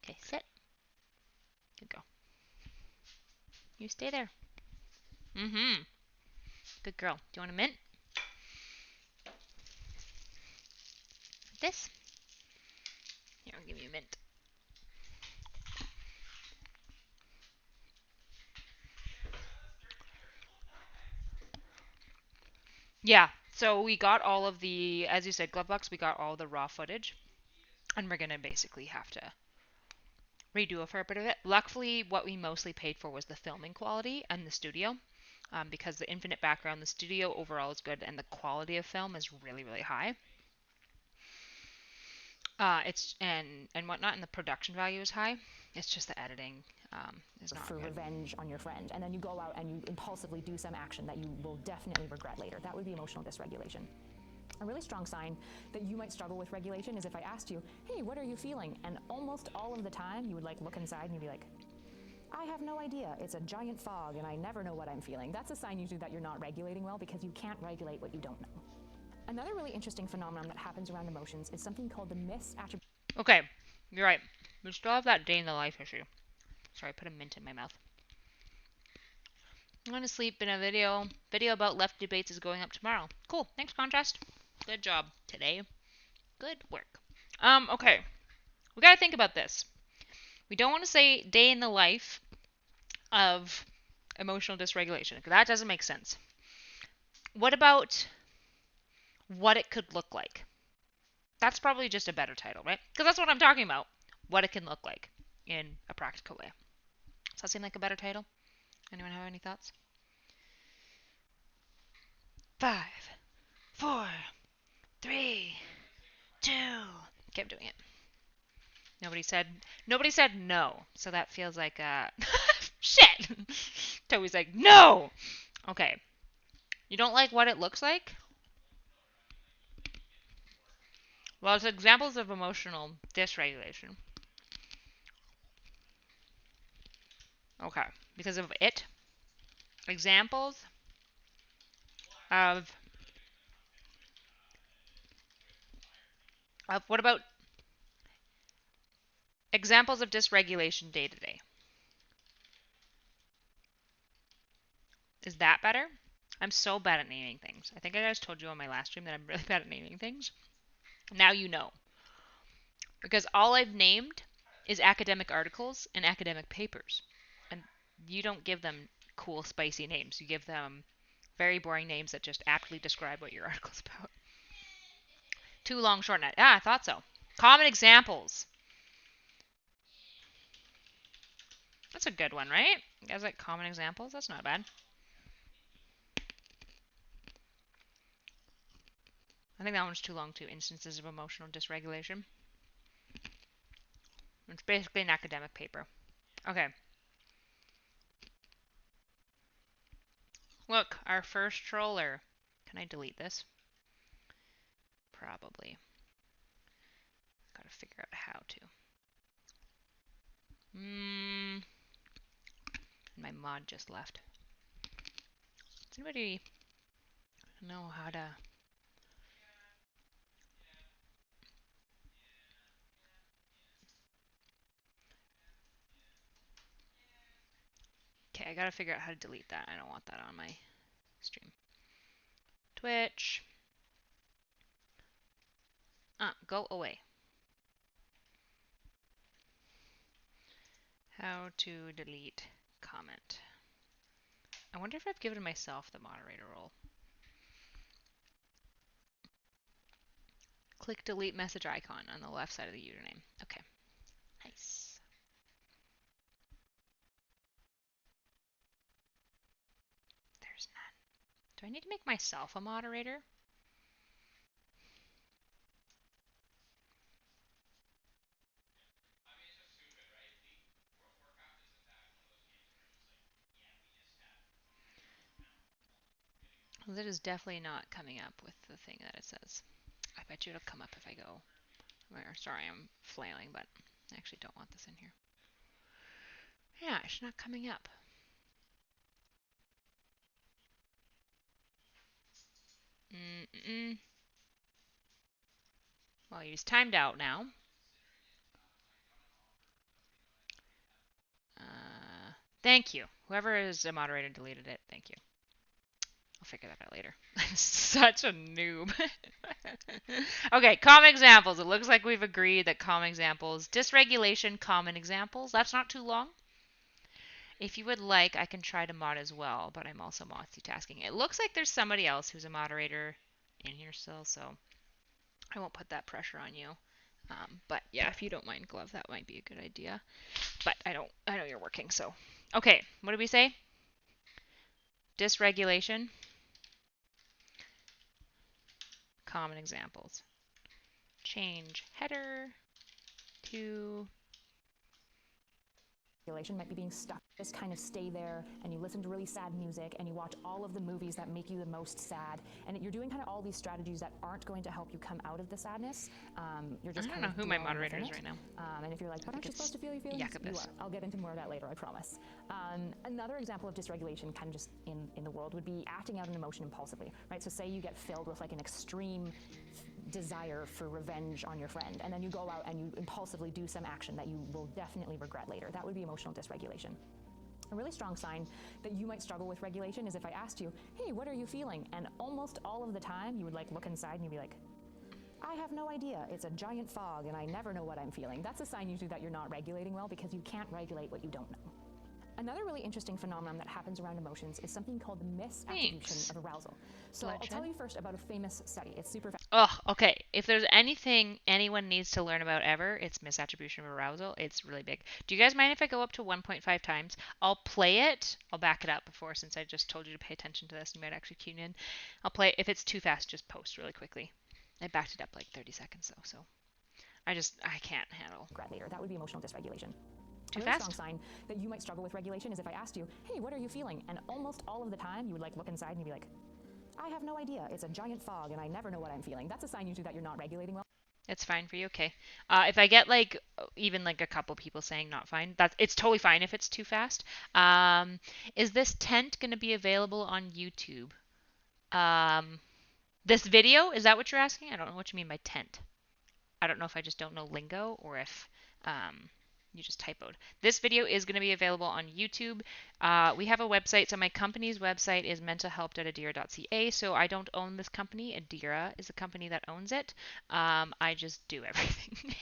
Okay, sit. Good girl. You stay there. Mm-hmm. Good girl. Do you want a mint? This? Here, I'll give you a mint. Yeah, so we got all of the, as you said, Glovebox, we got all the raw footage. And we're going to basically have to redo a fair bit of it. Luckily, what we mostly paid for was the filming quality and the studio. because the infinite background, the studio overall is good, and the quality of film is really, really high. It's and whatnot, and the production value is high. It's just the editing is not for good. Revenge on your friend, and then you go out and you impulsively do some action that you will definitely regret later. That would be emotional dysregulation. A really strong sign that you might struggle with regulation is if I asked you, hey, what are you feeling? And almost all of the time you would like look inside and you'd be like, I have no idea. It's a giant fog and I never know what I'm feeling. That's a sign usually that you're not regulating well because you can't regulate what you don't know. Another really interesting phenomenon that happens around emotions is something called the misattribution. Okay, you're right. We still have that day in the life issue. Sorry, I put a mint in my mouth. I'm going to sleep in a video. Video about left debates is going up tomorrow. Cool. Thanks, Contrast. Good job today. Good work. Okay. We got to think about this. We don't want to say day in the life of emotional dysregulation, because that doesn't make sense. What about what it could look like? That's probably just a better title, right? Because that's what I'm talking about. What it can look like in a practical way. Does that seem like a better title? Anyone have any thoughts? 5, 4, 3, 2. Okay, I'm doing it. Nobody said no. So that feels like shit. Toby's like, no. Okay. You don't like what it looks like? Well, it's examples of emotional dysregulation. Okay. Because of it. Examples of what about examples of dysregulation day to day? Is that better? I'm so bad at naming things. I think I just told you on my last stream that I'm really bad at naming things. Now you know. Because all I've named is academic articles and academic papers. And you don't give them cool, spicy names. You give them very boring names that just aptly describe what your article's about. Too long, short net. Yeah, I thought so. Common examples. That's a good one, right? You guys like common examples? That's not bad. I think that one's too long too. Instances of emotional dysregulation. It's basically an academic paper. Okay. Look, our first troller. Can I delete this? Probably. Gotta figure out how to. My mod just left. Does anybody know how to... Okay, I gotta figure out how to delete that. I don't want that on my stream. Twitch. Go away. How to delete comment. I wonder if I've given myself the moderator role. Click delete message icon on the left side of the username. Okay. Nice. There's none. Do I need to make myself a moderator? Well, it is definitely not coming up with the thing that it says. I bet you it'll come up if I go. Sorry, I'm flailing, but I actually don't want this in here. Yeah, it's not coming up. Well, he's timed out now. Thank you. Whoever is a moderator deleted it. Thank you. I'll figure that out later. I'm such a noob. Okay, common examples. It looks like we've agreed that common examples. Dysregulation, common examples. That's not too long. If you would like, I can try to mod as well, but I'm also multitasking. It looks like there's somebody else who's a moderator in here still, so I won't put that pressure on you. But yeah, if you don't mind, Glove, that might be a good idea. But I know you're working, so. Okay, what did we say? Dysregulation. Common examples. Change header to might be being stuck. Just kind of stay there and you listen to really sad music and you watch all of the movies that make you the most sad, and you're doing kind of all these strategies that aren't going to help you come out of the sadness. You're just I don't know who my moderator is right now. And if you're like, but aren't you supposed to feel your feelings? You are. I'll get into more of that later, I promise. Another example of dysregulation kind of just in the world would be acting out an emotion impulsively, right? So say you get filled with like an extreme desire for revenge on your friend, and then you go out and you impulsively do some action that you will definitely regret later. That would be emotional dysregulation. A really strong sign that you might struggle with regulation is if I asked you, hey, what are you feeling? And almost all of the time you would like look inside and you'd be like, I have no idea. It's a giant fog and I never know what I'm feeling. That's a sign usually that you're not regulating well, because you can't regulate what you don't know. Another really interesting phenomenon that happens around emotions is something called the misattribution of arousal. So I'll tell you first about a famous study. It's super okay. If there's anything anyone needs to learn about ever, it's misattribution of arousal. It's really big. Do you guys mind if I go up to 1.5 times? I'll play it. I'll back it up before, since I just told you to pay attention to this. You might actually tune in. I'll play it. If it's too fast, just post really quickly. I backed it up like 30 seconds though, so I can't handle. Later. That would be emotional dysregulation. Too fast? Strong sign that you might struggle with regulation is if I asked you, hey, what are you feeling? And almost all of the time you would like look inside and you'd be like, I have no idea. It's a giant fog and I never know what I'm feeling. That's a sign usually that you're not regulating well. It's fine for you, okay. If I get like even like a couple people saying not fine, it's totally fine if it's too fast. Is this tent going to be available on YouTube? This video, is that what you're asking? I don't know what you mean by tent. I don't know if I just don't know lingo or if you just typoed. This video is going to be available on YouTube. We have a website. So my company's website is mentalhelp.adira.ca. So I don't own this company. Adira is the company that owns it. I just do everything.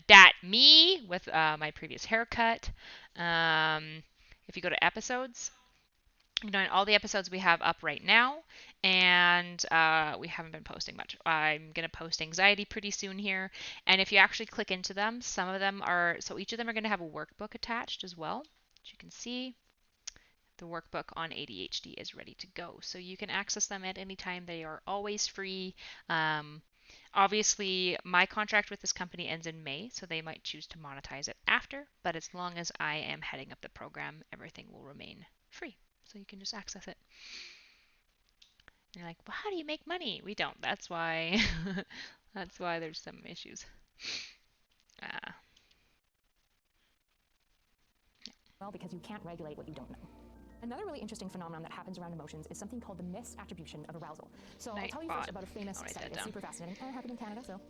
Dat me with my previous haircut. If you go to episodes, you know, all the episodes we have up right now, and we haven't been posting much. I'm going to post anxiety pretty soon here, and if you actually click into them, some of them are, so each of them are going to have a workbook attached as well. As you can see, the workbook on ADHD is ready to go, so you can access them at any time. They are always free. Obviously, my contract with this company ends in May, so they might choose to monetize it after, but as long as I am heading up the program, everything will remain free. So you can just access it. And you're like, well, how do you make money? We don't. That's why that's why there's some issues. Well, because you can't regulate what you don't know. Another really interesting phenomenon that happens around emotions is something called the misattribution of arousal. So I'll tell you first about a famous study. It's super fascinating. It happened in Canada, so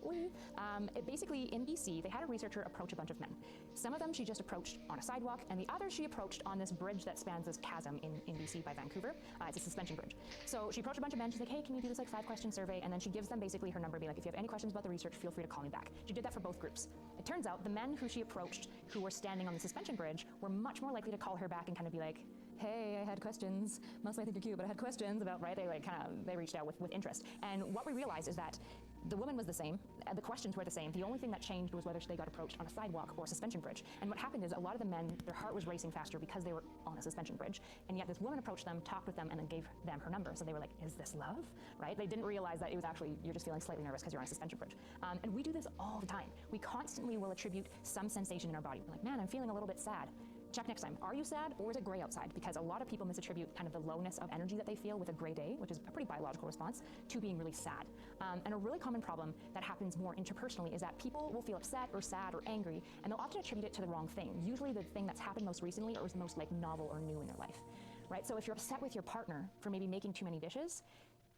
basically in BC, they had a researcher approach a bunch of men. Some of them she just approached on a sidewalk, and the others she approached on this bridge that spans this chasm in BC by Vancouver. It's a suspension bridge. So she approached a bunch of men. She's like, hey, can you do this like 5-question survey? And then she gives them basically her number, being like, if you have any questions about the research, feel free to call me back. She did that for both groups. It turns out the men who she approached, who were standing on the suspension bridge, were much more likely to call her back and kind of be like, hey, I had questions. Mostly I think you're cute, but I had questions about, right? They reached out with interest. And what we realized is that the woman was the same. The questions were the same. The only thing that changed was whether they got approached on a sidewalk or a suspension bridge. And what happened is a lot of the men, their heart was racing faster because they were on a suspension bridge. And yet this woman approached them, talked with them, and then gave them her number. So they were like, is this love? Right? They didn't realize that it was actually, you're just feeling slightly nervous because you're on a suspension bridge. And we do this all the time. We constantly will attribute some sensation in our body. We're like, man, I'm feeling a little bit sad. Check next time. Are you sad, or is it gray outside? Because a lot of people misattribute kind of the lowness of energy that they feel with a gray day, which is a pretty biological response, to being really sad. And a really common problem that happens more interpersonally is that people will feel upset or sad or angry, and they'll often attribute it to the wrong thing, usually the thing that's happened most recently or is most like novel or new in their life. Right? So if you're upset with your partner for maybe making too many dishes,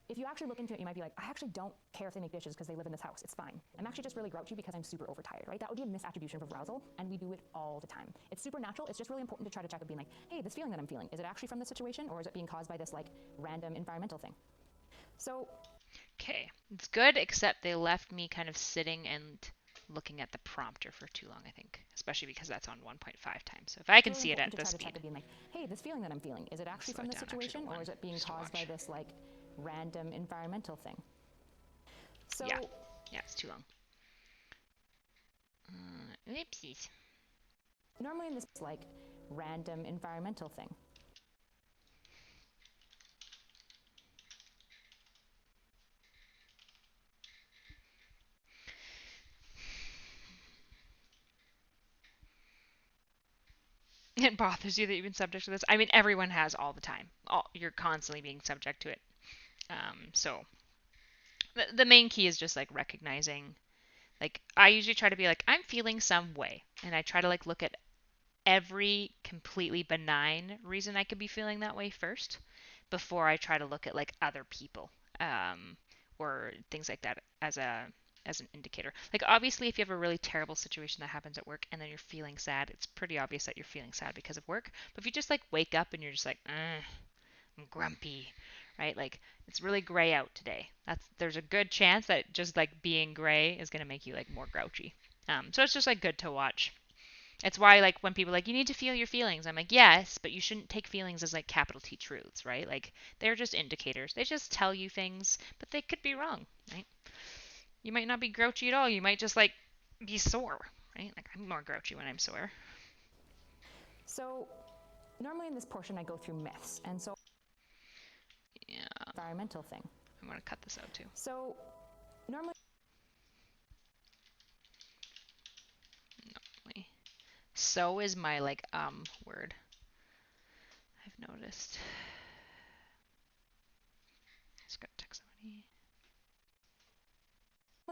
if you actually look into it, you might be like, I actually don't care if they make dishes because they live in this house. It's fine. I'm actually just really grouchy because I'm super overtired, right? That would be a misattribution of arousal, and we do it all the time. It's super natural. It's just really important to try to check it, being like, hey, this feeling that I'm feeling, is it actually from the situation, or is it being caused by this like random environmental thing? So, okay, it's good, except they left me kind of sitting and looking at the prompter for too long, I think, especially because that's on 1.5 times. So if I can see it at this speed. Being like, hey, this feeling that I'm feeling, is it actually from the situation, or is it being caused by this like random environmental thing? So yeah, it's too long. Oopsies. Normally in this like random environmental thing. bothers you that you've been subject to this. I mean, everyone has all the time. You're constantly being subject to it. So the main key is just like recognizing, like I usually try to be like, I'm feeling some way, and I try to like look at every completely benign reason I could be feeling that way first before I try to look at like other people, or things like that as an indicator. Like obviously if you have a really terrible situation that happens at work and then you're feeling sad, it's pretty obvious that you're feeling sad because of work. But if you just like wake up and you're just like, I'm grumpy, right? Like it's really gray out today. There's a good chance that just like being gray is going to make you like more grouchy. So it's just like good to watch. It's why like when people are like, you need to feel your feelings, I'm like, yes, but you shouldn't take feelings as like capital T truths, right? Like they're just indicators. They just tell you things, but they could be wrong, right? You might not be grouchy at all. You might just like be sore, right? Like I'm more grouchy when I'm sore. So normally in this portion I go through myths, and so yeah, environmental thing. I'm gonna cut this out too. So normally so is my like word. I've noticed. Just gotta text somebody.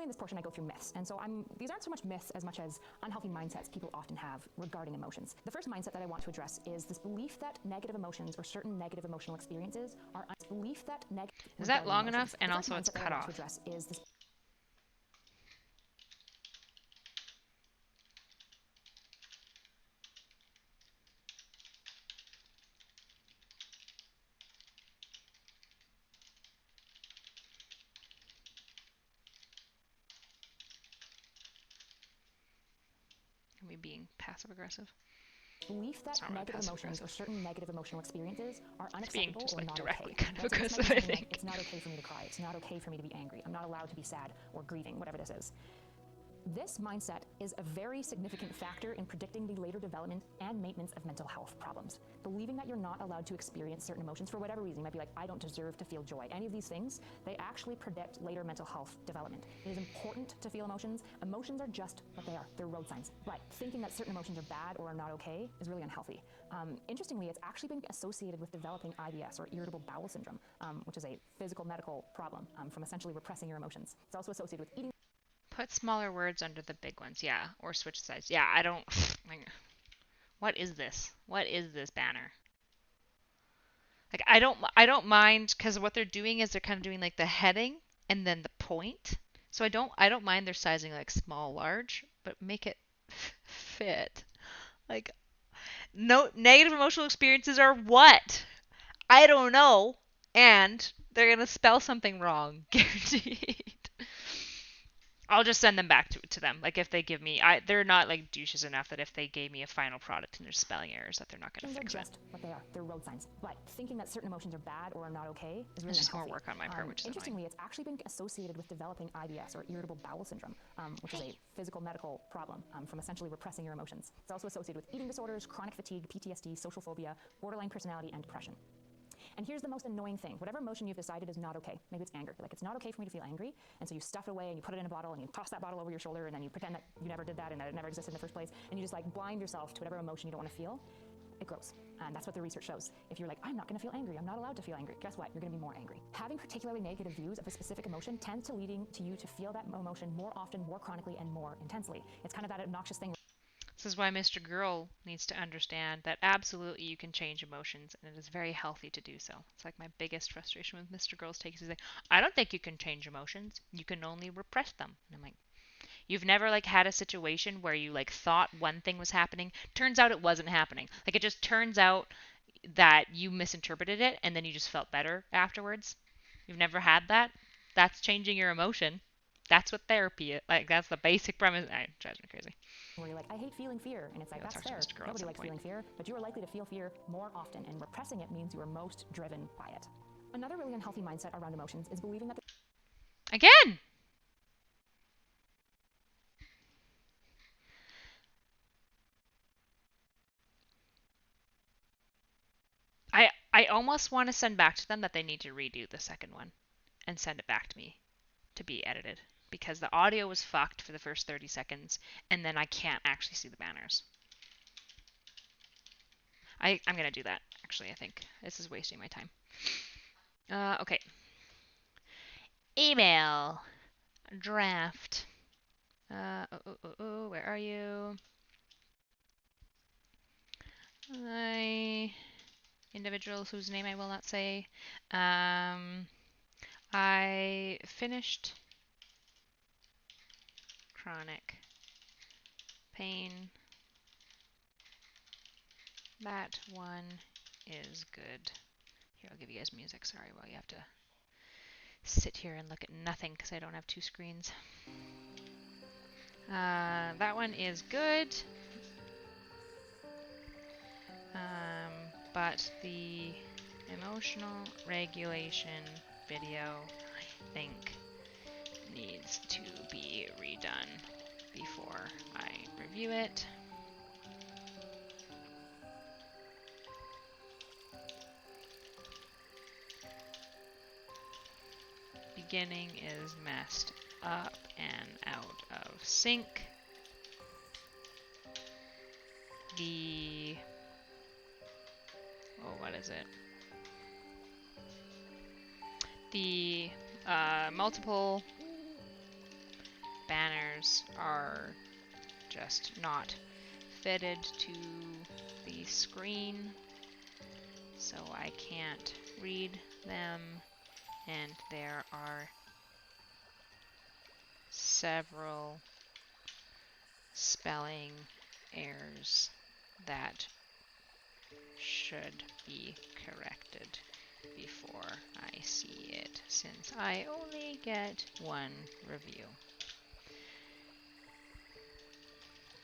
In this portion I go through myths, and so these aren't so much myths as much as unhealthy mindsets people often have regarding emotions. The first mindset that I want to address is this belief that negative emotions or certain negative emotional experiences are belief that is that long enough? And also it's cut off. To address is this Are we being passive aggressive? Belief that negative emotions or certain negative emotional experiences are unacceptable being just, or like, not directly okay. kind of aggressive, I think. It's not okay for me to cry. It's not okay for me to be angry. I'm not allowed to be sad or grieving, whatever this is. This mindset is a very significant factor in predicting the later development and maintenance of mental health problems. Believing that you're not allowed to experience certain emotions for whatever reason, you might be like, I don't deserve to feel joy. Any of these things, they actually predict later mental health development. It is important to feel emotions. Emotions are just what they are. They're road signs. But thinking that certain emotions are bad or are not okay is really unhealthy. Interestingly, it's actually been associated with developing IBS or irritable bowel syndrome, which is a physical medical problem from essentially repressing your emotions. It's also associated with eating. Put smaller words under the big ones, yeah, or switch sides. Yeah, I don't. What is this? What is this banner? Like I don't mind because what they're doing is they're kind of doing like the heading and then the point. So I don't mind their sizing like small, large, but make it fit. Like no negative emotional experiences are what? I don't know. And they're gonna spell something wrong, guaranteed. I'll just send them back to them. Like if they give me, they're not like douches enough that if they gave me a final product and there's spelling errors that they're not going to fix just what they are. They're road signs. But thinking that certain emotions are bad or are not okay is really it's just unhealthy. More work on my part, which is interestingly, annoying. It's actually been associated with developing IBS or irritable bowel syndrome, which is a physical medical problem from essentially repressing your emotions. It's also associated with eating disorders, chronic fatigue, PTSD, social phobia, borderline personality, and depression. And here's the most annoying thing. Whatever emotion you've decided is not okay. Maybe it's anger. You're like, it's not okay for me to feel angry. And so you stuff it away and you put it in a bottle and you toss that bottle over your shoulder and then you pretend that you never did that and that it never existed in the first place. And you just like blind yourself to whatever emotion you don't want to feel. It grows. And that's what the research shows. If you're like, I'm not going to feel angry, I'm not allowed to feel angry, guess what? You're going to be more angry. Having particularly negative views of a specific emotion tends to leading to you to feel that emotion more often, more chronically, and more intensely. It's kind of that obnoxious thing. This is why Mr. Girl needs to understand that absolutely you can change emotions and it is very healthy to do so. It's like my biggest frustration with Mr. Girl's takes is like, I don't think you can change emotions. You can only repress them. And I'm like, you've never like had a situation where you like thought one thing was happening, turns out it wasn't happening. Like it just turns out that you misinterpreted it and then you just felt better afterwards. You've never had that? That's changing your emotion. That's what therapy is. Like that's the basic premise. It drives me crazy. Where you're like, I hate feeling fear, and it's like, that's fair. Nobody likes feeling fear, but you are likely to feel fear more often, and repressing it means you are most driven by it. Another really unhealthy mindset around emotions is believing that again. I almost want to send back to them that they need to redo the second one and send it back to me to be edited because the audio was fucked for the first 30 seconds and then I can't actually see the banners. I'm going to do that, actually, I think. This is wasting my time. Okay. Email. Draft. Where are you? Individuals whose name I will not say. I finished chronic pain. That one is good. Here, I'll give you guys music. Sorry, while you have to sit here and look at nothing because I don't have two screens. That one is good. But the emotional regulation video, I think, needs to be redone before I review it. Beginning is messed up and out of sync. What is it? The multiple banners are just not fitted to the screen, so I can't read them, and there are several spelling errors that should be corrected before I see it, since I only get one review.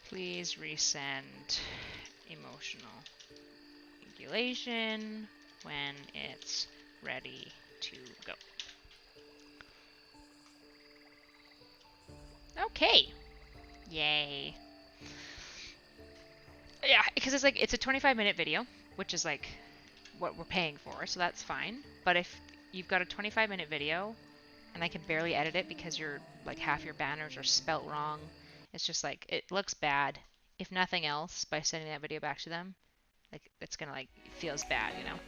Please resend emotional regulation when it's ready to go. Okay. Yay. Yeah, because it's like, it's a 25-minute video, which is like what we're paying for, so that's fine. But if you've got a 25-minute video and I can barely edit it because you're like half your banners are spelt wrong, it's just like, it looks bad. If nothing else, by sending that video back to them, like, it's gonna like, it feels bad, you know?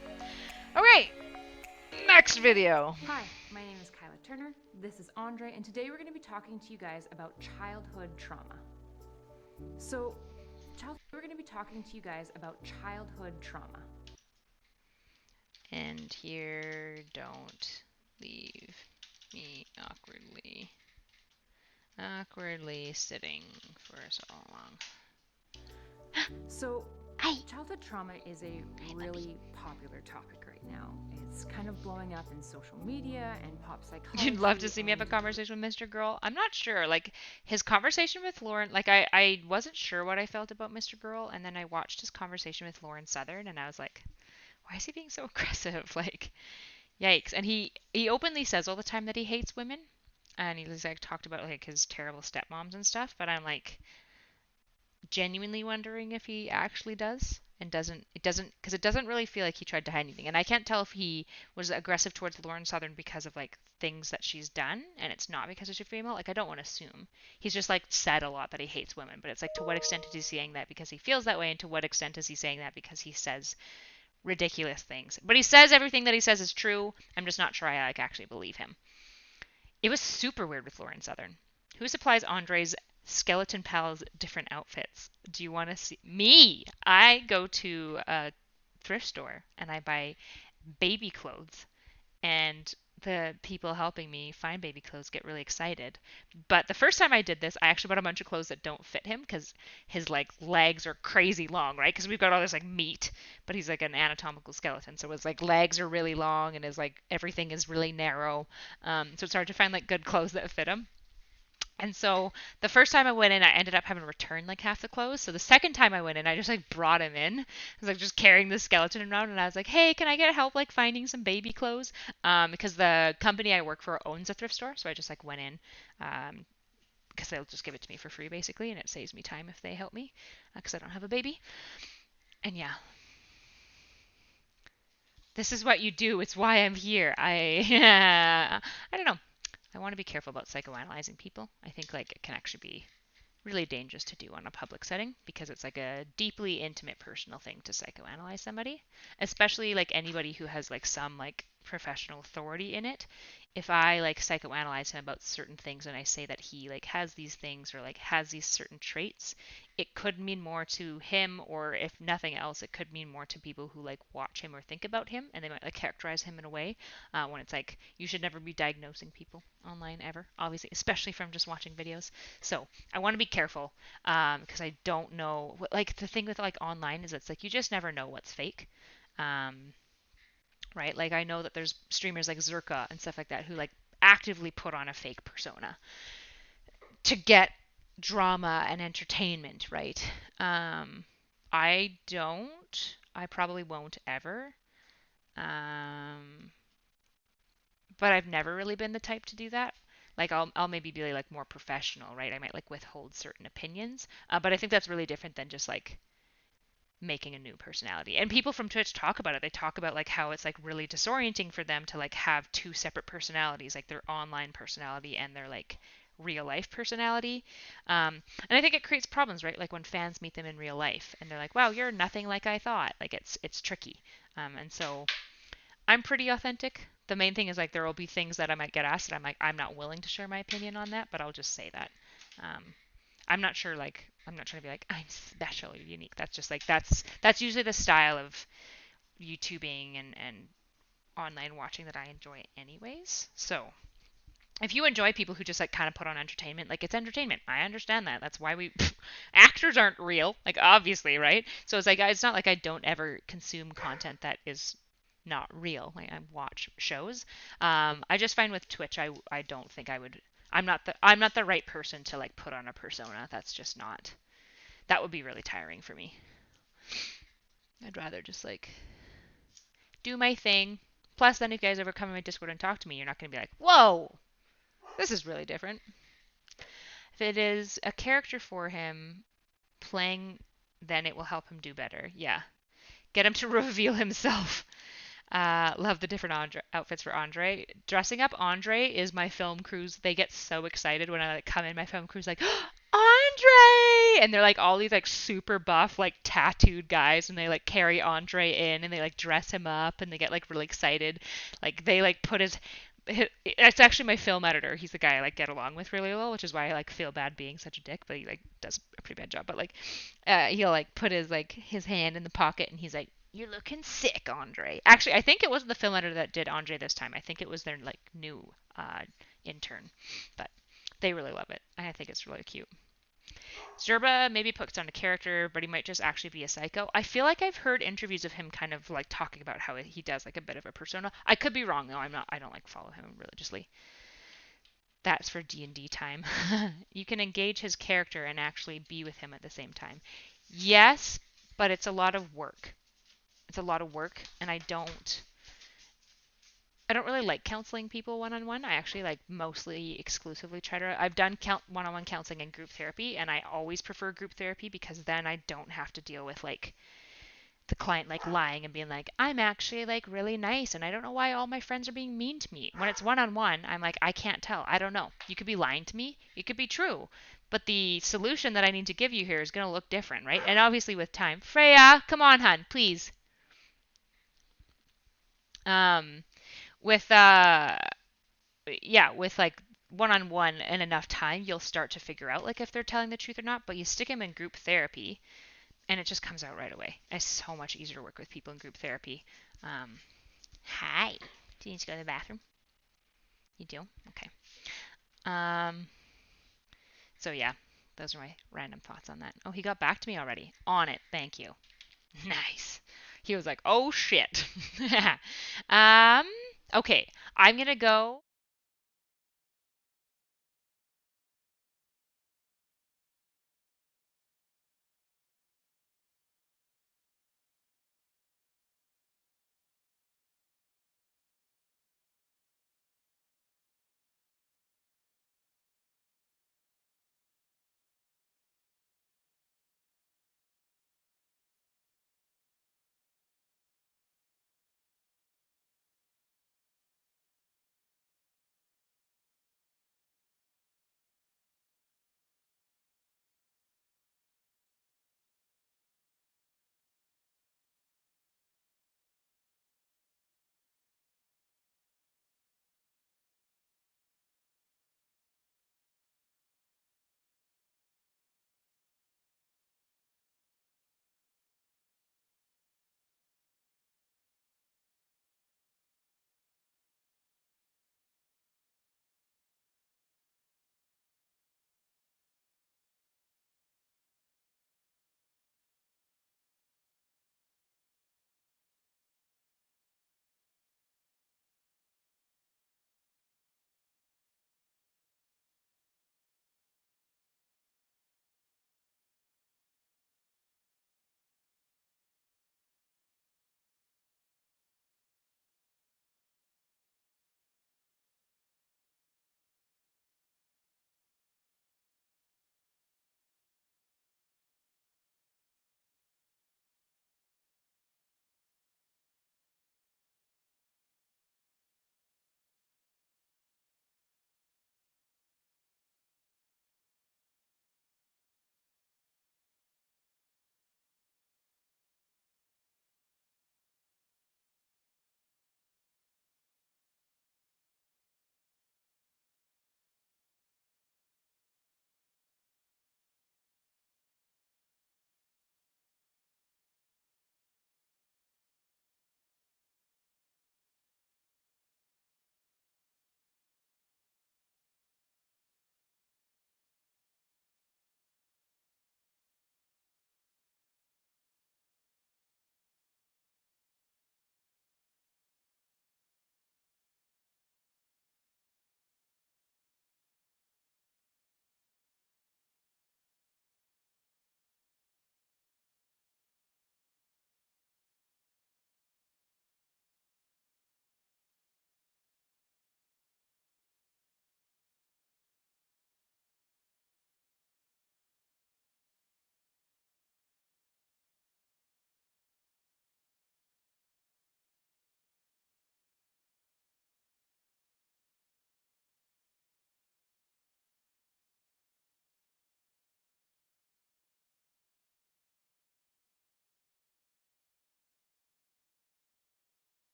Okay, next video. Hi, my name is Kyla Turner. This is Andre, and today we're going to be talking to you guys about childhood trauma. We're going to be talking to you guys about childhood trauma. And here, don't leave me awkwardly sitting for so long. So, childhood trauma is a really popular topic right now. It's kind of blowing up in social media and pop psychology. You'd love to see me have a conversation with Mr. Girl? I'm not sure. Like, his conversation with Lauren, like, I wasn't sure what I felt about Mr. Girl, and then I watched his conversation with Lauren Southern, and I was like, why is he being so aggressive? Like, yikes. And he openly says all the time that he hates women, and he's like talked about like his terrible stepmoms and stuff, but I'm like genuinely wondering if he actually does and doesn't, because it doesn't really feel like he tried to hide anything. And I can't tell if he was aggressive towards Lauren Southern because of like things that she's done and it's not because she's a female. Like, I don't want to assume. He's just like said a lot that he hates women, but it's like, to what extent is he saying that because he feels that way, and to what extent is he saying that because he says ridiculous things? But he says everything that he says is true. I'm just not sure I like actually believe him. It was super weird with Lauren Southern. Who supplies Andre's skeleton pals different outfits? Do you want to see me? I go to a thrift store and I buy baby clothes, and the people helping me find baby clothes get really excited. But the first time I did this, I actually bought a bunch of clothes that don't fit him because his like legs are crazy long, right? Because we've got all this like meat, but he's like an anatomical skeleton, so his like legs are really long and his like everything is really narrow. So it's hard to find like good clothes that fit him. And so the first time I went in, I ended up having to return like half the clothes. So the second time I went in, I just like brought him in. I was like just carrying the skeleton around, and I was like, hey, can I get help like finding some baby clothes? Because the company I work for owns a thrift store. So I just like went in because they'll just give it to me for free basically, and it saves me time if they help me because I don't have a baby. And yeah. This is what you do. It's why I'm here. I don't know. I want to be careful about psychoanalyzing people. I think like it can actually be really dangerous to do on a public setting because it's like a deeply intimate personal thing to psychoanalyze somebody, especially like anybody who has like some like professional authority in it. If I like psychoanalyze him about certain things and I say that he like has these things or like has these certain traits, it could mean more to him, or if nothing else, it could mean more to people who like watch him or think about him, and they might like characterize him in a way, when it's like you should never be diagnosing people online ever, obviously, especially from just watching videos. So I want to be careful, because I don't know. Like the thing with like online is it's like you just never know what's fake. Um, right? Like I know that there's streamers like Zerka and stuff like that who like actively put on a fake persona to get drama and entertainment, right? Um, I don't. I probably won't ever. Um, but I've never really been the type to do that. Like I'll maybe be like more professional, right? I might like withhold certain opinions, but I think that's really different than just like making a new personality. And people from Twitch talk about it. They talk about like how it's like really disorienting for them to like have two separate personalities, like their online personality and their like real life personality. And I think it creates problems, right? Like when fans meet them in real life and they're like, "Wow, you're nothing like I thought." Like it's tricky. And so I'm pretty authentic. The main thing is like there will be things that I might get asked and I'm like I'm not willing to share my opinion on that, but I'll just say that. Um, I'm not sure like I'm not trying to be like I'm special or unique. That's just like that's usually the style of YouTubing and online watching that I enjoy anyways. So if you enjoy people who just like kind of put on entertainment, like it's entertainment. I understand that. That's why we actors aren't real, like obviously, right? So it's like it's not like I don't ever consume content that is not real. Like I watch shows. I just find with Twitch, I don't think I would. I'm not the right person to like put on a persona. That's just not. That would be really tiring for me. I'd rather just like do my thing. Plus, then if you guys ever come in my Discord and talk to me, you're not gonna be like, "Whoa, this is really different." If it is a character for him playing, then it will help him do better. Yeah. Get him to reveal himself. Love the different outfits for Andre. Dressing up Andre is my film crews. They get so excited when I like come in my film crews like Andre, and they're like all these like super buff like tattooed guys, and they like carry Andre in and they like dress him up and they get like really excited. Like they like put his it's actually my film editor. He's the guy I like get along with really well, which is why I like feel bad being such a dick, but he like does a pretty bad job. But like he'll like put his hand in the pocket and he's like, "You're looking sick, Andre." Actually, I think it wasn't the film editor that did Andre this time. I think it was their like new intern. But they really love it. I think it's really cute. Zerba maybe puts on a character, but he might just actually be a psycho. I feel like I've heard interviews of him kind of like talking about how he does like a bit of a persona. I could be wrong though. I'm not. I don't like follow him religiously. That's for D&D time. You can engage his character and actually be with him at the same time. Yes, but it's a lot of work. It's a lot of work, and I don't really like counseling people one-on-one. I actually like mostly exclusively try to. I've done one-on-one counseling and group therapy, and I always prefer group therapy because then I don't have to deal with like the client like lying and being like, I'm actually like really nice and I don't know why all my friends are being mean to me. When it's one-on-one, I'm like, I can't tell. I don't know. You could be lying to me. It could be true. But the solution that I need to give you here is going to look different, right? And obviously with time. Freya, come on, hun, please. Um, with yeah, with like one-on-one and enough time, you'll start to figure out like if they're telling the truth or not. But you stick them in group therapy, and it just comes out right away. It's so much easier to work with people in group therapy. Um, Hi. Do you need to go to the bathroom? You do? Okay. Um, so yeah, those are my random thoughts on that. Oh, he got back to me already. On it. Thank you. Nice. He was like, "Oh shit." um, okay. I'm going to go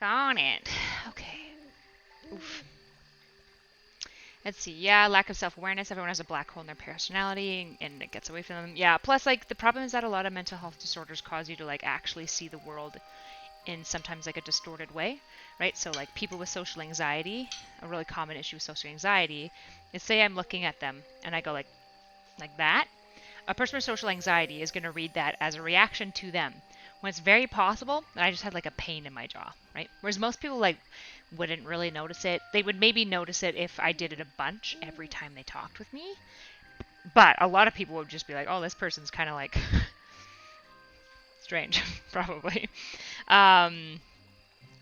on it. Okay. Oof. Let's see. Yeah, lack of self-awareness. Everyone has a black hole in their personality, and it gets away from them. Yeah. Plus, like, the problem is that a lot of mental health disorders cause you to like actually see the world in sometimes like a distorted way, right? So like people with social anxiety, a really common issue with social anxiety is, say I'm looking at them and I go like that. A person with social anxiety is going to read that as a reaction to them, when it's very possible that I just had like a pain in my jaw, right? Whereas most people like wouldn't really notice it. They would maybe notice it if I did it a bunch every time they talked with me. But a lot of people would just be like, oh, this person's kind of like strange, probably. Um,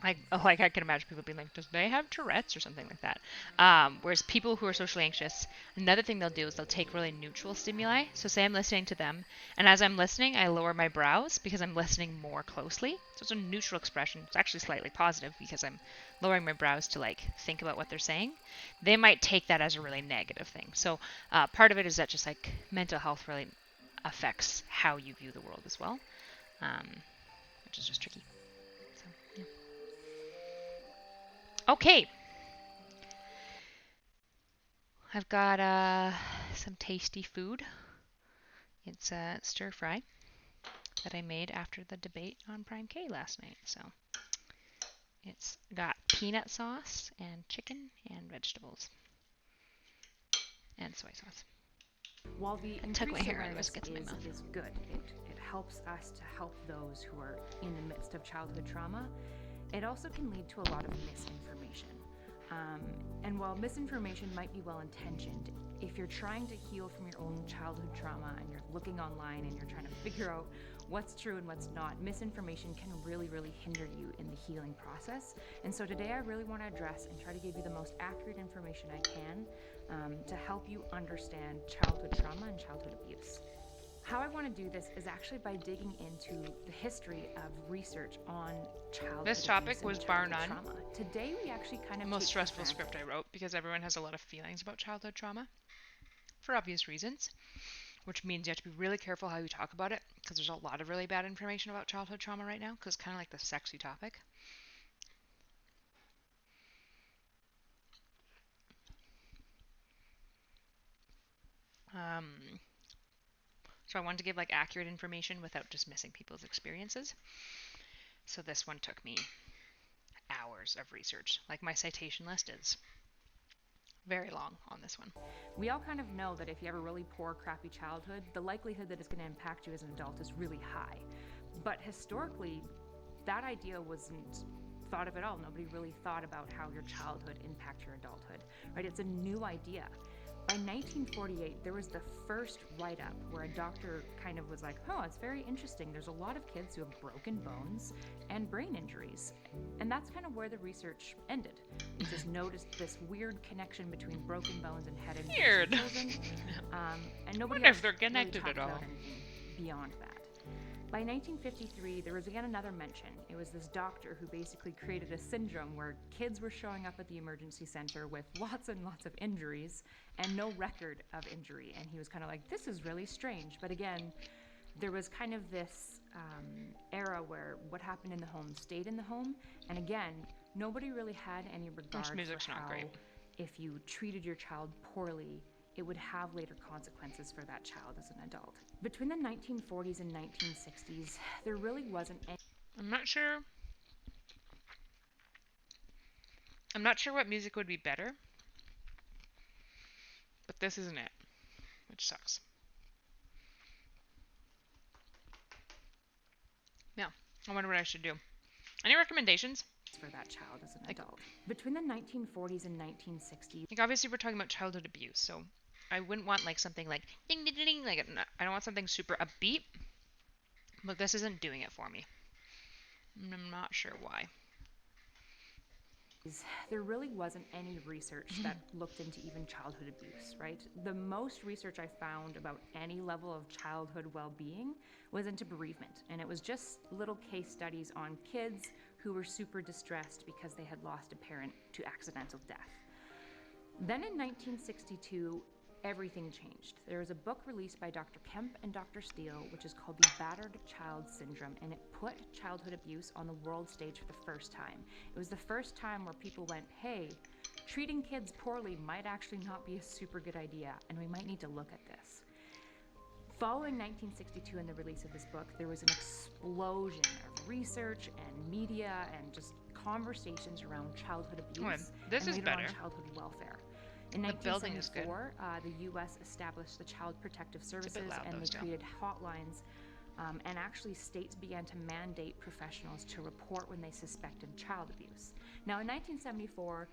like I can imagine people being like, does they have Tourette's or something like that? Whereas people who are socially anxious, another thing they'll do is they'll take really neutral stimuli. So say I'm listening to them, and as I'm listening, I lower my brows because I'm listening more closely. So it's a neutral expression. It's actually slightly positive because I'm lowering my brows to like think about what they're saying. They might take that as a really negative thing. So part of it is that just like mental health really affects how you view the world as well, which is just tricky. So, yeah. Okay. I've got some tasty food. It's a stir fry that I made after the debate on Prime K last night. So it's got peanut sauce and chicken and vegetables and soy sauce. While the increased awareness is good, it helps us to help those who are in the midst of childhood trauma, it also can lead to a lot of misinformation. And while misinformation might be well-intentioned, if you're trying to heal from your own childhood trauma and you're looking online and you're trying to figure out what's true and what's not, misinformation can really, really hinder you in the healing process. And so today I really want to address and try to give you the most accurate information I can to help you understand childhood trauma and childhood abuse. How I want to do this is actually by digging into the history of research on childhood. This topic was bar none trauma. Today we actually kind of the most stressful script I wrote because everyone has a lot of feelings about childhood trauma for obvious reasons, which means you have to be really careful how you talk about it because there's a lot of really bad information about childhood trauma right now because it's kind of like the sexy topic. So I wanted to give like accurate information without just missing people's experiences. So this one took me hours of research. Like my citation list is very long on this one. We all kind of know that if you have a really poor, crappy childhood, the likelihood that it's going to impact you as an adult is really high. But historically, that idea wasn't thought of at all. Nobody really thought about how your childhood impacts your adulthood, right? It's a new idea. By 1948, there was the first write-up where a doctor kind of was like, oh, it's very interesting. There's a lot of kids who have broken bones and brain injuries. And that's kind of where the research ended. We just noticed this weird connection between broken bones and head injuries. Weird. Children, and nobody wonder if they're connected really at all. Beyond that. By 1953, there was again another mention. It was this doctor who basically created a syndrome where kids were showing up at the emergency center with lots and lots of injuries and no record of injury. And he was kind of like, this is really strange. But again, there was kind of this era where what happened in the home stayed in the home. And again, nobody really had any regard for how if you treated your child poorly, it would have later consequences for that child as an adult. Between the 1940s and 1960s, there really wasn't any... I'm not sure what music would be better, but this isn't it, which sucks. Yeah, I wonder what I should do. Any recommendations? For that child as an adult. Between the 1940s and 1960s... Like, obviously we're talking about childhood abuse, so I wouldn't want like something like ding ding ding, like I don't want something super upbeat, but this isn't doing it for me. I'm not sure why. There really wasn't any research that looked into even childhood abuse, right? The most research I found about any level of childhood well-being was into bereavement, and it was just little case studies on kids who were super distressed because they had lost a parent to accidental death. Then in 1962, everything changed. There was a book released by Dr. Kemp and Dr. Steele, which is called The Battered Child Syndrome, and it put childhood abuse on the world stage for the first time. It was the first time where people went, hey, treating kids poorly might actually not be a super good idea, and we might need to look at this. Following 1962 and the release of this book, there was an explosion of research and media and just conversations around childhood abuse and later on childhood welfare. In 1974, the U.S. established the Child Protective Services, and they created hotlines, and actually states began to mandate professionals to report when they suspected child abuse. Now, in 1974,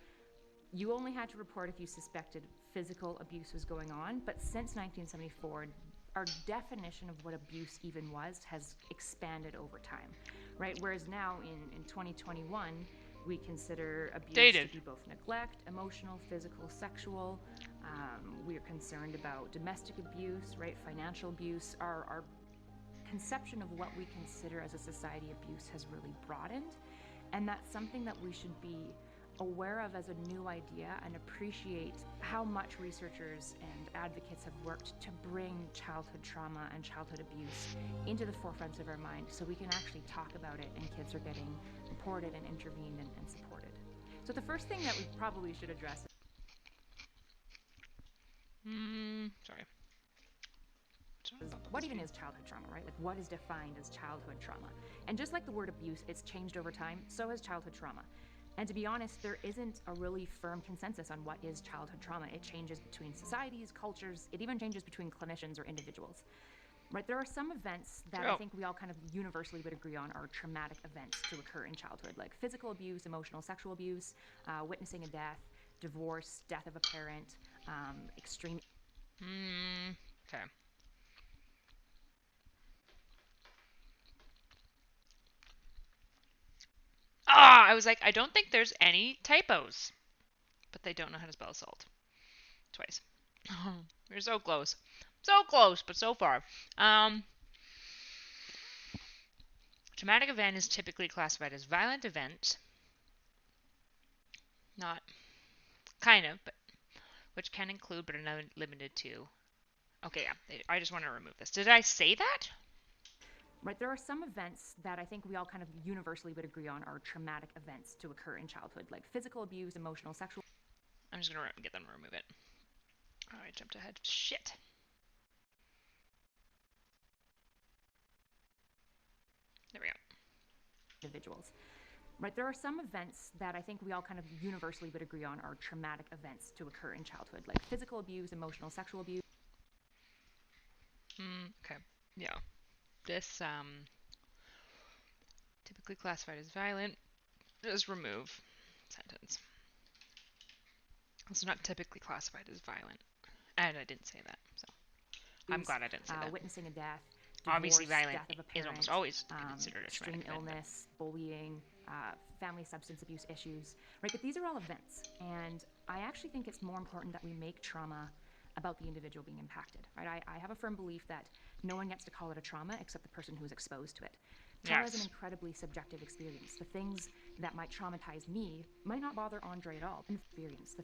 you only had to report if you suspected physical abuse was going on, but since 1974, our definition of what abuse even was has expanded over time, right? Whereas now in 2021, we consider abuse to be both neglect, emotional, physical, sexual. We are concerned about domestic abuse, right? Financial abuse. Our conception of what we consider as a society abuse has really broadened, and that's something that we should be aware of as a new idea and appreciate how much researchers and advocates have worked to bring childhood trauma and childhood abuse into the forefront of our mind so we can actually talk about it and kids are getting reported and intervened and supported. So the first thing that we probably should address is what even is childhood trauma, right? Like, what is defined as childhood trauma? And just like the word abuse, it's changed over time, so has childhood trauma. And to be honest, there isn't a really firm consensus on what is childhood trauma. It changes between societies, cultures, it even changes between clinicians or individuals. Right? There are some events that I think we all kind of universally would agree on are traumatic events to occur in childhood, like physical abuse, emotional, sexual abuse, witnessing a death, divorce, death of a parent, extreme... Okay. I was like, I don't think there's any typos. But they don't know how to spell salt. Twice. We're so close. So close, but so far. Traumatic event is typically classified as violent event. Not kind of, but which can include but are not limited to. Okay, yeah. I just want to remove this. Did I say that? Right, there are some events that I think we all kind of universally would agree on are traumatic events to occur in childhood, like physical abuse, emotional, sexual... I'm just going to get them to remove it. Oh, I jumped ahead. Shit. There we go. Individuals. Right, there are some events that I think we all kind of universally would agree on are traumatic events to occur in childhood, like physical abuse, emotional, sexual abuse. Okay. Yeah. This, typically classified as violent. Just remove sentence. Also not typically classified as violent. And I didn't say that, so I'm glad I didn't say that. Witnessing a death, divorce, obviously violent death of a parent, is almost always considered a extreme illness, bullying, family substance abuse issues, right? But these are all events, and I actually think it's more important that we make trauma about the individual being impacted, right? I have a firm belief that no one gets to call it a trauma except the person who is exposed to it. Trauma is an incredibly subjective experience. The things that might traumatize me might not bother Andre at all. Experience.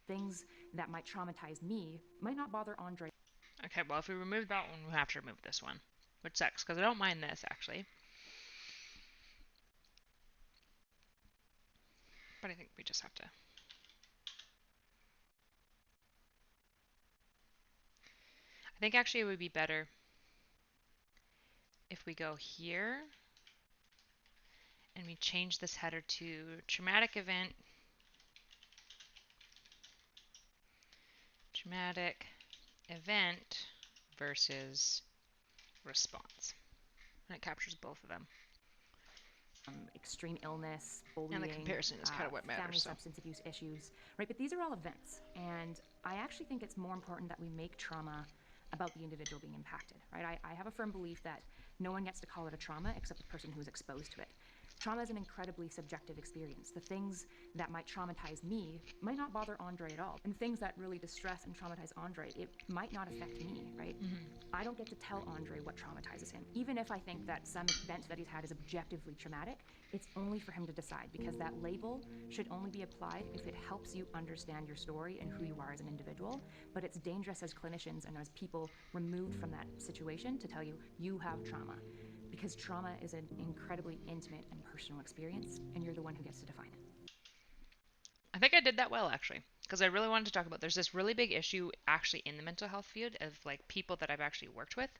Things that might traumatize me might not bother Andre. Okay, well, if we remove that one, we have to remove this one, which sucks, because I don't mind this, actually. But I think we just have to... I think actually it would be better if we go here and we change this header to traumatic event, versus response. And it captures both of them. Extreme illness, bullying, and the comparison is kind of what matters. Family substance abuse issues, right? But these are all events, and I actually think it's more important that we make trauma about the individual being impacted, right? I have a firm belief that no one gets to call it a trauma except the person who is exposed to it. Trauma is an incredibly subjective experience. The things that might traumatize me might not bother Andre at all. And things that really distress and traumatize Andre, it might not affect me, right? I don't get to tell Andre what traumatizes him. Even if I think that some event that he's had is objectively traumatic, it's only for him to decide, because that label should only be applied if it helps you understand your story and who you are as an individual. But it's dangerous as clinicians and as people removed from that situation to tell you, you have trauma. Because trauma is an incredibly intimate and personal experience, and you're the one who gets to define it. I think I did that well, actually, because I really wanted to talk about, there's this really big issue actually in the mental health field of like people that I've actually worked with,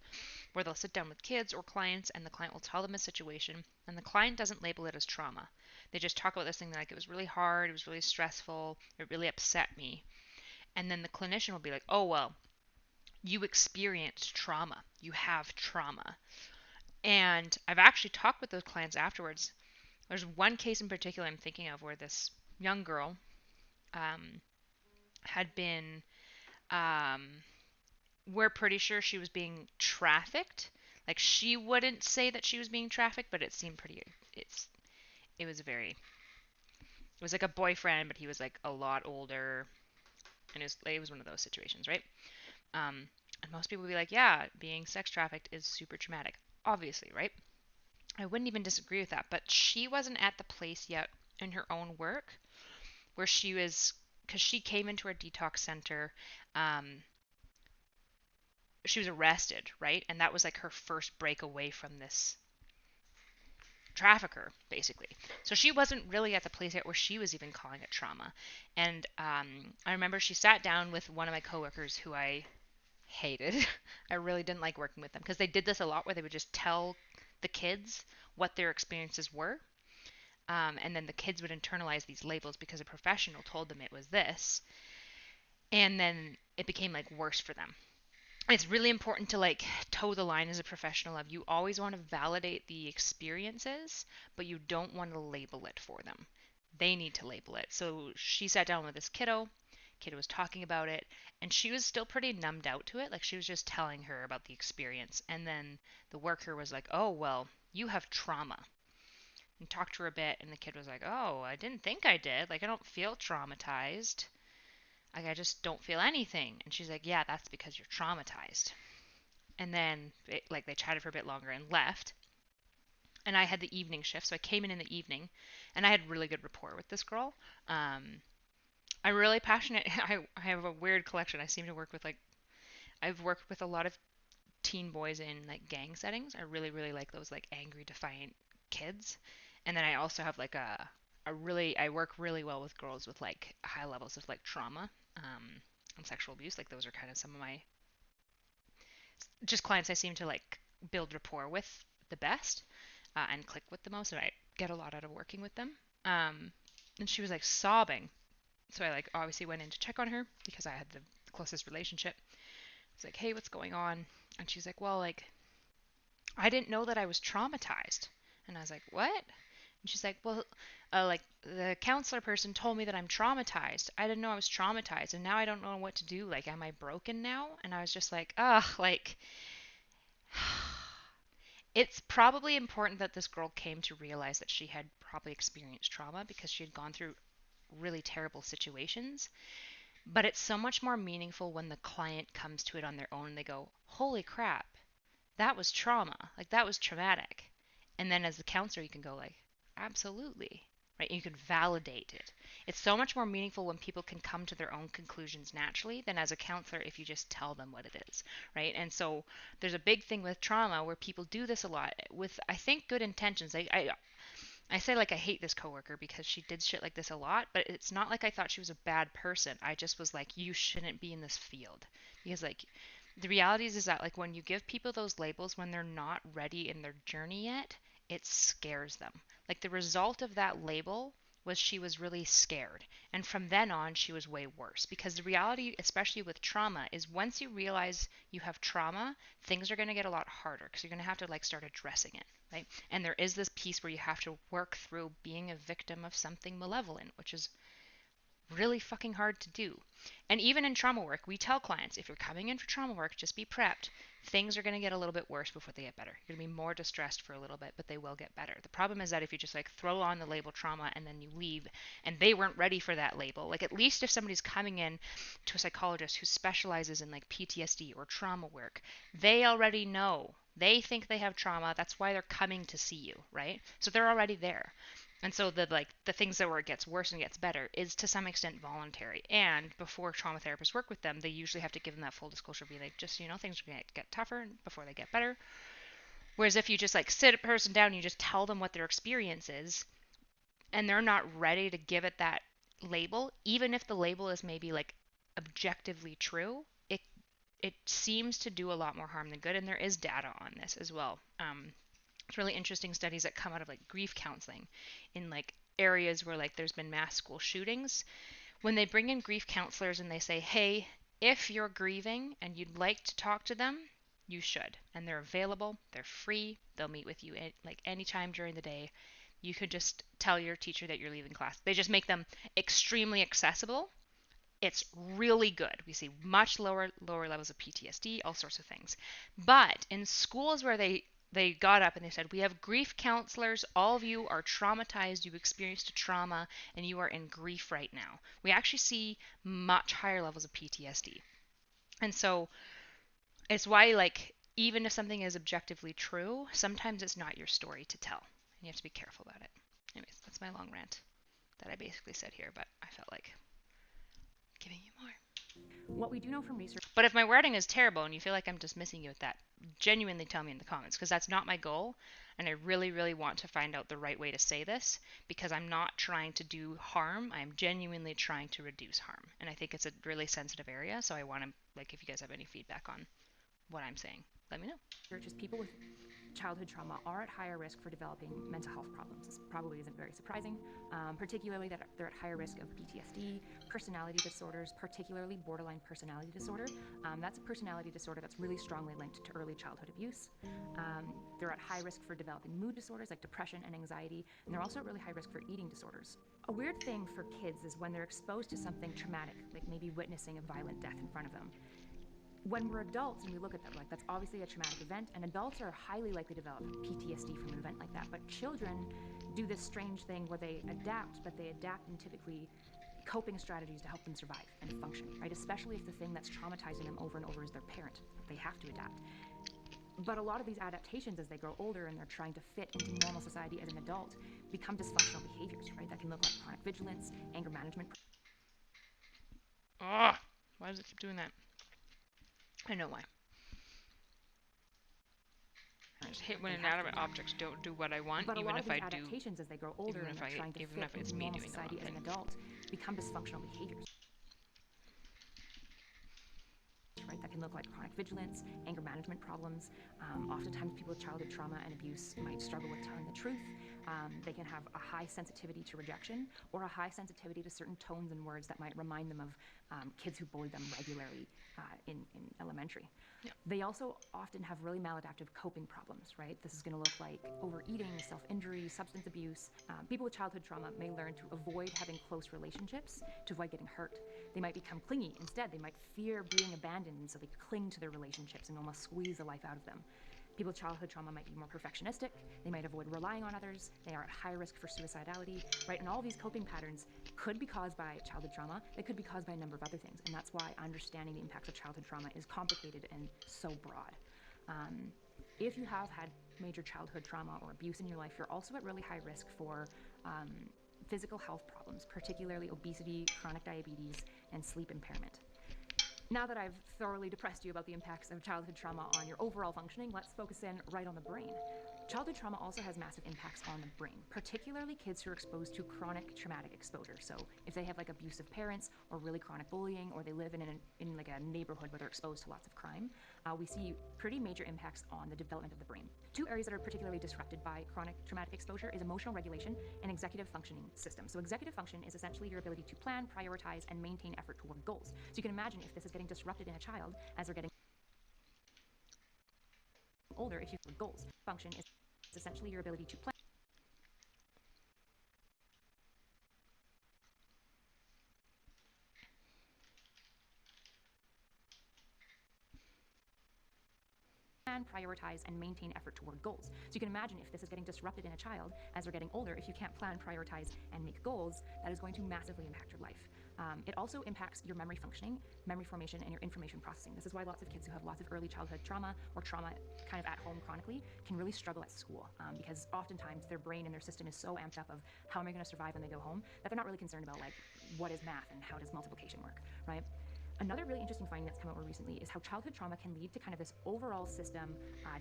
where they'll sit down with kids or clients and the client will tell them a situation and the client doesn't label it as trauma. They just talk about this thing like, it was really hard, it was really stressful, it really upset me. And then the clinician will be like, oh, well, you experienced trauma, you have trauma. And I've actually talked with those clients afterwards. There's one case in particular I'm thinking of where this young girl um, had been, um, we're pretty sure she was being trafficked. Like, she wouldn't say that she was being trafficked, but it seemed pretty, it was very, it was like a boyfriend, but he was like a lot older. And it was one of those situations, right? And most people would be like, yeah, being sex trafficked is super traumatic. Obviously, right? I wouldn't even disagree with that. But she wasn't at the place yet in her own work where she was, because she came into our detox center. Um, she was arrested, right? And that was like her first break away from this trafficker, basically. So she wasn't really at the place yet where she was even calling it trauma. And I remember she sat down with one of my coworkers who I hated. I really didn't like working with them because they did this a lot where they would just tell the kids what their experiences were. And then the kids would internalize these labels because a professional told them it was this. And then it became like worse for them. It's really important to like toe the line as a professional of, you always want to validate the experiences, but you don't want to label it for them. They need to label it. So she sat down with this kiddo. Kiddo was talking about it, and she was still pretty numbed out to it. Like, she was just telling her about the experience. And then the worker was like, oh, well, you have trauma. And talked to her a bit, and the kid was like, oh, I didn't think I did. Like, I don't feel traumatized. Like, I just don't feel anything. And she's like, yeah, that's because you're traumatized. And then they chatted for a bit longer and left. And I had the evening shift, so I came in the evening, and I had really good rapport with this girl. I'm really passionate. I have a weird collection. I seem to work with I've worked with a lot of teen boys in like gang settings. I really really like those like angry defiant kids. And then I also have like I work really well with girls with like high levels of like trauma and sexual abuse. Like, those are kind of some of my just clients I seem to like build rapport with the best and click with the most, and I get a lot out of working with them. And she was like sobbing, so I like obviously went in to check on her because I had the closest relationship. I was like, hey, what's going on? And she's like, well, like, I didn't know that I was traumatized. And I was like, what? And she's like, well, like, the counselor person told me that I'm traumatized. I didn't know I was traumatized, and now I don't know what to do. Like, am I broken now? And I was just like, ugh, like, it's probably important that this girl came to realize that she had probably experienced trauma because she had gone through really terrible situations. But it's so much more meaningful when the client comes to it on their own and they go, holy crap, that was trauma. Like, that was traumatic. And then as the counselor, you can go like, absolutely. Right? You can validate it. It's so much more meaningful when people can come to their own conclusions naturally than as a counselor if you just tell them what it is. Right? And so there's a big thing with trauma where people do this a lot with, I think, good intentions. I say like I hate this coworker because she did shit like this a lot, but it's not like I thought she was a bad person. I just was like, you shouldn't be in this field. Because like, the reality is that like when you give people those labels when they're not ready in their journey yet, it scares them. Like, the result of that label was she was really scared. And from then on, she was way worse. Because the reality, especially with trauma, is once you realize you have trauma, things are going to get a lot harder because you're going to have to like start addressing it, right? And there is this piece where you have to work through being a victim of something malevolent, which is really fucking hard to do. And even in trauma work, we tell clients, if you're coming in for trauma work, just be prepped. Things are going to get a little bit worse before they get better. You're going to be more distressed for a little bit, but they will get better. The problem is that if you just like throw on the label trauma and then you leave and they weren't ready for that label, like at least if somebody's coming in to a psychologist who specializes in like PTSD or trauma work, they already know. They think they have trauma. That's why they're coming to see you, right? So they're already there. And so the things that where it gets worse and gets better is to some extent voluntary. And before trauma therapists work with them, they usually have to give them that full disclosure, be like, just so you know, things are going to get tougher before they get better. Whereas if you just like sit a person down and you just tell them what their experience is, and they're not ready to give it that label, even if the label is maybe like objectively true, it seems to do a lot more harm than good. And there is data on this as well. It's really interesting studies that come out of like grief counseling in like areas where like there's been mass school shootings. When they bring in grief counselors and they say, hey, if you're grieving and you'd like to talk to them, you should. And they're available, they're free, they'll meet with you like anytime during the day. You could just tell your teacher that you're leaving class. They just make them extremely accessible. It's really good. We see much lower levels of PTSD, all sorts of things. But in schools where they got up and they said, we have grief counselors, all of you are traumatized, you experienced a trauma, and you are in grief right now. We actually see much higher levels of PTSD. And so it's why, like, even if something is objectively true, sometimes it's not your story to tell. And you have to be careful about it. Anyways, that's my long rant that I basically said here, but I felt like giving you more. What we do know from research. But if my wording is terrible and you feel like I'm dismissing you with that, genuinely tell me in the comments, because that's not my goal. And I really, really want to find out the right way to say this, because I'm not trying to do harm. I'm genuinely trying to reduce harm. And I think it's a really sensitive area. So I want to, like, if you guys have any feedback on what I'm saying, let me know. Research is people with childhood trauma are at higher risk for developing mental health problems. This probably isn't very surprising, particularly that they're at higher risk of PTSD, personality disorders, particularly borderline personality disorder. That's a personality disorder that's really strongly linked to early childhood abuse. They're at high risk for developing mood disorders like depression and anxiety, and they're also at really high risk for eating disorders. A weird thing for kids is when they're exposed to something traumatic, like maybe witnessing a violent death in front of them. When we're adults and we look at that, like that's obviously a traumatic event, and adults are highly likely to develop PTSD from an event like that. But children do this strange thing where they adapt, but they adapt in typically coping strategies to help them survive and function, right? Especially if the thing that's traumatizing them over and over is their parent. They have to adapt. But a lot of these adaptations as they grow older and they're trying to fit into normal society as an adult become dysfunctional behaviors, right? That can look like chronic vigilance, anger management. Ugh, why does it keep doing that? I know why. I just hate when inanimate objects don't do what I want, but even if I do. Adaptations as they grow older and they're trying to fit into normal society as an adult become dysfunctional behaviors. Right, that can look like chronic vigilance, anger management problems. Oftentimes people with childhood trauma and abuse might struggle with telling the truth. They can have a high sensitivity to rejection or a high sensitivity to certain tones and words that might remind them of kids who bullied them regularly in elementary. Yeah. They also often have really maladaptive coping problems, right? This is going to look like overeating, self-injury, substance abuse. People with childhood trauma may learn to avoid having close relationships to avoid getting hurt. They might become clingy. Instead, they might fear being abandoned, so they cling to their relationships and almost squeeze the life out of them. People with childhood trauma might be more perfectionistic. They might avoid relying on others. They are at high risk for suicidality, right? And all these coping patterns could be caused by childhood trauma. They could be caused by a number of other things. And that's why understanding the impacts of childhood trauma is complicated and so broad. If you have had major childhood trauma or abuse in your life, you're also at really high risk for physical health problems, particularly obesity, chronic diabetes, and sleep impairment. Now that I've thoroughly depressed you about the impacts of childhood trauma on your overall functioning, let's focus in right on the brain. Childhood trauma also has massive impacts on the brain, particularly kids who are exposed to chronic traumatic exposure. So if they have like abusive parents or really chronic bullying, or they live in like a neighborhood where they're exposed to lots of crime, we see pretty major impacts on the development of the brain. Two areas that are particularly disrupted by chronic traumatic exposure is emotional regulation and executive functioning systems. So executive function is essentially your ability to plan, prioritize, and maintain effort toward goals. So you can imagine if this is getting disrupted in a child as they're getting older, if you have goals. Function is essentially your ability to plan. plan, prioritize, and maintain effort toward goals. So you can imagine if this is getting disrupted in a child as they're getting older, if you can't plan, prioritize, and make goals, that is going to massively impact your life. It also impacts your memory functioning, memory formation, and your information processing. This is why lots of kids who have lots of early childhood trauma or trauma kind of at home chronically can really struggle at school, because oftentimes their brain and their system is so amped up of how am I going to survive when they go home that they're not really concerned about like what is math and how does multiplication work, right? Another really interesting finding that's come out more recently is how childhood trauma can lead to kind of this overall system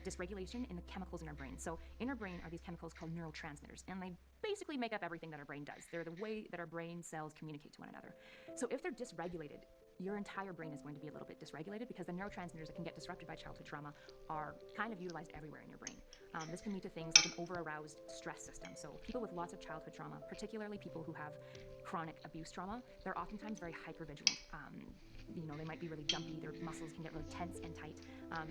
dysregulation in the chemicals in our brain. So in our brain are these chemicals called neurotransmitters, and they basically make up everything that our brain does. They're the way that our brain cells communicate to one another. So if they're dysregulated, your entire brain is going to be a little bit dysregulated because the neurotransmitters that can get disrupted by childhood trauma are kind of utilized everywhere in your brain. This can lead to things like an over-aroused stress system. So people with lots of childhood trauma, particularly people who have chronic abuse trauma, they're oftentimes very hypervigilant. They might be really jumpy, their muscles can get really tense and tight,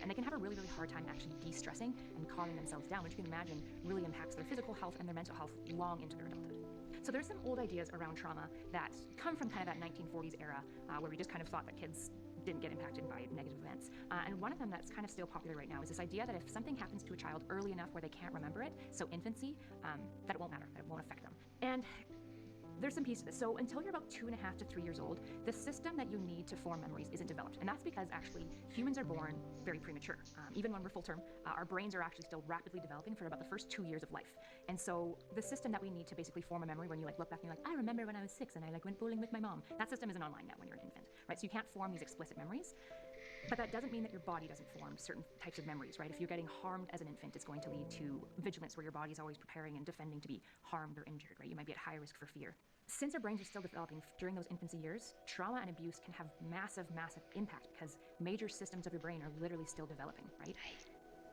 and they can have a really, really hard time actually de-stressing and calming themselves down, which you can imagine really impacts their physical health and their mental health long into their adulthood. So there's some old ideas around trauma that come from kind of that 1940s era where we just kind of thought that kids didn't get impacted by negative events. And one of them that's kind of still popular right now is this idea that if something happens to a child early enough where they can't remember it, so infancy, that it won't matter, that it won't affect them. And there's some piece to this. So until you're about 2.5 to 3 years old, the system that you need to form memories isn't developed. And that's because actually humans are born very premature. Even when we're full term, our brains are actually still rapidly developing for about the first 2 years of life. And so the system that we need to basically form a memory when you like look back and you're like, I remember when I was 6 and I like went bowling with my mom. That system isn't online yet when you're an infant, right? So you can't form these explicit memories. But that doesn't mean that your body doesn't form certain types of memories, right? If you're getting harmed as an infant, it's going to lead to vigilance where your body's always preparing and defending to be harmed or injured, right? You might be at high risk for fear. Since our brains are still developing during those infancy years, trauma and abuse can have massive, massive impact because major systems of your brain are literally still developing, right?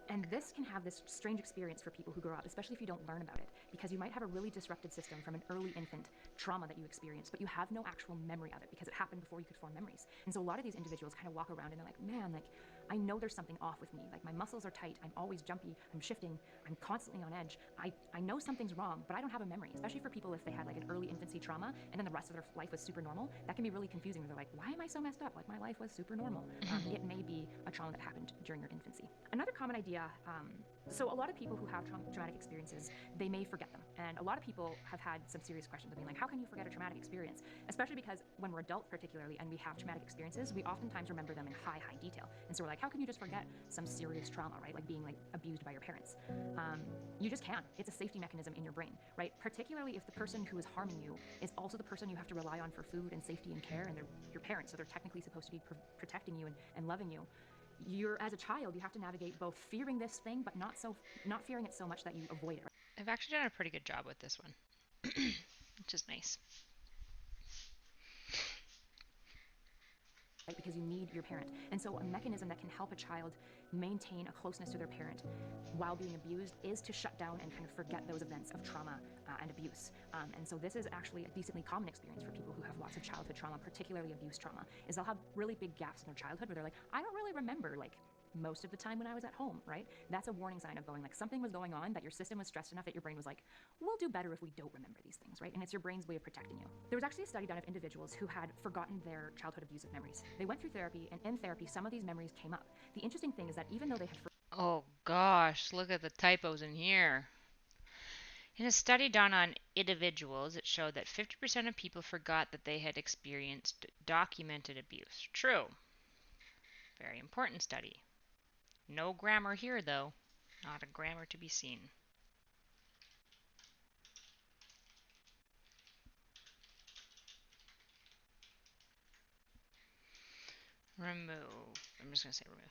And this can have this strange experience for people who grow up, especially if you don't learn about it, because you might have a really disrupted system from an early infant trauma that you experienced, but you have no actual memory of it because it happened before you could form memories. And so a lot of these individuals kind of walk around and they're like, man, like, I know there's something off with me. Like, my muscles are tight. I'm always jumpy. I'm shifting. I'm constantly on edge. I know something's wrong, but I don't have a memory, especially for people if they had like an early infancy trauma and then the rest of their life was super normal. That can be really confusing where they're like, why am I so messed up? Like, my life was super normal. It may be a trauma that happened during your infancy. Another common idea, so a lot of people who have traumatic experiences, they may forget them. And a lot of people have had some serious questions of being like, how can you forget a traumatic experience? Especially because when we're adults particularly and we have traumatic experiences, we oftentimes remember them in high, high detail. And so we're like, how can you just forget some serious trauma, right? Like being like abused by your parents. You just can't. It's a safety mechanism in your brain, right? Particularly if the person who is harming you is also the person you have to rely on for food and safety and care, and they're your parents, so they're technically supposed to be protecting you and loving you. As a child, you have to navigate both fearing this thing, but not fearing it so much that you avoid it. I've actually done a pretty good job with this one, which is nice. Right? Because you need your parent. And so a mechanism that can help a child maintain a closeness to their parent while being abused is to shut down and kind of forget those events of trauma and abuse. And so this is actually a decently common experience for people who have lots of childhood trauma, particularly abuse trauma, is they'll have really big gaps in their childhood where they're like, I don't really remember like most of the time when I was at home, right? That's a warning sign of going like something was going on, that your system was stressed enough that your brain was like, we'll do better if we don't remember these things, right? And it's your brain's way of protecting you. There was actually a study done of individuals who had forgotten their childhood abusive memories. They went through therapy, and in therapy, some of these memories came up. The interesting thing is that even though they had Oh gosh, look at the typos in here. In a study done on individuals, it showed that 50% of people forgot that they had experienced documented abuse. True. Very important study. No grammar here, though. Not a grammar to be seen. Remove. I'm just going to say remove.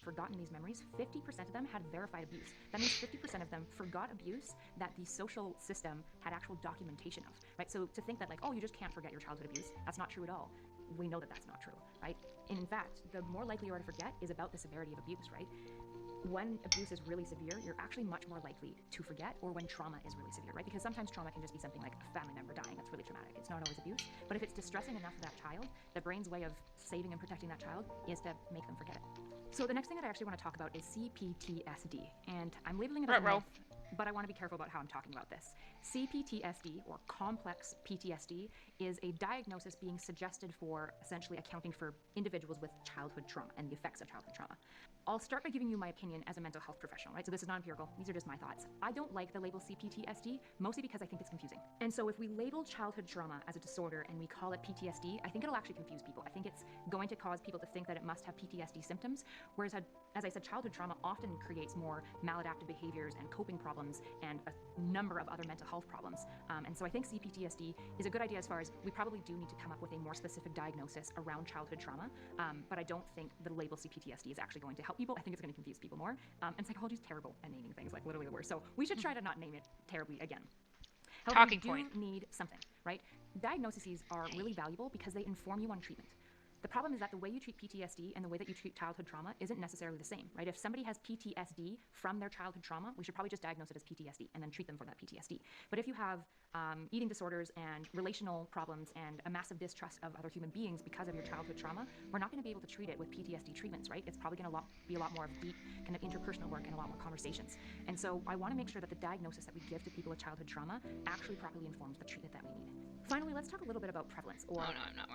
Forgotten these memories, 50% of them had verified abuse. That means 50% of them forgot abuse that the social system had actual documentation of, right? So to think that like, oh, you just can't forget your childhood abuse, that's not true at all. We know that that's not true, right? And in fact, the more likely you are to forget is about the severity of abuse, right? When abuse is really severe, you're actually much more likely to forget, or when trauma is really severe, right? Because sometimes trauma can just be something like a family member dying. That's really traumatic. It's not always abuse. But if it's distressing enough for that child, the brain's way of saving and protecting that child is to make them forget it. So the next thing that I actually want to talk about is CPTSD. And I'm labeling it as a myth. but I want to be careful about how I'm talking about this. CPTSD, or complex PTSD, is a diagnosis being suggested for essentially accounting for individuals with childhood trauma and the effects of childhood trauma. I'll start by giving you my opinion as a mental health professional, right? So this is not empirical. These are just my thoughts. I don't like the label CPTSD, mostly because I think it's confusing. And so if we label childhood trauma as a disorder and we call it PTSD, I think it'll actually confuse people. I think it's going to cause people to think that it must have PTSD symptoms, whereas, as I said, childhood trauma often creates more maladaptive behaviors and coping problems and a number of other mental health problems. And so I think CPTSD is a good idea as far as we probably do need to come up with a more specific diagnosis around childhood trauma, but I don't think the label CPTSD is actually going to help people. I think it's going to confuse people more. And psychology is terrible at naming things, like literally the worst. So we should try to not name it terribly again. However, Talking point. We do need something, right? Diagnoses are really valuable because they inform you on treatment. The problem is that the way you treat PTSD and the way that you treat childhood trauma isn't necessarily the same, right? If somebody has PTSD from their childhood trauma, we should probably just diagnose it as PTSD and then treat them for that PTSD. But if you have eating disorders and relational problems and a massive distrust of other human beings because of your childhood trauma, we're not going to be able to treat it with PTSD treatments, right? It's probably going to be a lot more of deep kind of interpersonal work and a lot more conversations. And so I want to make sure that the diagnosis that we give to people with childhood trauma actually properly informs the treatment that we need. Finally, let's talk a little bit about prevalence, or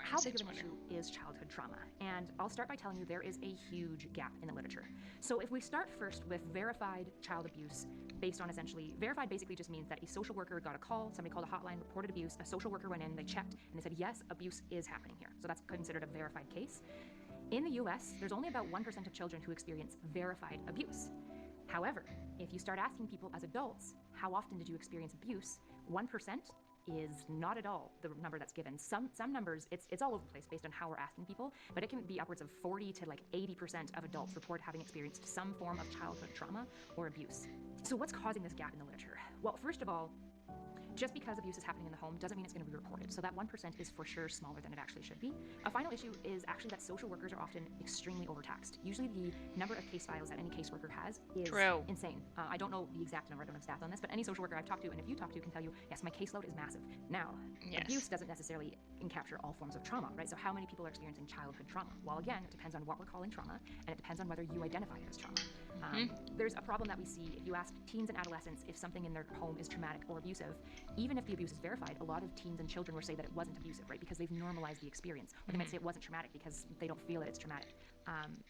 how big of an issue is childhood trauma. And I'll start by telling you there is a huge gap in the literature. So if we start first with verified child abuse, based on essentially, verified basically just means that a social worker got a call, somebody called a hotline, reported abuse, a social worker went in, they checked, and they said, yes, abuse is happening here. So that's considered a verified case. In the US, there's only about 1% of children who experience verified abuse. However, if you start asking people as adults, how often did you experience abuse? 1% is not at all the number that's given. Some numbers, it's all over the place based on how we're asking people, but it can be upwards of 40 to like 80% of adults report having experienced some form of childhood trauma or abuse. So what's causing this gap in the literature? Well, first of all, just because abuse is happening in the home doesn't mean it's going to be reported. So that 1% is for sure smaller than it actually should be. A final issue is actually that social workers are often extremely overtaxed. Usually the number of case files that any caseworker has is insane. I don't know the exact number, I don't have stats on this, but any social worker I've talked to, and if you talk to, can tell you, yes, my caseload is massive. Now, abuse doesn't necessarily encapture all forms of trauma, right? So how many people are experiencing childhood trauma? Well, again, it depends on what we're calling trauma, and it depends on whether you identify it as trauma. There's a problem that we see if you ask teens and adolescents if something in their home is traumatic or abusive. Even if the abuse is verified, a lot of teens and children will say that it wasn't abusive, right? Because they've normalized the experience. Or they might say it wasn't traumatic because they don't feel that it's traumatic.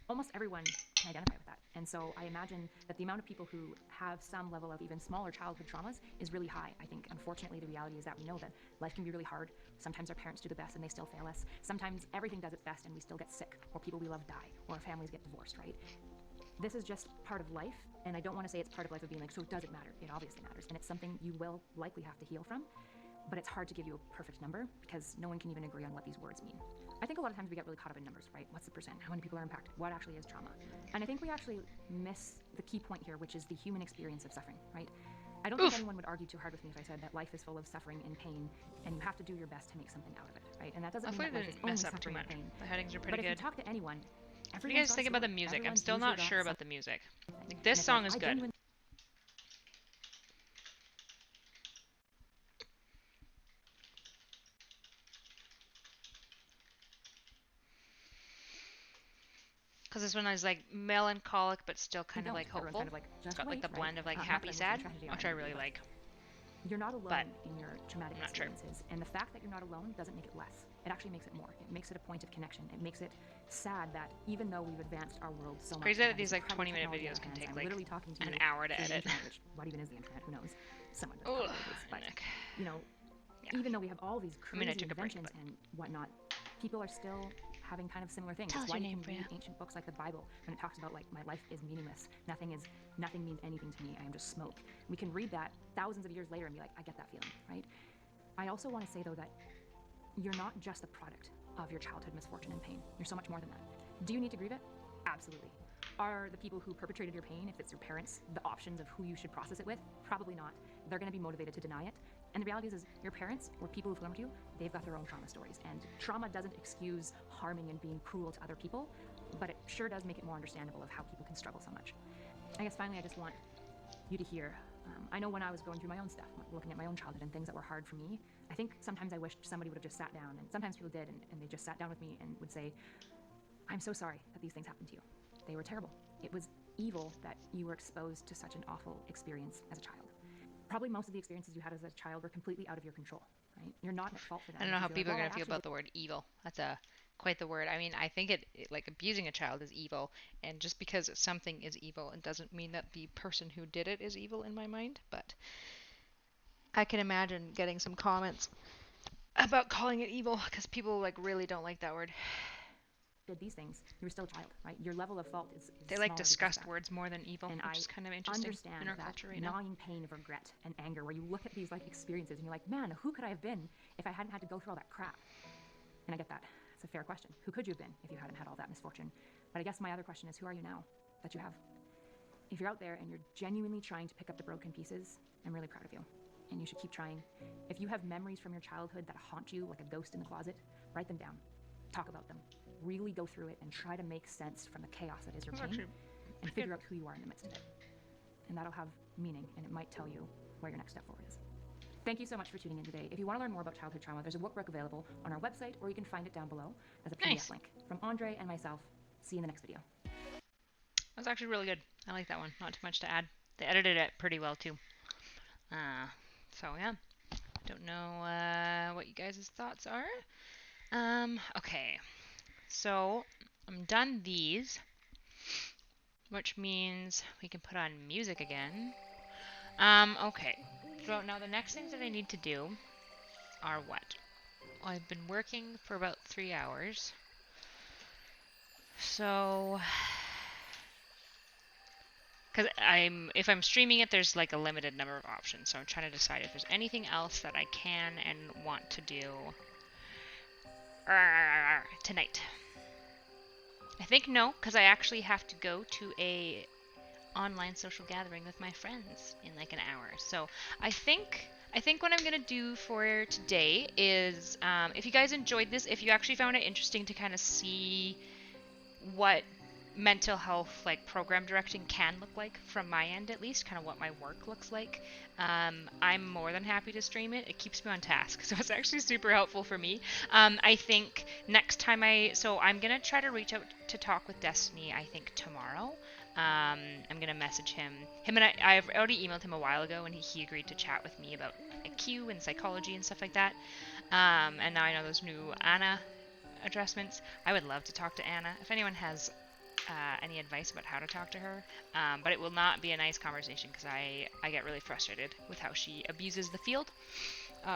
Almost everyone can identify with that. And so I imagine that the amount of people who have some level of even smaller childhood traumas is really high. I think, unfortunately, the reality is that we know that life can be really hard. Sometimes our parents do the best and they still fail us. Sometimes everything does its best and we still get sick, or people we love die, or our families get divorced, right? This is just part of life, and I don't want to say it's part of life of being like, so it doesn't matter. It obviously matters, and it's something you will likely have to heal from, but it's hard to give you a perfect number because no one can even agree on what these words mean. I think a lot of times we get really caught up in numbers, right? What's the percent? How many people are impacted? What actually is trauma? And I think we actually miss the key point here, which is the human experience of suffering, right? I don't think anyone would argue too hard with me if I said that life is full of suffering and pain, and you have to do your best to make something out of it, right? And that doesn't mean that life is only suffering and pain. The headings are pretty good. But if you talk to anyone, what do you guys think about the music? I'm still not sure about the music. Like, this song is good. Because this one is like melancholic but still kind of like hopeful. Kind of like, it's got like the blend of like happy sad, which I really like. You're not alone in your traumatic experiences, and the fact that you're not alone doesn't make it less. It actually makes it more. It makes it a point of connection. It makes it sad that even though we've advanced our world so much, crazy that these like 20-minute videos can take like an hour to edit. Which, what even is the internet? Who knows? Someone does. But you know, even though we have all these crazy inventions and whatnot, people are still having kind of similar things. That's why you can read ancient books like the Bible when it talks about like my life is meaningless. Nothing means anything to me. I am just smoke. We can read that thousands of years later and be like, I get that feeling, right? I also want to say though that you're not just the product of your childhood misfortune and pain. You're so much more than that. Do you need to grieve it? Absolutely. Are the people who perpetrated your pain, if it's your parents, the options of who you should process it with? Probably not. They're going to be motivated to deny it. And the reality is your parents or people who've harmed you, they've got their own trauma stories. And trauma doesn't excuse harming and being cruel to other people, but it sure does make it more understandable of how people can struggle so much. I guess finally, I just want you to hear, I know when I was going through my own stuff, looking at my own childhood and things that were hard for me, I think sometimes I wished somebody would have just sat down, and sometimes people did, and they just sat down with me and would say, I'm so sorry that these things happened to you. They were terrible. It was evil that you were exposed to such an awful experience as a child. probably most of the experiences you had as a child were completely out of your control, right? You're not at fault for them. I don't know how people are going to feel about the word evil. That's quite the word. I mean, I think it like abusing a child is evil, and just because something is evil, it doesn't mean that the person who did it is evil in my mind. But I can imagine getting some comments about calling it evil because people like really don't like that word. Did these things, you were still a child, right? Your level of fault is they like disgust words more than evil, and which is kind of interesting in our culture right now. Gnawing pain of regret and anger, where you look at these like experiences and you're like, man, who could I have been if I hadn't had to go through all that crap? And I get that. It's a fair question. Who could you have been if you hadn't had all that misfortune? But I guess my other question is, who are you now that you have? If you're out there and you're genuinely trying to pick up the broken pieces, I'm really proud of you. And you should keep trying. If you have memories from your childhood that haunt you like a ghost in the closet, write them down. Talk about them. Really go through it and try to make sense from the chaos that is your pain and figure out who you are in the midst of it. And that'll have meaning, and it might tell you where your next step forward is. Thank you so much for tuning in today. If you want to learn more about childhood trauma, there's a workbook available on our website, or you can find it down below as a PDF link. From Andre and myself, see you in the next video. That was actually really good. I like that one. Not too much to add. They edited it pretty well, too. So, yeah. Don't know what you guys' thoughts are. Okay. So, I'm done these, which means we can put on music again. Okay. So, now the next things that I need to do are what? I've been working for about 3 hours. So, because if I'm streaming it, there's like a limited number of options. So I'm trying to decide if there's anything else that I can and want to do tonight. I think no, because I actually have to go to a online social gathering with my friends in like an hour. So I think what I'm going to do for today is, if you guys enjoyed this, if you actually found it interesting to kind of see what mental health like program directing can look like from my end, at least kind of what my work looks like, I'm more than happy to stream it. It keeps me on task, so it's actually super helppful for me. I think next time I'm gonna try to reach out to talk with Destiny, I think tomorrow. I'm gonna message him and I've already emailed him a while ago, and he agreed to chat with me about IQ and psychology and stuff like that. And now I know those new Anna adjustments. I would love to talk to Anna. If anyone has any advice about how to talk to her, but it will not be a nice conversation because I get really frustrated with how she abuses the field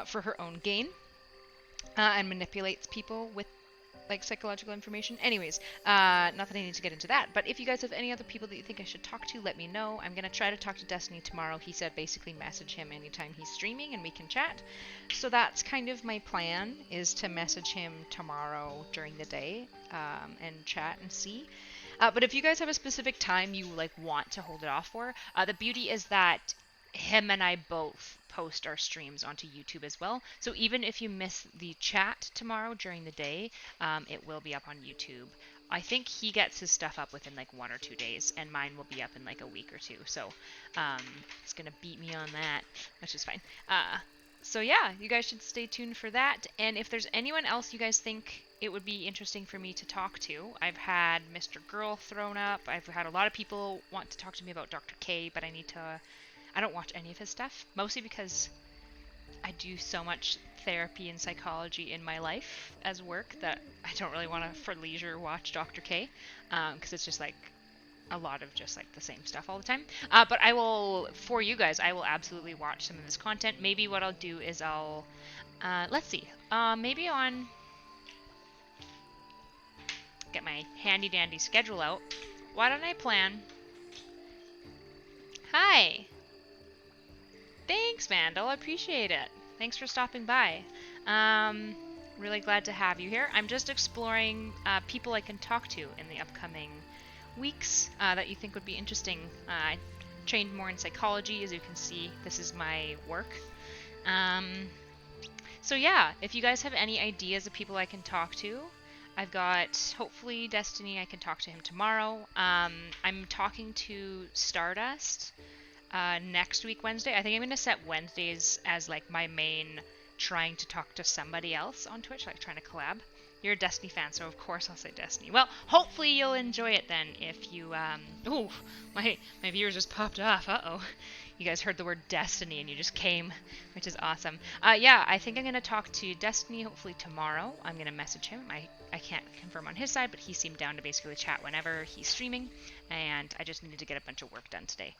for her own gain and manipulates people with like psychological information. Anyways, not that I need to get into that, but if you guys have any other people that you think I should talk to, let me know. I'm gonna try to talk to Destiny tomorrow. He said basically message him anytime he's streaming and we can chat. So that's kind of my plan, is to message him tomorrow during the day and chat and see. But if you guys have a specific time you like want to hold it off for, the beauty is that him and I both post our streams onto YouTube as well. So even if you miss the chat tomorrow during the day, it will be up on YouTube. I think he gets his stuff up within like 1 or 2 days, and mine will be up in like a week or 2. So it's gonna beat me on that, which is fine. So yeah, you guys should stay tuned for that. And if there's anyone else you guys think it would be interesting for me to talk to, I've had Mr. Girl thrown up. I've had a lot of people want to talk to me about Dr. K, but I don't watch any of his stuff, mostly because I do so much therapy and psychology in my life as work that I don't really want to, for leisure, watch Dr. K, because it's just like a lot of just like the same stuff all the time. But I will, for you guys, I will absolutely watch some of his content. Maybe what I'll do is let's see, maybe get my handy dandy schedule out. Why don't I plan? Hi! Thanks, Vandal. I appreciate it. Thanks for stopping by. Really glad to have you here. I'm just exploring people I can talk to in the upcoming weeks that you think would be interesting. I trained more in psychology. As you can see, this is my work. So yeah, if you guys have any ideas of people I can talk to, I've got, hopefully, Destiny, I can talk to him tomorrow. I'm talking to Stardust next week, Wednesday. I think I'm going to set Wednesdays as like my main trying to talk to somebody else on Twitch, like trying to collab. You're a Destiny fan, so of course I'll say Destiny. Well, hopefully you'll enjoy it then if you, ooh, my viewers just popped off, uh-oh. You guys heard the word Destiny and you just came, which is awesome. Yeah, I think I'm going to talk to Destiny hopefully tomorrow. I'm going to message him. I can't confirm on his side, but he seemed down to basically chat whenever he's streaming, and I just needed to get a bunch of work done today.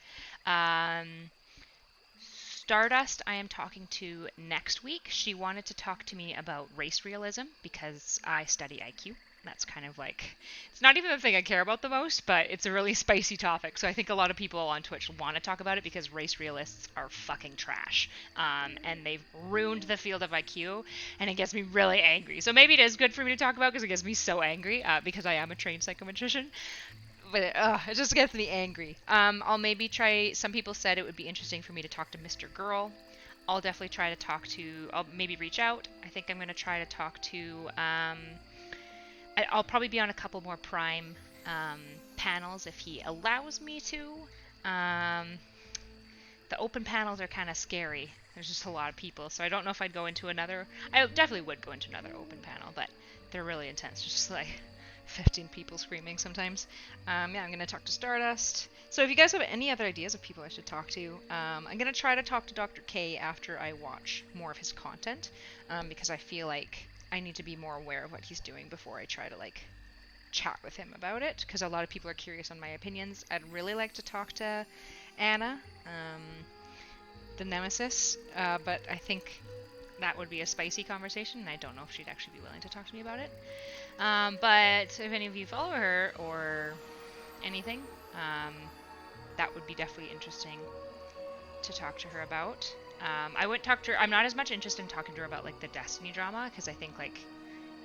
Stardust, I am talking to next week. She wanted to talk to me about race realism because I study IQ. That's kind of like, it's not even the thing I care about the most, but it's a really spicy topic. So I think a lot of people on Twitch want to talk about it because race realists are fucking trash. And they've ruined the field of IQ, and it gets me really angry. So maybe it is good for me to talk about because it gets me so angry because I am a trained psychometrician. But it just gets me angry. I'll maybe try, some people said it would be interesting for me to talk to Mr. Girl. I'll definitely try to talk to, I'll maybe reach out. I think I'm going to try to talk to, I'll probably be on a couple more Prime panels if he allows me to. The open panels are kind of scary. There's just a lot of people, so I don't know if I'd go into another, I definitely would go into another open panel, but they're really intense, just like 15 people screaming sometimes. Yeah, I'm going to talk to Stardust. So if you guys have any other ideas of people I should talk to, I'm going to try to talk to Dr. K after I watch more of his content, because I feel like I need to be more aware of what he's doing before I try to, like, chat with him about it, because a lot of people are curious on my opinions. I'd really like to talk to Anna, the Nemesis, but I think that would be a spicy conversation, and I don't know if she'd actually be willing to talk to me about it. But if any of you follow her or anything, that would be definitely interesting to talk to her about. I wouldn't talk to her, I'm not as much interested in talking to her about, like, the Destiny drama, because I think, like,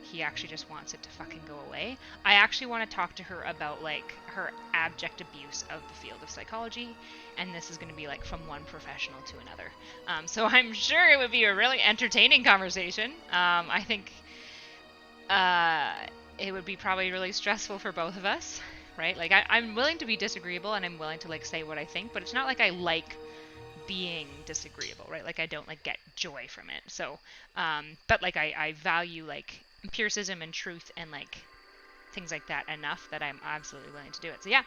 he actually just wants it to fucking go away. I actually want to talk to her about, like, her abject abuse of the field of psychology, and this is going to be, like, from one professional to another. So I'm sure it would be a really entertaining conversation. I think it would be probably really stressful for both of us, right? Like, I'm willing to be disagreeable, and I'm willing to, like, say what I think, but it's not like I like being disagreeable, right? Like, I don't, like, get joy from it. So, but, like, I value, like, empiricism and truth and, like, things like that enough that I'm absolutely willing to do it. So, yeah.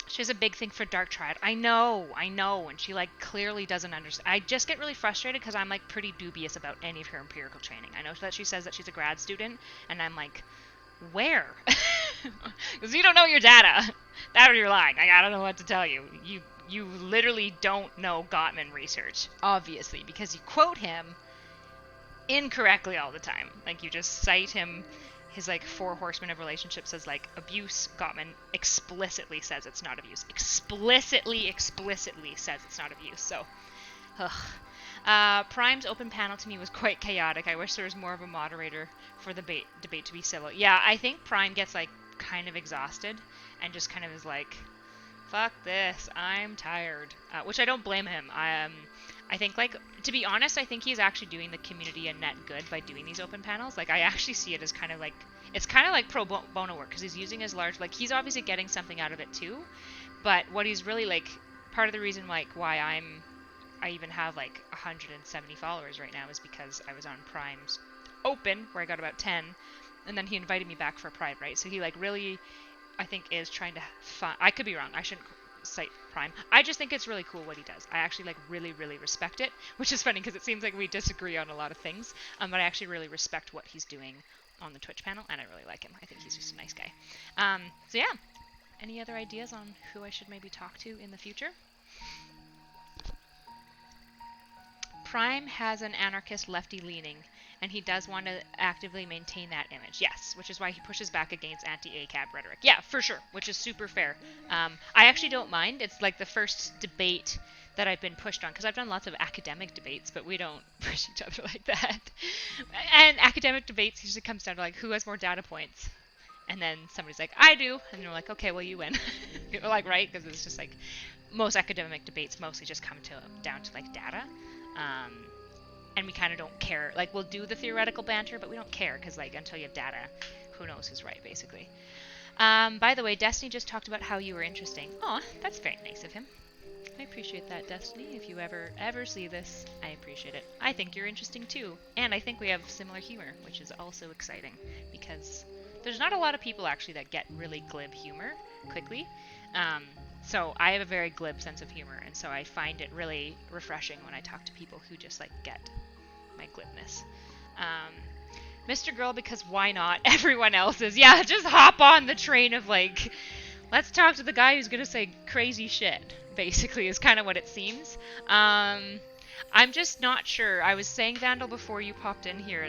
She has a big thing for Dark Triad. I know, and she, like, clearly doesn't understand. I just get really frustrated because I'm, like, pretty dubious about any of her empirical training. I know that she says that she's a grad student, and I'm like, where? Because you don't know your data. That or you're lying. I don't know what to tell you. You literally don't know Gottman research, obviously, because you quote him incorrectly all the time. Like, you just cite him, his, like, 4 horsemen of relationships as, like, abuse. Gottman explicitly says it's not abuse. Explicitly says it's not abuse. So, Prime's open panel to me was quite chaotic. I wish there was more of a moderator for the debate to be civil. Yeah, I think Prime gets, like, kind of exhausted and just kind of is like, fuck this, I'm tired. Which I don't blame him. I think, like, to be honest, I think he's actually doing the community a net good by doing these open panels. Like, I actually see it as kind of like, it's kind of like pro bono work, because he's using his large, like, he's obviously getting something out of it too, but what he's really, like, part of the reason, like, why I even have, like, 170 followers right now is because I was on Prime's open, where I got about 10, and then he invited me back for Pride, right? So he, like, really, I think, is trying to find, I could be wrong, I shouldn't cite Prime. I just think it's really cool what he does. I actually, like, really respect it, which is funny because it seems like we disagree on a lot of things, but I actually really respect what he's doing on the Twitch panel, and I really like him. I think he's just a nice guy. So yeah, any other ideas on who I should maybe talk to in the future? Prime has an anarchist lefty leaning, and he does want to actively maintain that image. Yes, which is why he pushes back against anti-ACAB rhetoric. Yeah, for sure, which is super fair. I actually don't mind. It's like the first debate that I've been pushed on, because I've done lots of academic debates, but we don't push each other like that. And academic debates usually comes down to, like, who has more data points. And then somebody's like, I do. And they're like, okay, well, you win. You're like, right? Because it's just like, most academic debates mostly just come down to, like, data. And we kind of don't care. Like, we'll do the theoretical banter, but we don't care, because, like, until you have data, who knows who's right, basically. By the way, Destiny just talked about how you were interesting. Aw, that's very nice of him. I appreciate that, Destiny. If you ever see this, I appreciate it. I think you're interesting, too. And I think we have similar humor, which is also exciting, because there's not a lot of people, actually, that get really glib humor quickly. So I have a very glib sense of humor, and so I find it really refreshing when I talk to people who just like get my glibness. Mr. Girl, because why not? Everyone else is. Yeah, just hop on the train of like, let's talk to the guy who's gonna say crazy shit, basically, is kind of what it seems. I'm just not sure. I was saying, Vandal, before you popped in here,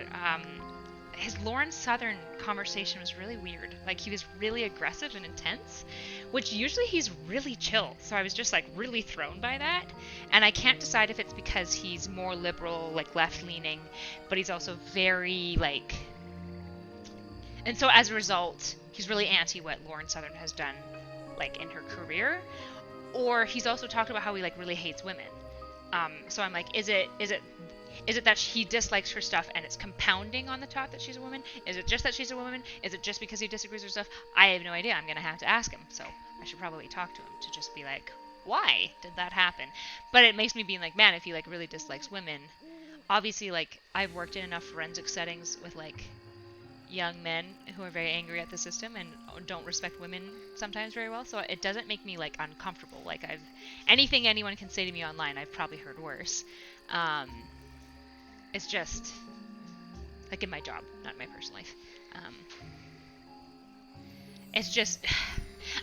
his Lauren Southern conversation was really weird. Like, he was really aggressive and intense, which usually he's really chill. So I was just like really thrown by that. And I can't decide if it's because he's more liberal, like left leaning, but he's also very like. And so as a result, he's really anti what Lauren Southern has done, like in her career. Or he's also talked about how he like really hates women. So I'm like, is it that he dislikes her stuff and it's compounding on the thought that she's a woman? Is it just that she's a woman? Is it just because he disagrees with her stuff? I have no idea. I'm going to have to ask him. So I should probably talk to him to just be like, why did that happen? But it makes me be like, man, if he like really dislikes women, obviously like I've worked in enough forensic settings with like young men who are very angry at the system and don't respect women sometimes very well, so it doesn't make me like uncomfortable. Like anything anyone can say to me online, I've probably heard worse. It's just like in my job, not in my personal life. It's just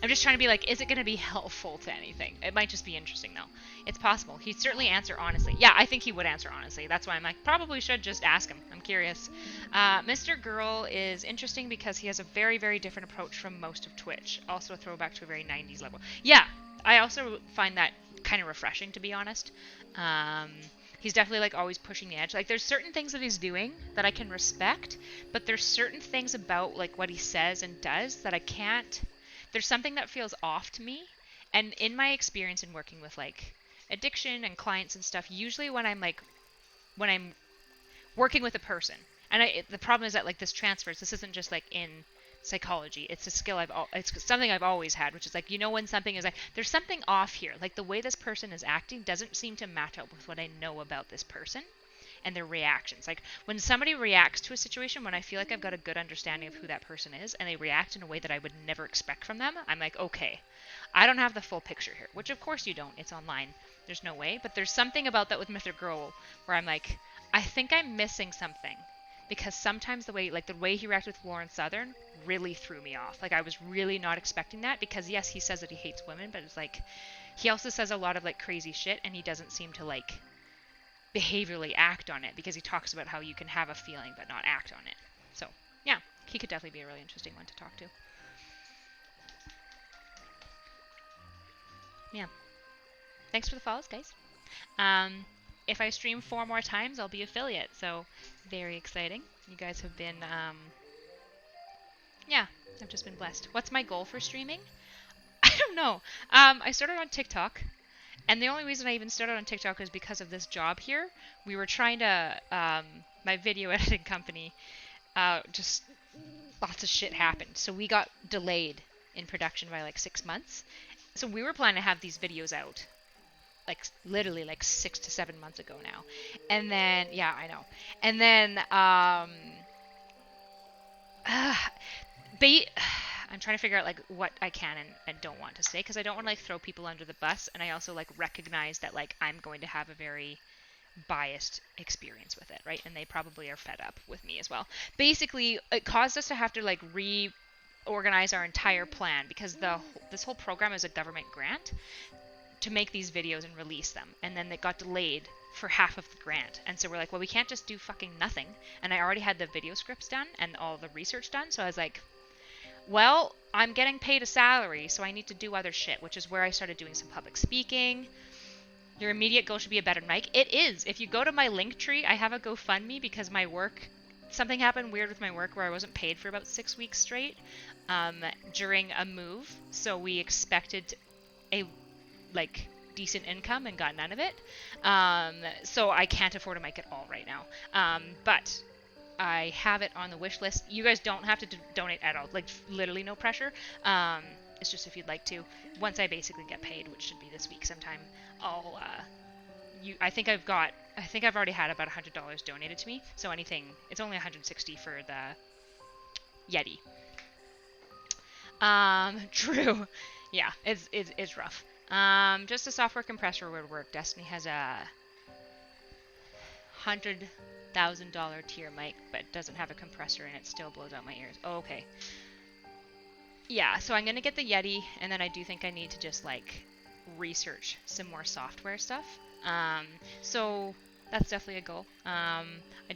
I'm just trying to be like, is it going to be helpful to anything? It might just be interesting though. It's possible. He'd certainly answer honestly. Yeah, I think he would answer honestly. That's why I'm like, probably should just ask him. I'm curious. Mr. Girl is interesting because he has a very, very different approach from most of Twitch. Also a throwback to a very 90s level. Yeah, I also find that kind of refreshing, to be honest. He's definitely like always pushing the edge. Like there's certain things that he's doing that I can respect, but there's certain things about like what he says and does that I can't. There's something that feels off to me. And in my experience in working with like addiction and clients and stuff, usually when I'm working with a person, and the problem is that like this transfers. This isn't just like in psychology. It's a skill it's something I've always had, which is like, when something is like, there's something off here. Like the way this person is acting doesn't seem to match up with what I know about this person and their reactions. Like when somebody reacts to a situation, when I feel like I've got a good understanding of who that person is and they react in a way that I would never expect from them, I'm like, okay, I don't have the full picture here, which of course you don't. It's online. There's no way. But there's something about that with Mr. Girl where I'm like, I think I'm missing something. Because sometimes the way he reacted with Lauren Southern really threw me off. Like I was really not expecting that, because yes, he says that he hates women, but it's like he also says a lot of like crazy shit, and he doesn't seem to like behaviorally act on it, because he talks about how you can have a feeling but not act on it. So yeah, he could definitely be a really interesting one to talk to. Yeah. Thanks for the follows, guys. If I stream 4 more times, I'll be affiliate, so very exciting. You guys have been, yeah, I've just been blessed. What's my goal for streaming? I don't know. I started on TikTok, and the only reason I even started on TikTok is because of this job here. We were trying to, my video editing company, just lots of shit happened. So we got delayed in production by like 6 months. So we were planning to have these videos out like literally like 6 to 7 months ago now. And then, yeah, I know. And then, I'm trying to figure out like what I can and don't want to say, because I don't want to like throw people under the bus, and I also like recognize that like I'm going to have a very biased experience with it, right? And they probably are fed up with me as well. Basically, it caused us to have to like reorganize our entire plan, because this whole program is a government grant to make these videos and release them, and then it got delayed for half of the grant. And so we're like, well, we can't just do fucking nothing. And I already had the video scripts done and all the research done, so I was like, well, I'm getting paid a salary, so I need to do other shit, which is where I started doing some public speaking. Your immediate goal should be a better mic. It is. If you go to my Linktree, I have a GoFundMe, because my work, something happened weird with my work where I wasn't paid for about 6 weeks straight during a move. So we expected a like decent income and got none of it. So I can't afford a mic at all right now. But I have it on the wish list. You guys don't have to donate at all. Like literally no pressure. It's just if you'd like to. Once I basically get paid, which should be this week sometime, I'll I think I've already had about $100 donated to me. So anything, it's only $160 for the Yeti. True. Yeah, it's rough. Just a software compressor would work. Destiny has a $100,000 tier mic, but doesn't have a compressor and it still blows out my ears. Oh, okay. Yeah, so I'm gonna get the Yeti, and then I do think I need to just like research some more software stuff. So that's definitely a goal. I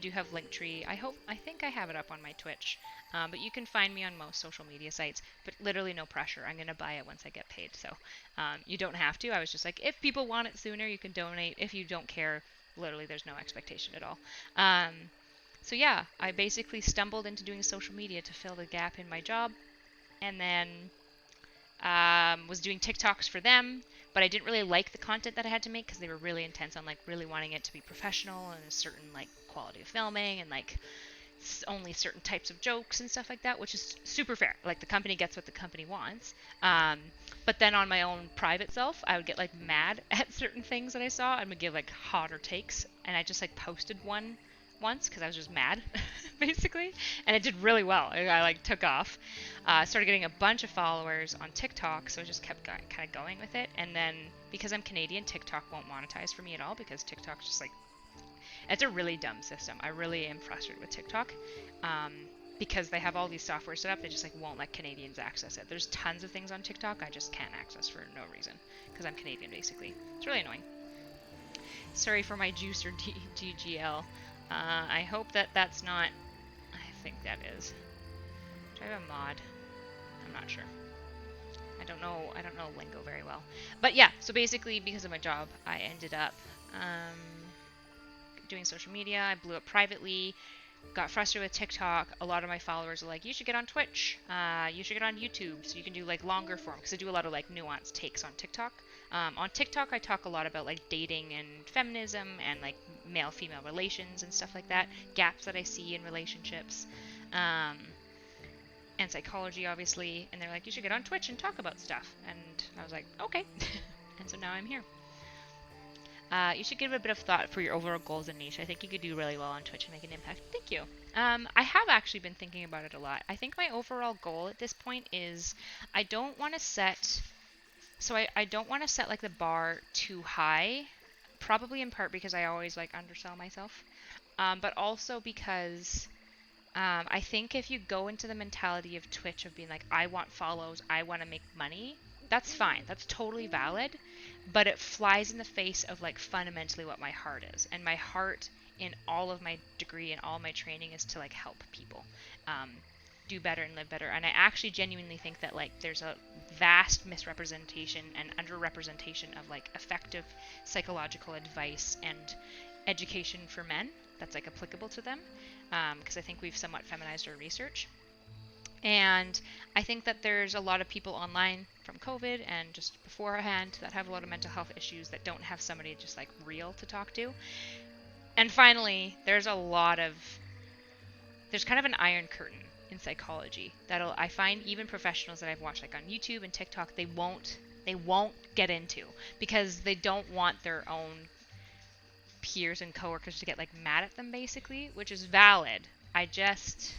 do have Linktree. I think I have it up on my Twitch. But you can find me on most social media sites, but literally no pressure. I'm going to buy it once I get paid. So you don't have to. I was just like, if people want it sooner, you can donate. If you don't care, literally there's no expectation at all. So yeah, I basically stumbled into doing social media to fill the gap in my job. And then was doing TikToks for them, but I didn't really like the content that I had to make because they were really intense on like really wanting it to be professional and a certain like quality of filming and like only certain types of jokes and stuff like that, which is super fair. Like the company gets what the company wants. But then on my own private self, I would get like mad at certain things that I saw and would give like hotter takes. And I just like posted one once because I was just mad, basically, and it did really well. I like took off. Started getting a bunch of followers on TikTok, so I just kept kind of going with it. And then because I'm Canadian, TikTok won't monetize for me at all because TikTok's just like, it's a really dumb system. I really am frustrated with TikTok because they have all these software set up. They just like won't let Canadians access it. There's tons of things on TikTok I just can't access for no reason because I'm Canadian, basically. It's really annoying. Sorry for my juicer DGL. I hope that that's not... I think that is. Do I have a mod? I'm not sure. I don't know lingo very well. But yeah, so basically because of my job, I ended up doing social media. I blew up privately, got frustrated with TikTok. A lot of my followers are like, you should get on Twitch. You should get on YouTube so you can do like longer form, because I do a lot of like nuanced takes on TikTok. On TikTok, I talk a lot about like dating and feminism and like male-female relations and stuff like that, gaps that I see in relationships, and psychology, obviously. And they're like, you should get on Twitch and talk about stuff. And I was like, okay. And so now I'm here. You should give it a bit of thought for your overall goals and niche. I think you could do really well on Twitch and make an impact. Thank you. I have actually been thinking about it a lot. I think my overall goal at this point is I don't want to set... So I don't want to set like the bar too high, probably in part because I always like undersell myself, but also because I think if you go into the mentality of Twitch of being like, I want follows, I want to make money, that's fine. That's totally valid, but it flies in the face of like fundamentally what my heart is. And my heart in all of my degree and all my training is to like help people do better and live better. And I actually genuinely think that like there's a vast misrepresentation and underrepresentation of like effective psychological advice and education for men that's like applicable to them, because I think we've somewhat feminized our research. And I think that there's a lot of people online from COVID and just beforehand that have a lot of mental health issues that don't have somebody just like real to talk to. And finally, there's kind of an iron curtain in psychology that I find even professionals that I've watched like on YouTube and TikTok, they won't get into because they don't want their own peers and coworkers to get like mad at them, basically, which is valid. I just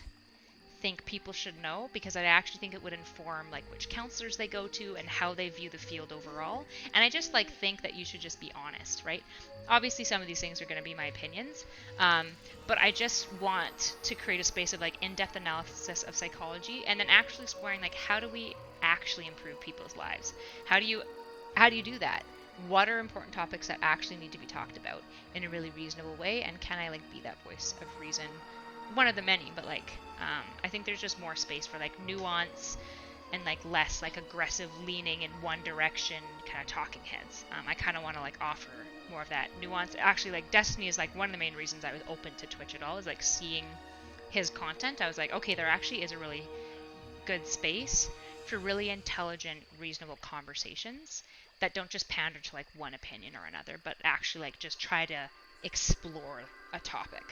think people should know because I actually think it would inform like which counselors they go to and how they view the field overall. And I just like think that you should just be honest, right? Obviously some of these things are going to be my opinions, but I just want to create a space of like in-depth analysis of psychology and then actually exploring like how do we actually improve people's lives? How do you do that? What are important topics that actually need to be talked about in a really reasonable way, and can I like be that voice of reason? One of the many, but like I think there's just more space for like nuance and like less like aggressive leaning in one direction kind of talking heads. I kind of want to like offer more of that nuance. Actually, like Destiny is like one of the main reasons I was open to Twitch at all, is like seeing his content. I was like, okay, there actually is a really good space for really intelligent, reasonable conversations that don't just pander to like one opinion or another, but actually like just try to explore a topic.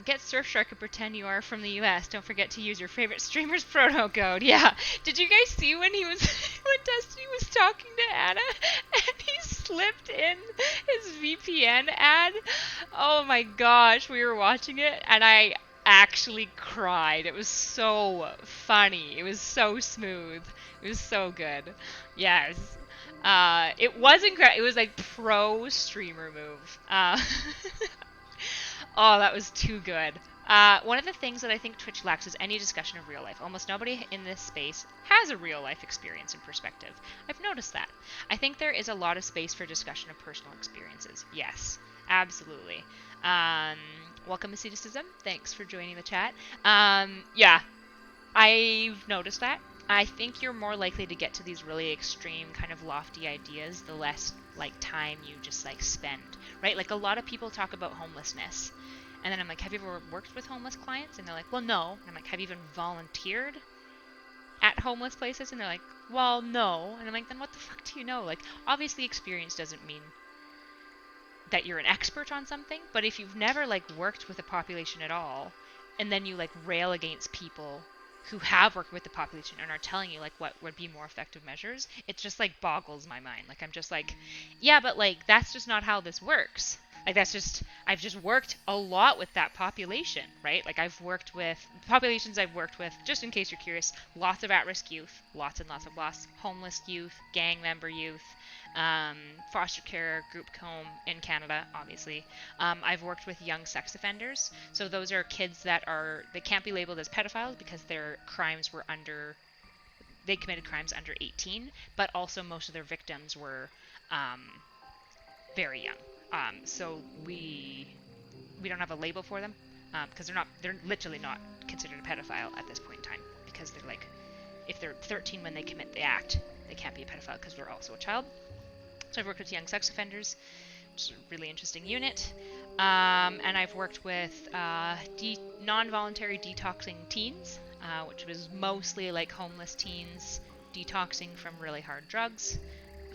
Get Surfshark and pretend you are from the US. Don't forget to use your favorite streamer's promo code. Yeah. Did you guys see when when Destiny was talking to Anna and he slipped in his VPN ad? Oh my gosh, we were watching it and I actually cried. It was so funny. It was so smooth. It was so good. Yes. It was incredible. It was like pro streamer move. Oh, that was too good. One of the things that I think Twitch lacks is any discussion of real life. Almost nobody in this space has a real life experience and perspective. I've noticed that. I think there is a lot of space for discussion of personal experiences. Yes, absolutely. Welcome, asceticism. Thanks for joining the chat. Yeah, I've noticed that. I think you're more likely to get to these really extreme kind of lofty ideas the less like time you just like spend, right? Like a lot of people talk about homelessness. And then I'm like, have you ever worked with homeless clients? And they're like, well, no. And I'm like, have you even volunteered at homeless places? And they're like, well, no. And I'm like, then what the fuck do you know? Like, obviously experience doesn't mean that you're an expert on something, but if you've never like worked with a population at all, and then you like rail against people who have worked with the population and are telling you like what would be more effective measures, it just like boggles my mind. Like I'm just like, yeah, but like that's just not how this works. Like that's just, I've just worked a lot with that population, right? Like I've worked with populations I've worked with, just in case you're curious, lots of at-risk youth, lots and lots of lost homeless youth, gang member youth, foster care, group home in Canada, obviously. I've worked with young sex offenders. So those are kids that they can't be labeled as pedophiles because their crimes were they committed crimes under 18, but also most of their victims were very young. So we don't have a label for them because they're literally not considered a pedophile at this point in time because they're like, if they're 13 when they commit the act, they can't be a pedophile because they're also a child. So I've worked with young sex offenders, which is a really interesting unit. And I've worked with non-voluntary detoxing teens, which was mostly like homeless teens detoxing from really hard drugs,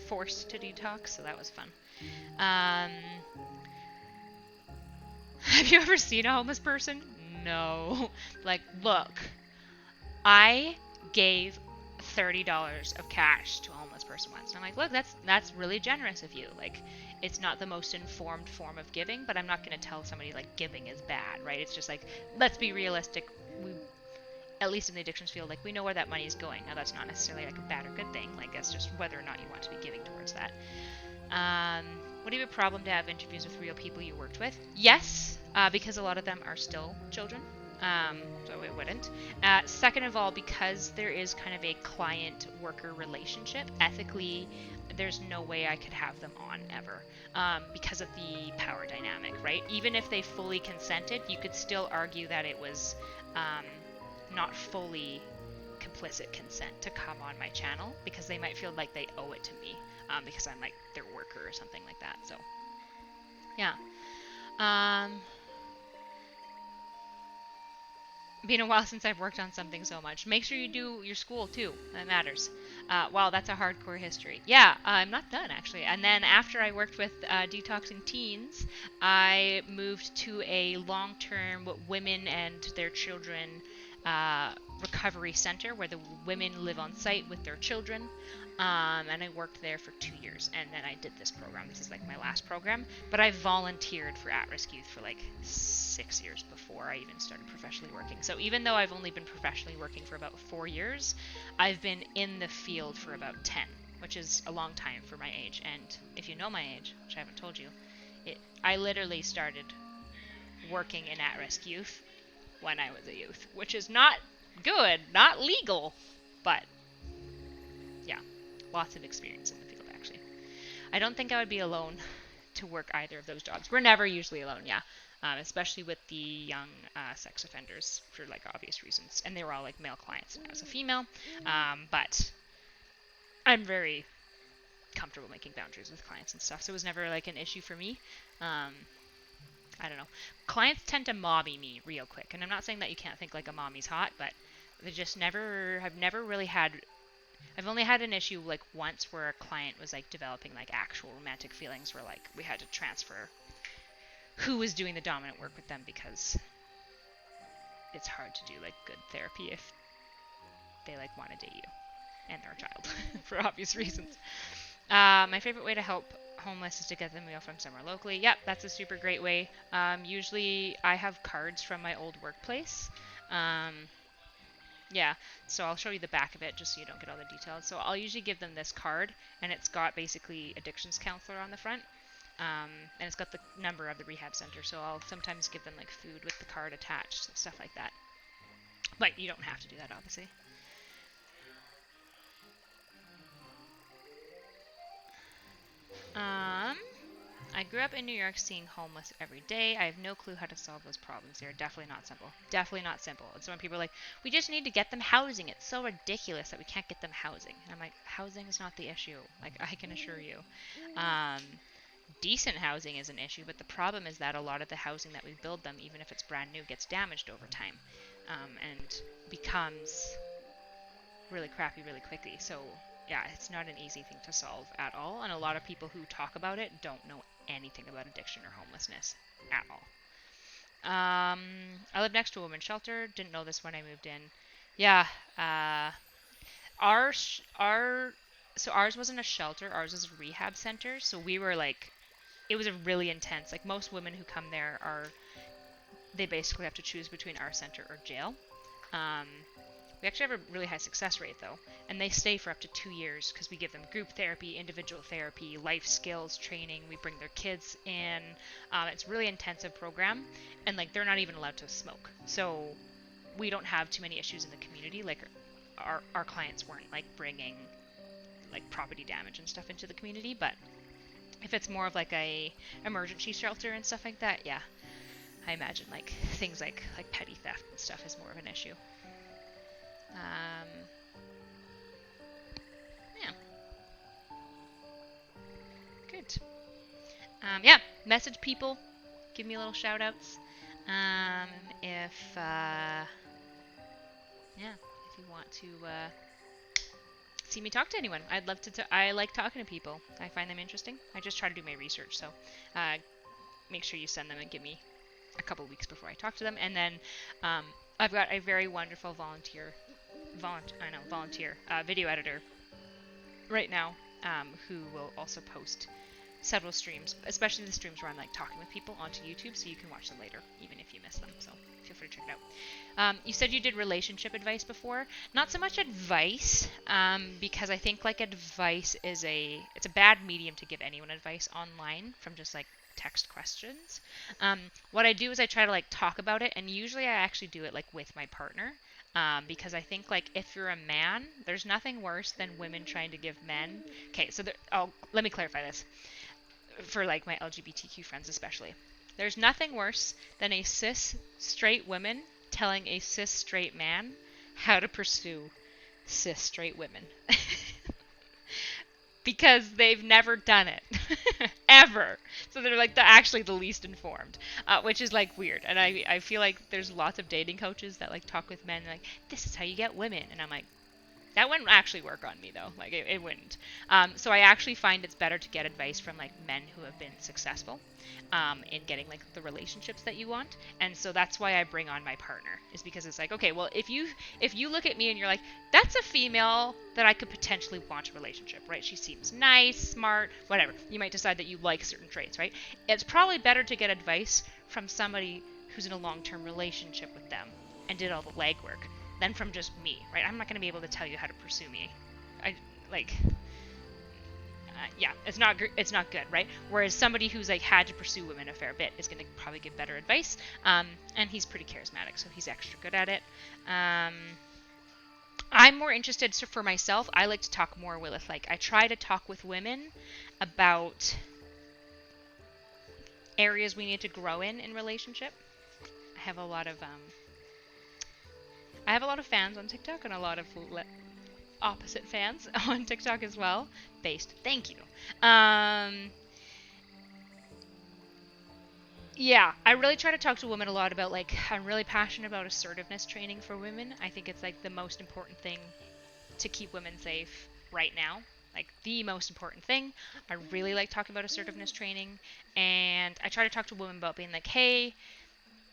forced to detox, so that was fun. Have you ever seen a homeless person? No. Like, look, I gave $30 of cash to a homeless person once. And I'm like, look, that's really generous of you. Like, it's not the most informed form of giving, but I'm not going to tell somebody like giving is bad, right? It's just like, let's be realistic. We, at least in the addictions field, like we know where that money is going. Now that's not necessarily like a bad or good thing. Like that's just whether or not you want to be giving towards that. Would it be a problem to have interviews with real people you worked with? Yes, because a lot of them are still children. So it wouldn't. Second of all, because there is kind of a client-worker relationship, ethically, there's no way I could have them on ever because of the power dynamic, right? Even if they fully consented, you could still argue that it was not fully complicit consent to come on my channel because they might feel like they owe it to me because I'm like their worker or something like that. So, yeah. Been a while since I've worked on something so much. Make sure you do your school too. That matters. Wow, that's a hardcore history. Yeah, I'm not done actually. And then after I worked with detoxing teens, I moved to a long-term women and their children recovery center where the women live on site with their children. And I worked there for 2 years, and then I did this program. This is like my last program, but I volunteered for at-risk youth for like 6 years before I even started professionally working. So even though I've only been professionally working for about 4 years, I've been in the field for about 10, which is a long time for my age. And if you know my age, which I haven't told you, I literally started working in at-risk youth when I was a youth, which is not good, not legal, but yeah, lots of experience in the field actually. I don't think I would be alone to work either of those jobs. We're never usually alone, yeah. Especially with the young sex offenders for like obvious reasons. And they were all like male clients and I was a female. But I'm very comfortable making boundaries with clients and stuff. So it was never like an issue for me. I don't know. Clients tend to mobby me real quick. And I'm not saying that you can't think like a mommy's hot, but they just I've never really had, I've only had an issue like once where a client was like developing like actual romantic feelings where like we had to transfer who was doing the dominant work with them because it's hard to do like good therapy if they like want to date you and they're a child for obvious reasons. My favorite way to help homeless is to get them a meal from somewhere locally. Yep, that's a super great way. Usually I have cards from my old workplace. Um, yeah, so I'll show you the back of it just so you don't get all the details. So I'll usually give them this card, and it's got basically addictions counselor on the front. And it's got the number of the rehab center, so I'll sometimes give them like food with the card attached, stuff like that. But you don't have to do that, obviously. I grew up in New York seeing homeless every day. I have no clue how to solve those problems. They're definitely not simple. Definitely not simple. And so when people are like, we just need to get them housing, it's so ridiculous that we can't get them housing. And I'm like, housing is not the issue. Like, I can assure you. Decent housing is an issue, but the problem is that a lot of the housing that we build them, even if it's brand new, gets damaged over time and becomes really crappy really quickly. So yeah, it's not an easy thing to solve at all, and a lot of people who talk about it don't know anything about addiction or homelessness at all. I live next to a women's shelter. Didn't know this when I moved in. Yeah, ours wasn't a shelter. Ours was a rehab center. So we were like, it was a really intense. Like most women who come there they basically have to choose between our center or jail. We actually have a really high success rate though, and they stay for up to 2 years because we give them group therapy, individual therapy, life skills training. We bring their kids in. It's a really intensive program, and like they're not even allowed to smoke. So we don't have too many issues in the community. Like our clients weren't like bringing like property damage and stuff into the community, but if it's more of like a emergency shelter and stuff like that, yeah, I imagine like things like petty theft and stuff is more of an issue. Yeah. Good. Yeah, message people. Give me little shout outs. If you want to see me talk to anyone, I'd love to. I like talking to people. I find them interesting. I just try to do my research, so make sure you send them and give me a couple weeks before I talk to them. And then I've got a very wonderful volunteer video editor right now who will also post several streams, especially the streams where I'm like talking with people, onto YouTube, so you can watch them later even if you miss them, so feel free to check it out. You said you did relationship advice before. Not so much advice, because I think like advice it's a bad medium to give anyone advice online from just like text questions. What I do is I try to like talk about it, and usually I actually do it like with my partner. Because I think like if you're a man, there's nothing worse than women trying to give men. Okay, so let me clarify this for like my LGBTQ friends especially. There's nothing worse than a cis straight woman telling a cis straight man how to pursue cis straight women. Because they've never done it ever, so they're like actually the least informed, which is like weird. And I feel like there's lots of dating coaches that like talk with men like, this is how you get women, and I'm like, that wouldn't actually work on me though. Like it wouldn't. So I actually find it's better to get advice from like men who have been successful in getting like the relationships that you want. And so that's why I bring on my partner, is because it's like, okay, well, if you look at me and you're like, that's a female that I could potentially want a relationship, right? She seems nice, smart, whatever. You might decide that you like certain traits, right? It's probably better to get advice from somebody who's in a long-term relationship with them and did all the legwork than from just me, right? I'm not going to be able to tell you how to pursue me. Yeah, it's not good, right? Whereas somebody who's like had to pursue women a fair bit is going to probably give better advice. And he's pretty charismatic, so he's extra good at it. I'm more interested, so for myself, I like to talk more with like, I try to talk with women about areas we need to grow in relationship. I have a lot of fans on TikTok and a lot of opposite fans on TikTok as well. Thank you. Yeah, I really try to talk to women a lot about like, I'm really passionate about assertiveness training for women. I think it's like the most important thing to keep women safe right now. Like the most important thing. I really like talking about assertiveness training, and I try to talk to women about being like, hey,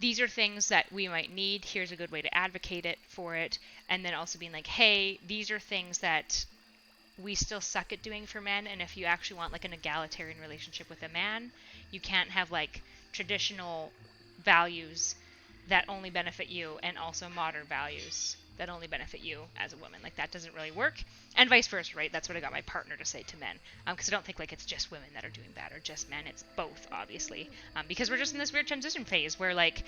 these are things that we might need. Here's a good way to advocate it for it. And then also being like, hey, these are things that we still suck at doing for men. And if you actually want like an egalitarian relationship with a man, you can't have like traditional values that only benefit you and also modern values that only benefit you as a woman. Like that doesn't really work, and vice versa, right? That's what I got my partner to say to men, because I don't think like it's just women that are doing bad or just men. It's both, obviously, because we're just in this weird transition phase where like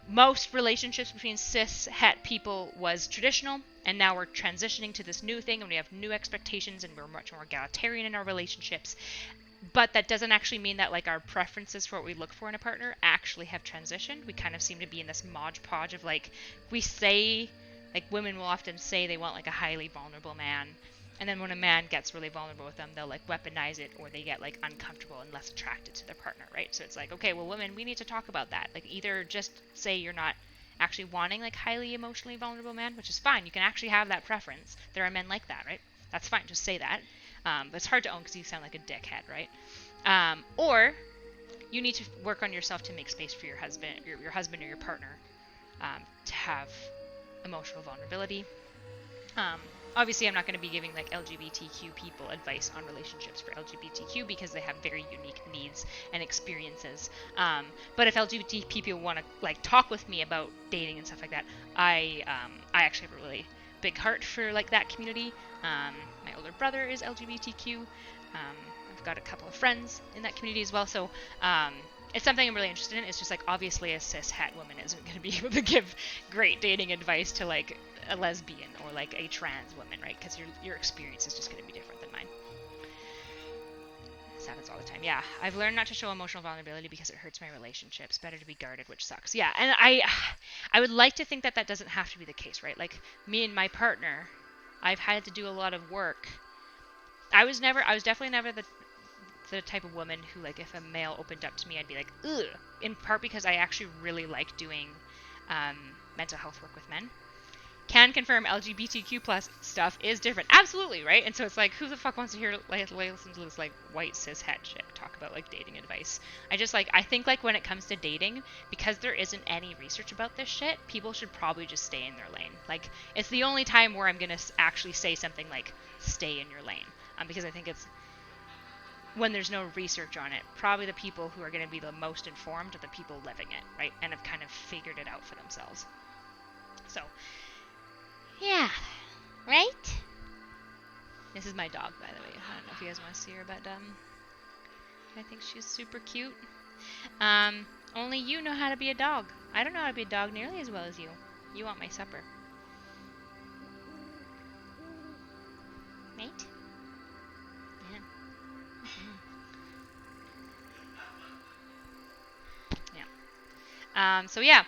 most relationships between cis het people was traditional, and now we're transitioning to this new thing, and we have new expectations, and we're much more egalitarian in our relationships. But that doesn't actually mean that like our preferences for what we look for in a partner actually have transitioned. We kind of seem to be in this modge podge of like, we say, like women will often say they want like a highly vulnerable man, and then when a man gets really vulnerable with them, they'll like weaponize it, or they get like uncomfortable and less attracted to their partner, right? So it's like, okay, well, women, we need to talk about that. Like either just say you're not actually wanting like highly emotionally vulnerable man, which is fine. You can actually have that preference. There are men like that, right? That's fine. Just say that. But it's hard to own because you sound like a dickhead, right? Or you need to work on yourself to make space for your husband, your husband or your partner, to have emotional vulnerability. Obviously, I'm not going to be giving like LGBTQ people advice on relationships for LGBTQ because they have very unique needs and experiences. But if LGBT people want to like talk with me about dating and stuff like that, I actually have a really big heart for like that community. My older brother is LGBTQ. I've got a couple of friends in that community as well. So it's something I'm really interested in. It's just like obviously a cis het woman isn't going to be able to give great dating advice to like a lesbian or like a trans woman, right? Because your experience is just going to be different than mine. This happens all the time. Yeah, I've learned not to show emotional vulnerability because it hurts my relationships. Better to be guarded, which sucks. Yeah, and I would like to think that doesn't have to be the case, right? Like me and my partner, I've had to do a lot of work. I was definitely never the type of woman who, like, if a male opened up to me, I'd be like, ugh. In part because I actually really like doing mental health work with men. Can confirm LGBTQ plus stuff is different. Absolutely, right? And so it's like, who the fuck wants to hear, like, listen to this, like, white cis het chick talk about, like, dating advice? I think, like, when it comes to dating, because there isn't any research about this shit, people should probably just stay in their lane. Like, it's the only time where I'm gonna actually say something like, stay in your lane. Because I think it's, when there's no research on it, probably the people who are going to be the most informed are the people living it, right? And have kind of figured it out for themselves. So, yeah, right? This is my dog, by the way. I don't know if you guys want to see her, but I think she's super cute. Only you know how to be a dog. I don't know how to be a dog nearly as well as you. You want my supper. Mate? So yeah,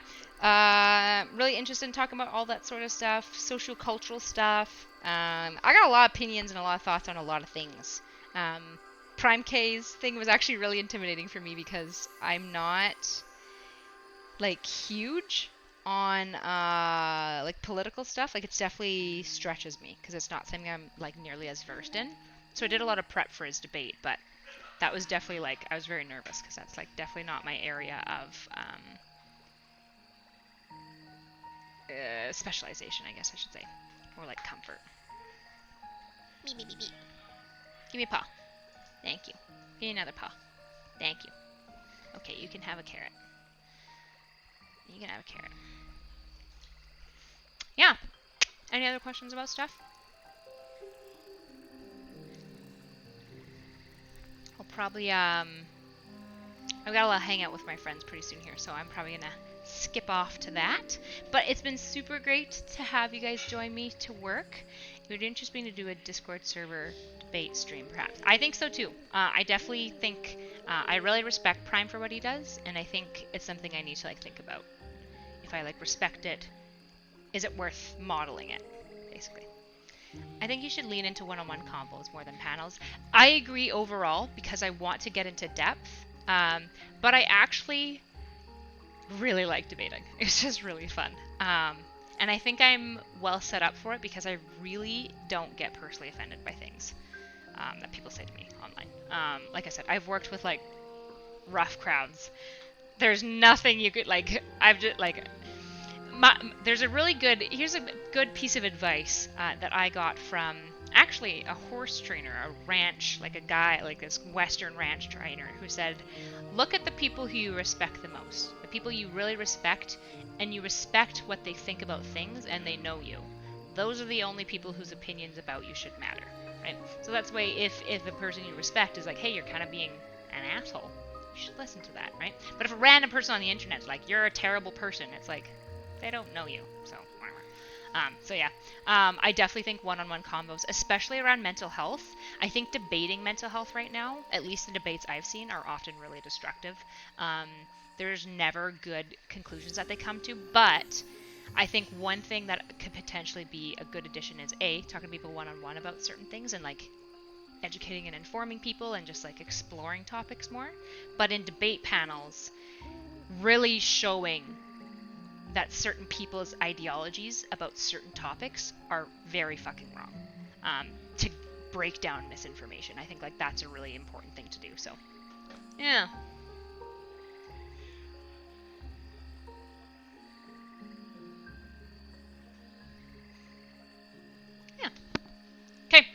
really interested in talking about all that sort of stuff, social-cultural stuff. I got a lot of opinions and a lot of thoughts on a lot of things. Prime K's thing was actually really intimidating for me because I'm not, like, huge on, like, political stuff. Like, it definitely stretches me because it's not something I'm, like, nearly as versed in. So I did a lot of prep for his debate, but that was definitely, like, I was very nervous because that's, like, definitely not my area of specialization, I guess I should say. Or, like, comfort. Beep, beep, beep, beep. Give me a paw. Thank you. Give me another paw. Thank you. Okay, you can have a carrot. You can have a carrot. Yeah. Any other questions about stuff? I'll probably, I've got a lot of hang out with my friends pretty soon here, so I'm probably gonna skip off to that. But it's been super great to have you guys join me to work. It would interest me to do a Discord server debate stream, perhaps. I think so too. I definitely think I really respect Prime for what he does, and I think it's something I need to, like, think about. If I, like, respect it, is it worth modeling it, basically. I think you should lean into one-on-one combos more than panels. I agree overall because I want to get into depth, but I actually really like debating. It's just really fun. And I think I'm well set up for it because I really don't get personally offended by things that people say to me online. Like I said, I've worked with, like, rough crowds. There's nothing you could, like, I've just, like, here's a good piece of advice that I got from actually a horse trainer, a ranch, like a guy, like this Western ranch trainer, who said, look at the people who you respect the most, the people you really respect, and you respect what they think about things, and they know you. Those are the only people whose opinions about you should matter, right? So that's why if the person you respect is like, hey, you're kind of being an asshole, you should listen to that, right? But if a random person on the internet's like, you're a terrible person, it's like, they don't know you, so whatever. So yeah, I definitely think one-on-one combos, especially around mental health. I think debating mental health right now, at least the debates I've seen, are often really destructive. There's never good conclusions that they come to, but I think one thing that could potentially be a good addition is talking to people one-on-one about certain things and like educating and informing people and just like exploring topics more. But in debate panels, really showing that certain people's ideologies about certain topics are very fucking wrong. To break down misinformation, I think like that's a really important thing to do. So, yeah. Yeah. Okay.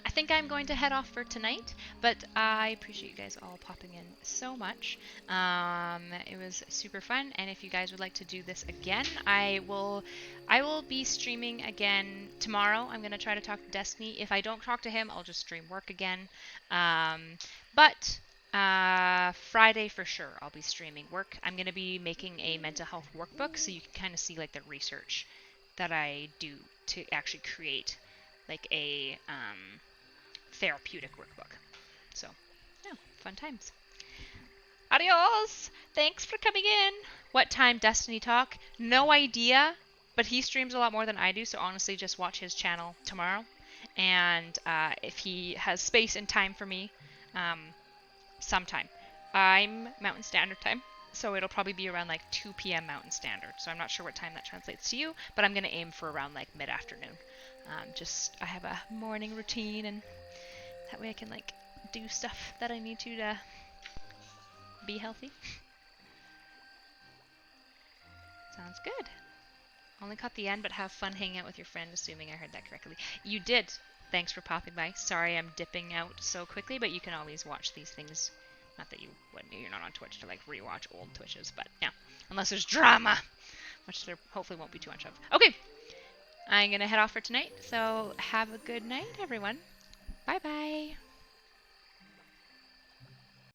I think I'm going to head off for tonight, but I appreciate you guys all popping in so much. It was super fun, and if you guys would like to do this again, I will be streaming again tomorrow. I'm going to try to talk to Destiny. If I don't talk to him, I'll just stream work again. But Friday for sure, I'll be streaming work. I'm going to be making a mental health workbook, so you can kind of see like the research that I do to actually create like a therapeutic workbook. So, yeah, fun times. Adios! Thanks for coming in. What time Destiny talk? No idea, but he streams a lot more than I do, so honestly, just watch his channel tomorrow. And if he has space and time for me, sometime. I'm Mountain Standard Time, so it'll probably be around like 2 p.m. Mountain Standard. So I'm not sure what time that translates to you, but I'm going to aim for around like mid-afternoon. I have a morning routine, and that way I can like do stuff that I need to be healthy. Sounds good. Only caught the end, but have fun hanging out with your friend, assuming I heard that correctly. You did. Thanks for popping by. Sorry I'm dipping out so quickly, but you can always watch these things. Not that you wouldn't, you're not on Twitch to like rewatch old Twitches, but yeah. Unless there's drama, which there hopefully won't be too much of. Okay. I'm going to head off for tonight, so have a good night, everyone. Bye-bye.